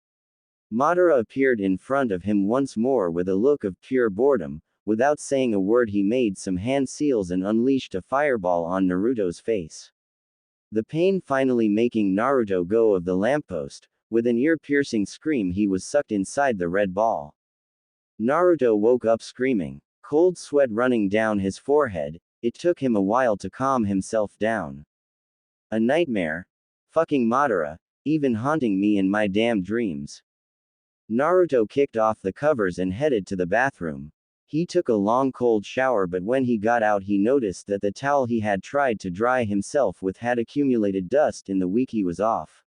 Madara appeared in front of him once more with a look of pure boredom. Without saying a word, he made some hand seals and unleashed a fireball on Naruto's face. The pain finally making Naruto go of the lamppost. With an ear-piercing scream, he was sucked inside the red ball. Naruto woke up screaming, cold sweat running down his forehead. It took him a while to calm himself down. A nightmare? Fucking Madara, even haunting me in my damn dreams. Naruto kicked off the covers and headed to the bathroom. He took a long cold shower, but when he got out he noticed that the towel he had tried to dry himself with had accumulated dust in the week he was off.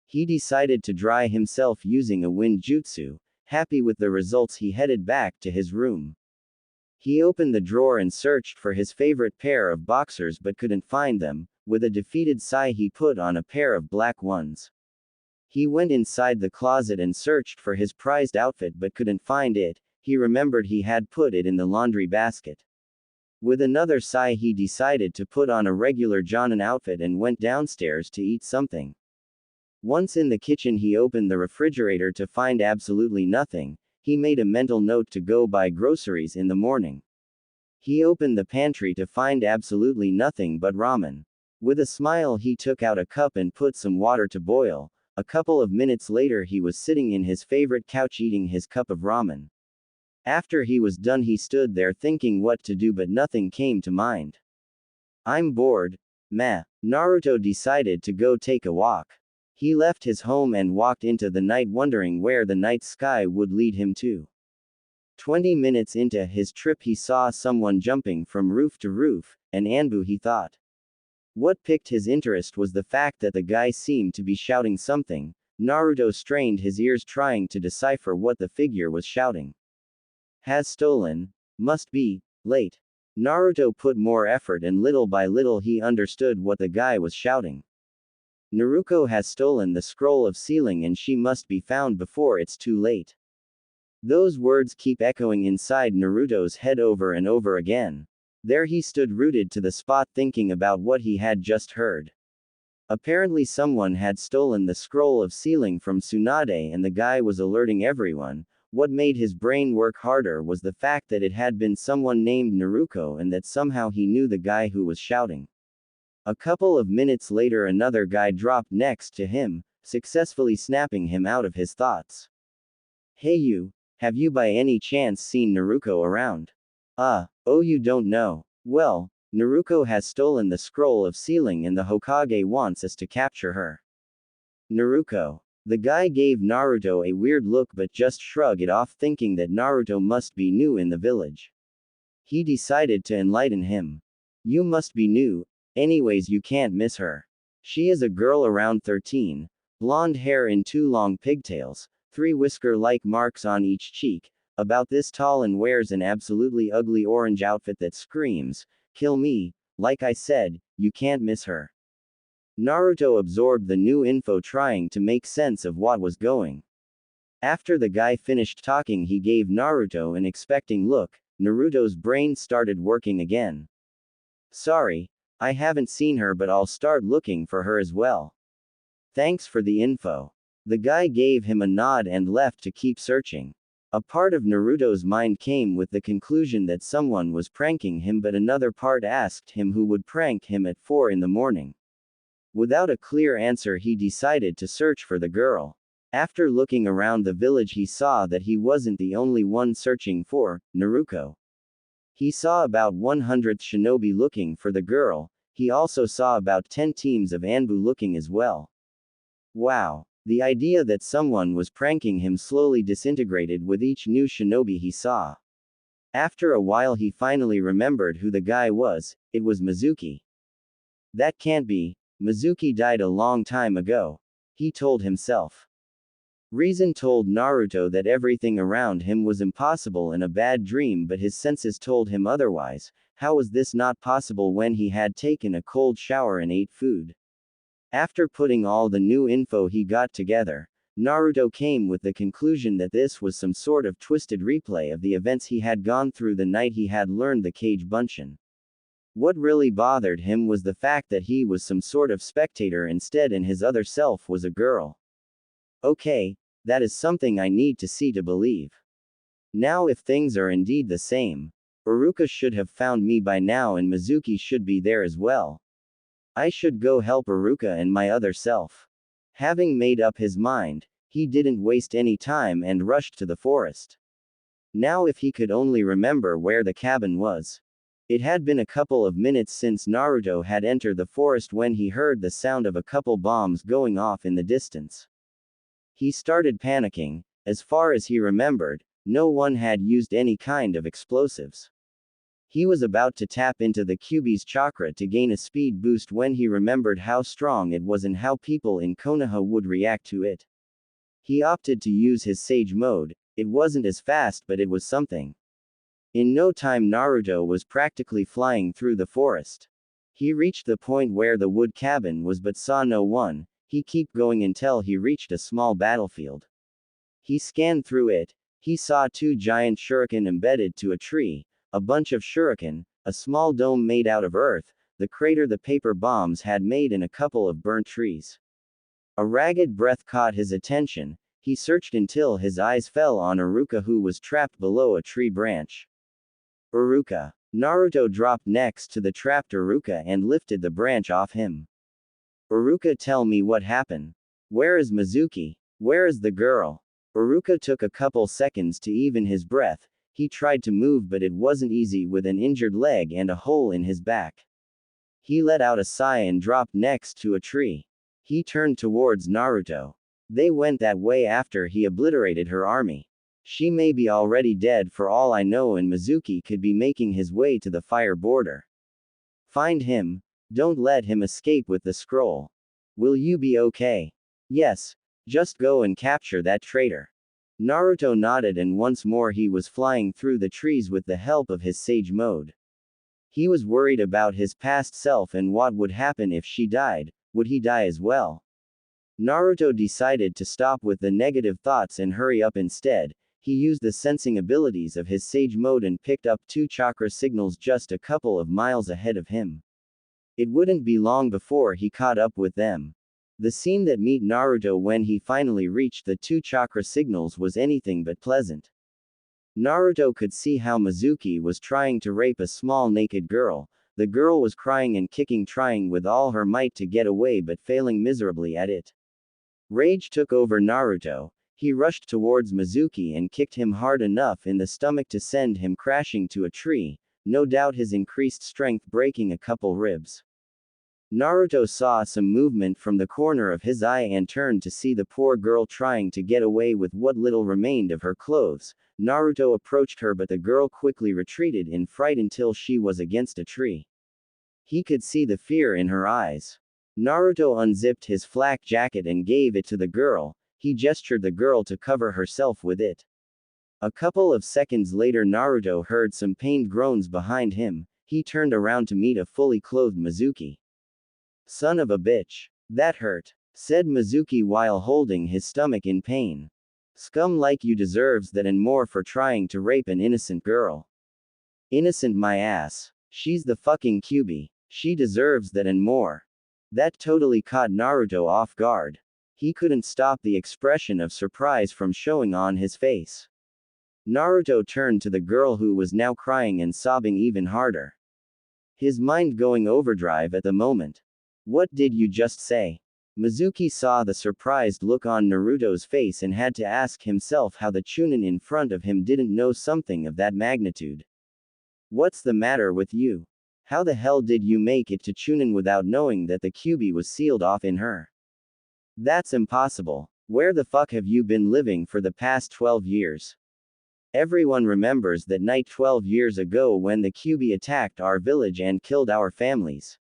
He decided to dry himself using a wind jutsu. Happy with the results, he headed back to his room. He opened the drawer and searched for his favorite pair of boxers but couldn't find them. With a defeated sigh he put on a pair of black ones. He went inside the closet and searched for his prized outfit but couldn't find it. He remembered he had put it in the laundry basket. With another sigh he decided to put on a regular Jonin outfit and went downstairs to eat something. Once in the kitchen he opened the refrigerator to find absolutely nothing. He made a mental note to go buy groceries in the morning. He opened the pantry to find absolutely nothing but ramen. With a smile he took out a cup and put some water to boil. A couple of minutes later he was sitting in his favorite couch eating his cup of ramen. After he was done he stood there thinking what to do, but nothing came to mind. I'm bored. Meh. Naruto decided to go take a walk. He left his home and walked into the night wondering where the night sky would lead him to. 20 minutes into his trip he saw someone jumping from roof to roof, an Anbu he thought. What piqued his interest was the fact that the guy seemed to be shouting something. Naruto strained his ears trying to decipher what the figure was shouting. Has stolen. Must be late. Naruto put more effort and little by little he understood what the guy was shouting. Naruko has stolen the scroll of sealing and she must be found before it's too late. Those words keep echoing inside Naruto's head over and over again. There he stood rooted to the spot thinking about what he had just heard. Apparently someone had stolen the scroll of sealing from Tsunade and the guy was alerting everyone. What made his brain work harder was the fact that it had been someone named Naruko and that somehow he knew the guy who was shouting. A couple of minutes later another guy dropped next to him, successfully snapping him out of his thoughts. Hey you, have you by any chance seen Naruko around? Oh you don't know. Well, Naruko has stolen the scroll of sealing and the Hokage wants us to capture her. Naruko. The guy gave Naruto a weird look but just shrugged it off thinking that Naruto must be new in the village. He decided to enlighten him. You must be new. Anyways, you can't miss her. She is a girl around 13, blonde hair in 2 long pigtails, 3 whisker-like marks on each cheek, about this tall and wears an absolutely ugly orange outfit that screams, "Kill me." Like I said, you can't miss her. Naruto absorbed the new info trying to make sense of what was going. After the guy finished talking he gave Naruto an expecting look. Naruto's brain started working again. Sorry, I haven't seen her but I'll start looking for her as well. Thanks for the info. The guy gave him a nod and left to keep searching. A part of Naruto's mind came with the conclusion that someone was pranking him, but another part asked him who would prank him at 4 in the morning. Without a clear answer he decided to search for the girl. After looking around the village he saw that he wasn't the only one searching for Naruko. He saw about 100 shinobi looking for the girl. He also saw about 10 teams of Anbu looking as well. Wow. The idea that someone was pranking him slowly disintegrated with each new shinobi he saw. After a while he finally remembered who the guy was. It was Mizuki. That can't be. Mizuki died a long time ago. He told himself. Reason told Naruto that everything around him was impossible and a bad dream, but his senses told him otherwise. How was this not possible when he had taken a cold shower and ate food? After putting all the new info he got together, Naruto came with the conclusion that this was some sort of twisted replay of the events he had gone through the night he had learned the Kage Bunshin. What really bothered him was the fact that he was some sort of spectator instead and his other self was a girl. Okay, that is something I need to see to believe. Now if things are indeed the same, Iruka should have found me by now and Mizuki should be there as well. I should go help Iruka and my other self. Having made up his mind, he didn't waste any time and rushed to the forest. Now if he could only remember where the cabin was. It had been a couple of minutes since Naruto had entered the forest when he heard the sound of a couple bombs going off in the distance. He started panicking. As far as he remembered, no one had used any kind of explosives. He was about to tap into the Kyuubi's chakra to gain a speed boost when he remembered how strong it was and how people in Konoha would react to it. He opted to use his Sage mode. It wasn't as fast, but it was something. In no time Naruto was practically flying through the forest. He reached the point where the wood cabin was but saw no one. He kept going until he reached a small battlefield. He scanned through it. He saw two giant shuriken embedded to a tree, a bunch of shuriken, a small dome made out of earth, the crater the paper bombs had made, and a couple of burnt trees. A ragged breath caught his attention. He searched until his eyes fell on Iruka, who was trapped below a tree branch. Iruka. Naruto dropped next to the trapped Iruka and lifted the branch off him. Iruka, tell me what happened. Where is Mizuki? Where is the girl? Iruka took a couple seconds to even his breath. He tried to move, but it wasn't easy with an injured leg and a hole in his back. He let out a sigh and dropped next to a tree. He turned towards Naruto. They went that way after he obliterated her army. She may be already dead for all I know, and Mizuki could be making his way to the fire border. Find him. Don't let him escape with the scroll. Will you be okay? Yes. Just go and capture that traitor. Naruto nodded, and once more he was flying through the trees with the help of his Sage mode. He was worried about his past self and what would happen if she died. Would he die as well? Naruto decided to stop with the negative thoughts and hurry up instead. He used the sensing abilities of his Sage mode and picked up two chakra signals just a couple of miles ahead of him. It wouldn't be long before he caught up with them. The scene that met Naruto when he finally reached the two chakra signals was anything but pleasant. Naruto could see how Mizuki was trying to rape a small naked girl. The girl was crying and kicking, trying with all her might to get away but failing miserably at it. Rage took over Naruto. He rushed towards Mizuki and kicked him hard enough in the stomach to send him crashing to a tree, no doubt his increased strength breaking a couple ribs. Naruto saw some movement from the corner of his eye and turned to see the poor girl trying to get away with what little remained of her clothes. Naruto approached her, but the girl quickly retreated in fright until she was against a tree. He could see the fear in her eyes. Naruto unzipped his flak jacket and gave it to the girl. He gestured the girl to cover herself with it. A couple of seconds later, Naruto heard some pained groans behind him. He turned around to meet a fully clothed Mizuki. Son of a bitch. That hurt, said Mizuki while holding his stomach in pain. Scum like you deserves that and more for trying to rape an innocent girl. Innocent my ass. She's the fucking Kyuubi. She deserves that and more. That totally caught Naruto off guard. He couldn't stop the expression of surprise from showing on his face. Naruto turned to the girl, who was now crying and sobbing even harder. His mind going overdrive at the moment. What did you just say? Mizuki saw the surprised look on Naruto's face and had to ask himself how the Chunin in front of him didn't know something of that magnitude. What's the matter with you? How the hell did you make it to Chunin without knowing that the Kyuubi was sealed off in her? That's impossible. Where the fuck have you been living for the past 12 years? Everyone remembers that night 12 years ago when the Kyuubi attacked our village and killed our families.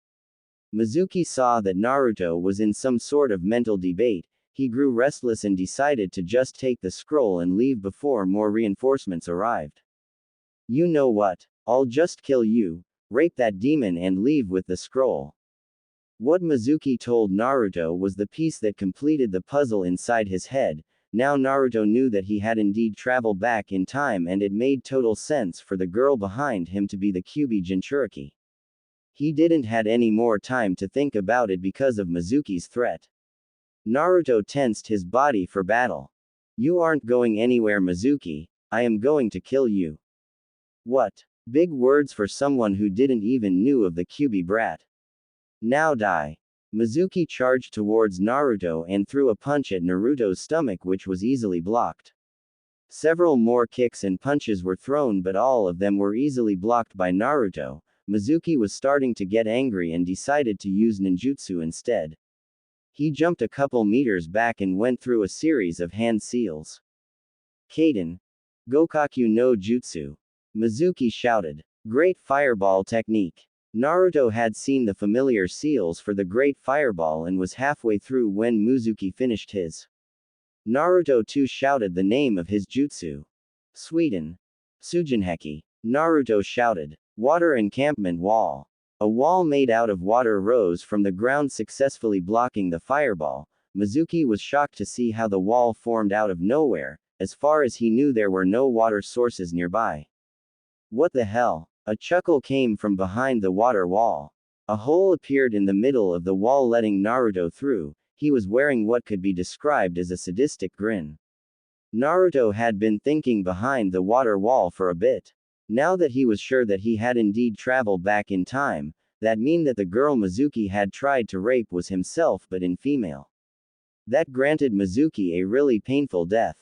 Mizuki saw that Naruto was in some sort of mental debate. he grew restless and decided to just take the scroll and leave before more reinforcements arrived. You know what? I'll just kill you, rape that demon and leave with the scroll. What Mizuki told Naruto was the piece that completed the puzzle inside his head. Now Naruto knew that he had indeed traveled back in time, and it made total sense for the girl behind him to be the Kyuubi Jinchuriki. He didn't had any more time to think about it because of Mizuki's threat. Naruto tensed his body for battle. You aren't going anywhere, Mizuki. I am going to kill you. What? Big words for someone who didn't even knew of the Kyuubi brat. Now die. Mizuki charged towards Naruto and threw a punch at Naruto's stomach, which was easily blocked. Several more kicks and punches were thrown, but all of them were easily blocked by Naruto. Mizuki was starting to get angry and decided to use ninjutsu instead. He jumped a couple meters back and went through a series of hand seals. Kaden. Gokaku no Jutsu. Mizuki shouted. Great fireball technique. Naruto had seen the familiar seals for the Great Fireball and was halfway through when Mizuki finished his. Naruto too shouted the name of his jutsu. Suiden. Sujinheki. Naruto shouted. Water encampment wall. A wall made out of water rose from the ground, successfully blocking the fireball. Mizuki was shocked to see how the wall formed out of nowhere. As far as he knew, there were no water sources nearby. What the hell? A chuckle came from behind the water wall. A hole appeared in the middle of the wall, letting Naruto through. He was wearing what could be described as a sadistic grin. Naruto had been thinking behind the water wall for a bit. Now that he was sure that he had indeed traveled back in time, that meant that the girl Mizuki had tried to rape was himself, but in female. That granted Mizuki a really painful death.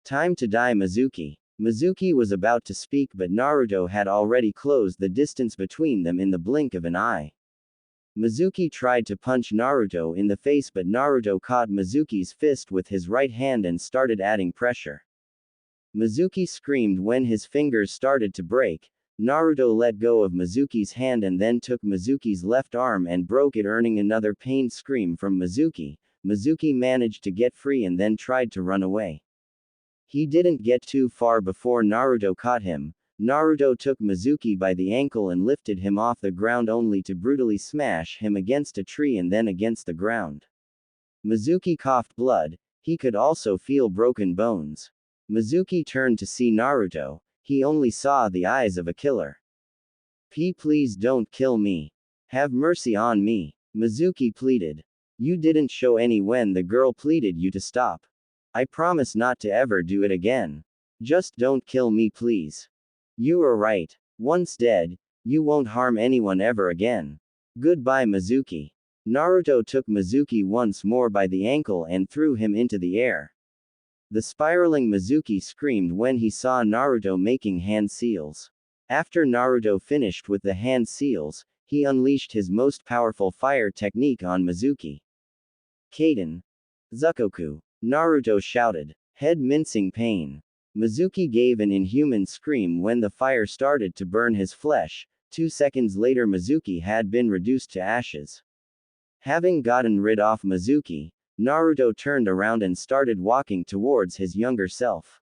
Time to die, Mizuki. Mizuki was about to speak, but Naruto had already closed the distance between them in the blink of an eye. Mizuki tried to punch Naruto in the face, but Naruto caught Mizuki's fist with his right hand and started adding pressure. Mizuki screamed when his fingers started to break. Naruto let go of Mizuki's hand and then took Mizuki's left arm and broke it, earning another pained scream from Mizuki. Mizuki managed to get free and then tried to run away. He didn't get too far before Naruto caught him. Naruto took Mizuki by the ankle and lifted him off the ground, only to brutally smash him against a tree and then against the ground. Mizuki coughed blood. He could also feel broken bones. Mizuki turned to see Naruto. He only saw the eyes of a killer. Please don't kill me. Have mercy on me. Mizuki pleaded. You didn't show any when the girl pleaded you to stop. I promise not to ever do it again. Just don't kill me, please. You are right. Once dead, you won't harm anyone ever again. Goodbye, Mizuki. Naruto took Mizuki once more by the ankle and threw him into the air. The spiraling Mizuki screamed when he saw Naruto making hand seals. After Naruto finished with the hand seals, he unleashed his most powerful fire technique on Mizuki. Kaden. Zukoku. Naruto shouted. Head mincing pain. Mizuki gave an inhuman scream when the fire started to burn his flesh. 2 seconds later, Mizuki had been reduced to ashes. Having gotten rid of Mizuki, Naruto turned around and started walking towards his younger self.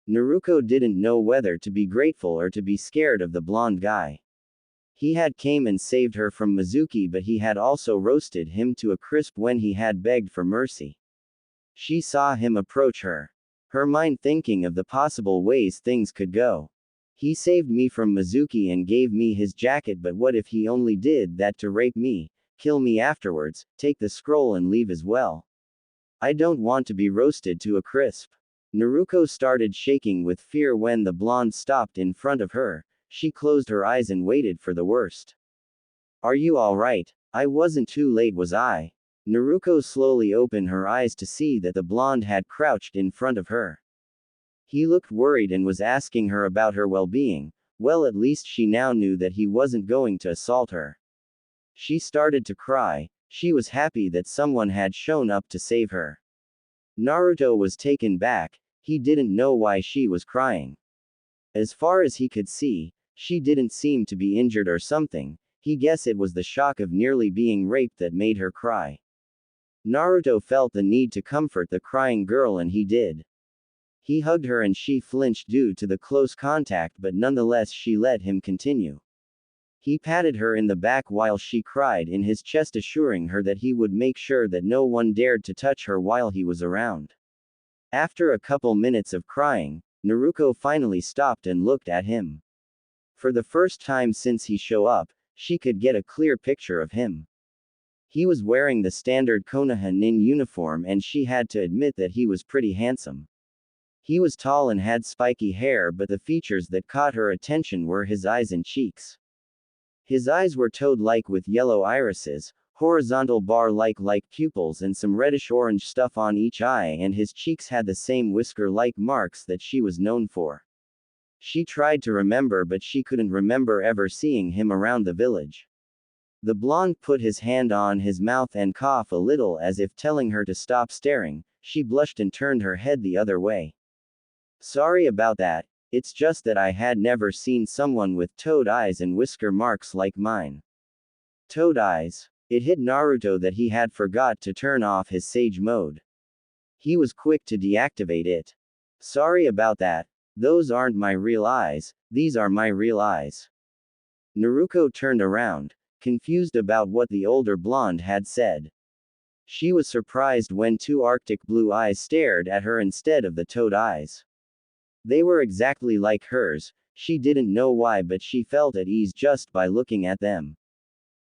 Naruko didn't know whether to be grateful or to be scared of the blonde guy. He had came and saved her from Mizuki, but he had also roasted him to a crisp when he had begged for mercy. She saw him approach her. Her mind thinking of the possible ways things could go. He saved me from Mizuki and gave me his jacket, but what if he only did that to rape me, kill me afterwards, take the scroll and leave as well? I don't want to be roasted to a crisp. Naruko started shaking with fear when the blonde stopped in front of her. She closed her eyes and waited for the worst. Are you alright? I wasn't too late, was I? Naruko slowly opened her eyes to see that the blonde had crouched in front of her. He looked worried and was asking her about her well-being. Well, at least she now knew that he wasn't going to assault her. She started to cry. She was happy that someone had shown up to save her. Naruto was taken back. He didn't know why she was crying. As far as he could see, she didn't seem to be injured or something. He guessed it was the shock of nearly being raped that made her cry. Naruto felt the need to comfort the crying girl and he did. He hugged her and she flinched due to the close contact, but nonetheless she let him continue. He patted her in the back while she cried in his chest, assuring her that he would make sure that no one dared to touch her while he was around. After a couple minutes of crying, Naruko finally stopped and looked at him. For the first time since he showed up, she could get a clear picture of him. He was wearing the standard Konoha nin uniform and she had to admit that he was pretty handsome. He was tall and had spiky hair, but the features that caught her attention were his eyes and cheeks. His eyes were toad-like with yellow irises, horizontal bar-like pupils and some reddish-orange stuff on each eye, and his cheeks had the same whisker-like marks that she was known for. She tried to remember, but she couldn't remember ever seeing him around the village. The blonde put his hand on his mouth and coughed a little as if telling her to stop staring. She blushed and turned her head the other way. Sorry about that, it's just that I had never seen someone with toad eyes and whisker marks like mine. Toad eyes. It hit Naruto that he had forgot to turn off his sage mode. He was quick to deactivate it. Sorry about that, those aren't my real eyes, these are my real eyes. Naruko turned around, confused about what the older blonde had said. She was surprised when two arctic blue eyes stared at her instead of the toad eyes. They were exactly like hers. She didn't know why, but she felt at ease just by looking at them.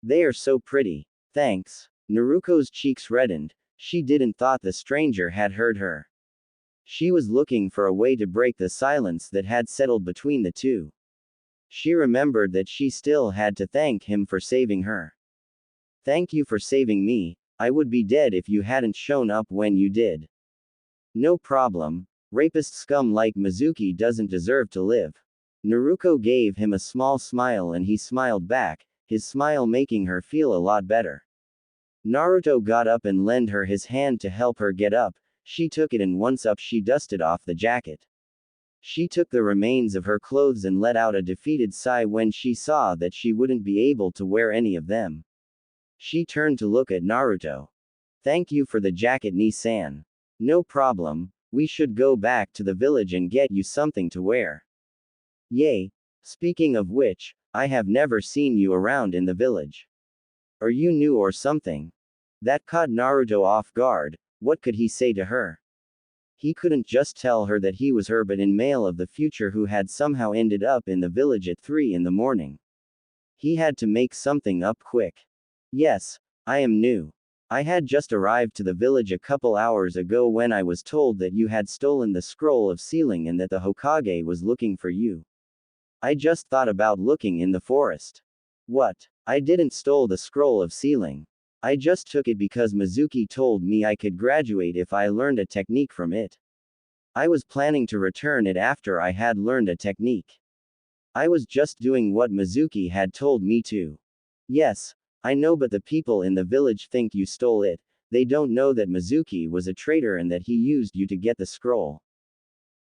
They are so pretty. Thanks. Naruko's cheeks reddened. She didn't thought the stranger had heard her. She was looking for a way to break the silence that had settled between the two. She remembered that she still had to thank him for saving her. Thank you for saving me. I would be dead if you hadn't shown up when you did. No problem. Rapist scum like Mizuki doesn't deserve to live. Naruko gave him a small smile and he smiled back, his smile making her feel a lot better. Naruto got up and lent her his hand to help her get up. She took it and once up she dusted off the jacket. She took the remains of her clothes and let out a defeated sigh when she saw that she wouldn't be able to wear any of them. She turned to look at Naruto. Thank you for the jacket, Ni-san. No problem, we should go back to the village and get you something to wear. Yay. Speaking of which, I have never seen you around in the village. Are you new or something? That caught Naruto off guard. What could he say to her? He couldn't just tell her that he was her but in male of the future who had somehow ended up in the village at 3 in the morning. He had to make something up quick. Yes, I am new. I had just arrived to the village a couple hours ago when I was told that you had stolen the scroll of sealing and that the Hokage was looking for you. I just thought about looking in the forest. What? I didn't stole the scroll of sealing. I just took it because Mizuki told me I could graduate if I learned a technique from it. I was planning to return it after I had learned a technique. I was just doing what Mizuki had told me to. Yes, I know, but the people in the village think you stole it. They don't know that Mizuki was a traitor and that he used you to get the scroll.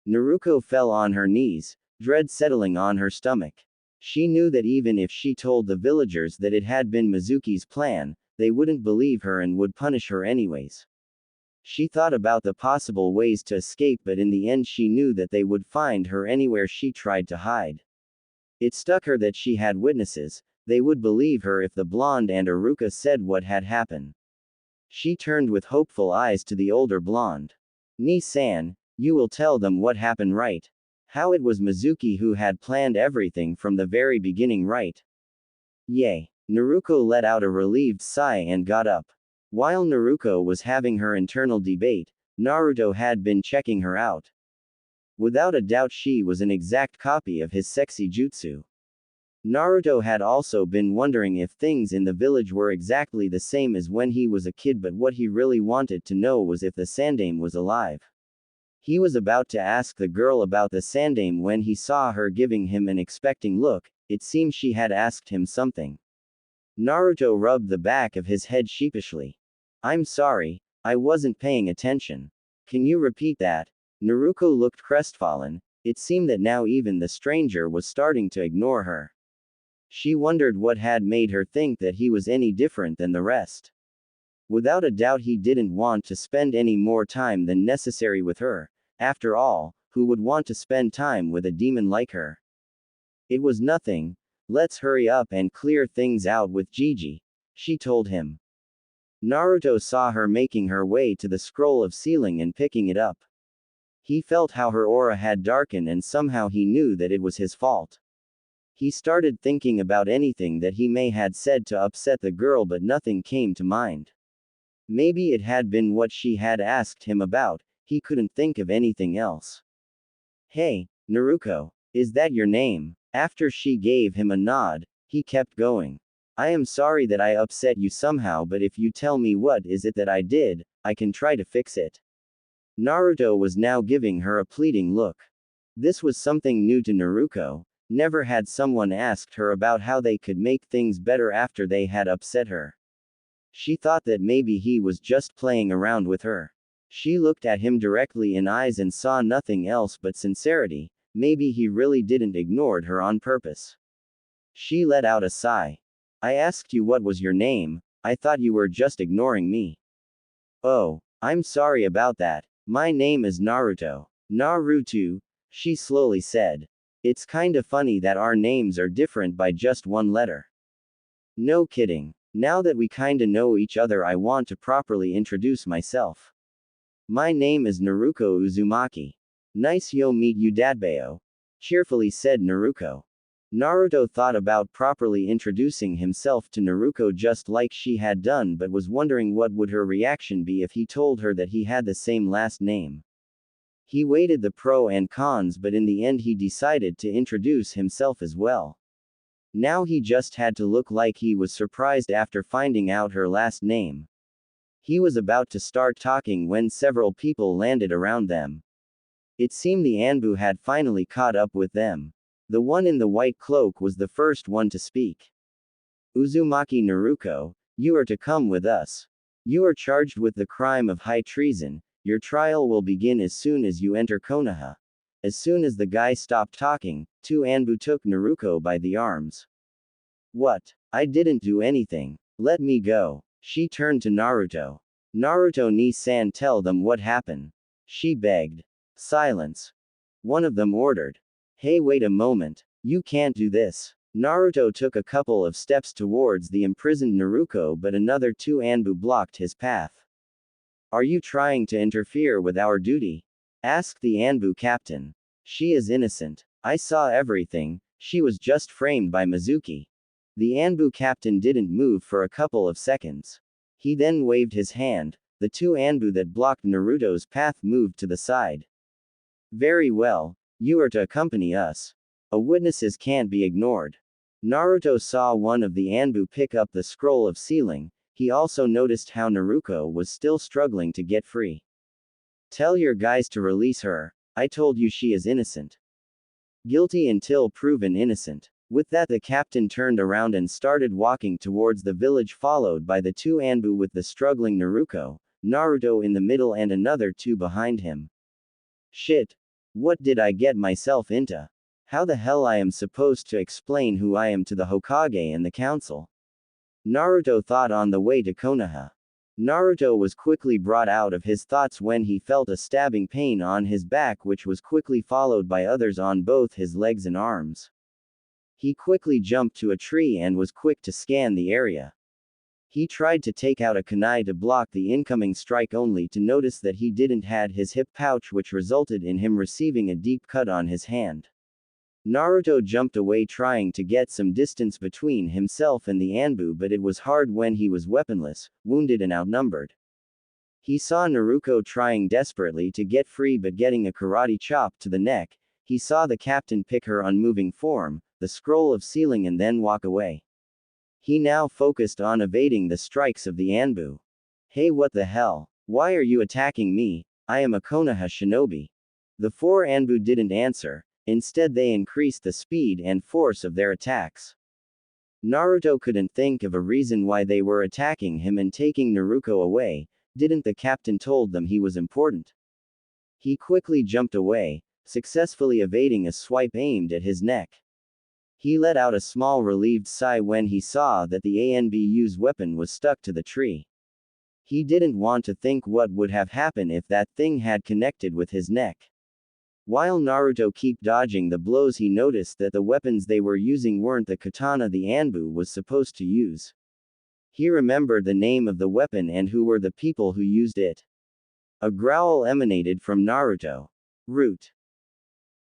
Naruko fell on her knees, dread settling on her stomach. She knew that even if she told the villagers that it had been Mizuki's plan, they wouldn't believe her and would punish her anyways. She thought about the possible ways to escape, but in the end she knew that they would find her anywhere she tried to hide. It stuck her that she had witnesses. They would believe her if the blonde and Aruka said what had happened. She turned with hopeful eyes to the older blonde. Ni-san, you will tell them what happened, right? How it was Mizuki who had planned everything from the very beginning, right? Yay. Naruko let out a relieved sigh and got up. While Naruko was having her internal debate, Naruto had been checking her out. Without a doubt she was an exact copy of his sexy jutsu. Naruto had also been wondering if things in the village were exactly the same as when he was a kid, but what he really wanted to know was if the Sandaime was alive. He was about to ask the girl about the Sandaime when he saw her giving him an expecting look. It seemed she had asked him something. Naruto rubbed the back of his head sheepishly. I'm sorry, I wasn't paying attention. Can you repeat that? Naruko looked crestfallen. It seemed that now even the stranger was starting to ignore her. She wondered what had made her think that he was any different than the rest. Without a doubt he didn't want to spend any more time than necessary with her. After all, who would want to spend time with a demon like her? It was nothing. Let's hurry up and clear things out with Gigi, she told him. Naruto saw her making her way to the scroll of sealing and picking it up. He felt how her aura had darkened and somehow he knew that it was his fault. He started thinking about anything that he may had said to upset the girl, but nothing came to mind. Maybe it had been what she had asked him about, he couldn't think of anything else. Hey, Naruko, is that your name? After she gave him a nod, he kept going. I am sorry that I upset you somehow, but if you tell me what is it that I did, I can try to fix it. Naruto was now giving her a pleading look. This was something new to Naruko. Never had someone asked her about how they could make things better after they had upset her. She thought that maybe he was just playing around with her. She looked at him directly in eyes and saw nothing else but sincerity. Maybe he really didn't ignore her on purpose. She let out a sigh. I asked you what was your name, I thought you were just ignoring me. Oh, I'm sorry about that. My name is Naruto. Naruto, she slowly said. It's kinda funny that our names are different by just one letter. No kidding. Now that we kinda know each other, I want to properly introduce myself. My name is Naruko Uzumaki. Nice yo meet you Dadbeo, cheerfully said Naruko. Naruto thought about properly introducing himself to Naruko just like she had done, but was wondering what would her reaction be if he told her that he had the same last name. He weighed the pros and cons, but in the end he decided to introduce himself as well. Now he just had to look like he was surprised after finding out her last name. He was about to start talking when several people landed around them. It seemed the Anbu had finally caught up with them. The one in the white cloak was the first one to speak. Uzumaki Naruko, you are to come with us. You are charged with the crime of high treason. Your trial will begin as soon as you enter Konoha. As soon as the guy stopped talking, two Anbu took Naruko by the arms. What? I didn't do anything. Let me go. She turned to Naruto. Naruto ni-san, tell them what happened. She begged. Silence. One of them ordered. Hey, wait a moment. You can't do this. Naruto took a couple of steps towards the imprisoned Naruko, but another two Anbu blocked his path. Are you trying to interfere with our duty? Asked the Anbu captain. She is innocent. I saw everything, she was just framed by Mizuki. The Anbu captain didn't move for a couple of seconds. He then waved his hand. The two Anbu that blocked Naruto's path moved to the side. Very well. You are to accompany us. Witnesses can't be ignored. Naruto saw one of the Anbu pick up the scroll of sealing. He also noticed how Naruko was still struggling to get free. Tell your guys to release her. I told you she is innocent. Guilty until proven innocent. With that, the captain turned around and started walking towards the village, followed by the two Anbu with the struggling Naruko, Naruto in the middle and another two behind him. Shit. What did I get myself into? How the hell I am supposed to explain who I am to the Hokage and the council? Naruto thought on the way to Konoha. Naruto was quickly brought out of his thoughts when he felt a stabbing pain on his back, which was quickly followed by others on both his legs and arms. He quickly jumped to a tree and was quick to scan the area. He tried to take out a kunai to block the incoming strike, only to notice that he didn't had his hip pouch, which resulted in him receiving a deep cut on his hand. Naruto jumped away, trying to get some distance between himself and the Anbu, but it was hard when he was weaponless, wounded and outnumbered. He saw Naruko trying desperately to get free, but getting a karate chop to the neck. He saw the captain pick her unmoving form, the scroll of sealing, and then walk away. He now focused on evading the strikes of the Anbu. Hey, what the hell? Why are you attacking me? I am a Konoha shinobi. The four Anbu didn't answer. Instead, they increased the speed and force of their attacks. Naruto couldn't think of a reason why they were attacking him and taking Naruko away. Didn't the captain told them he was important? He quickly jumped away, successfully evading a swipe aimed at his neck. He let out a small relieved sigh when he saw that the Anbu's weapon was stuck to the tree. He didn't want to think what would have happened if that thing had connected with his neck. While Naruto kept dodging the blows, he noticed that the weapons they were using weren't the katana the Anbu was supposed to use. He remembered the name of the weapon and who were the people who used it. A growl emanated from Naruto. Root.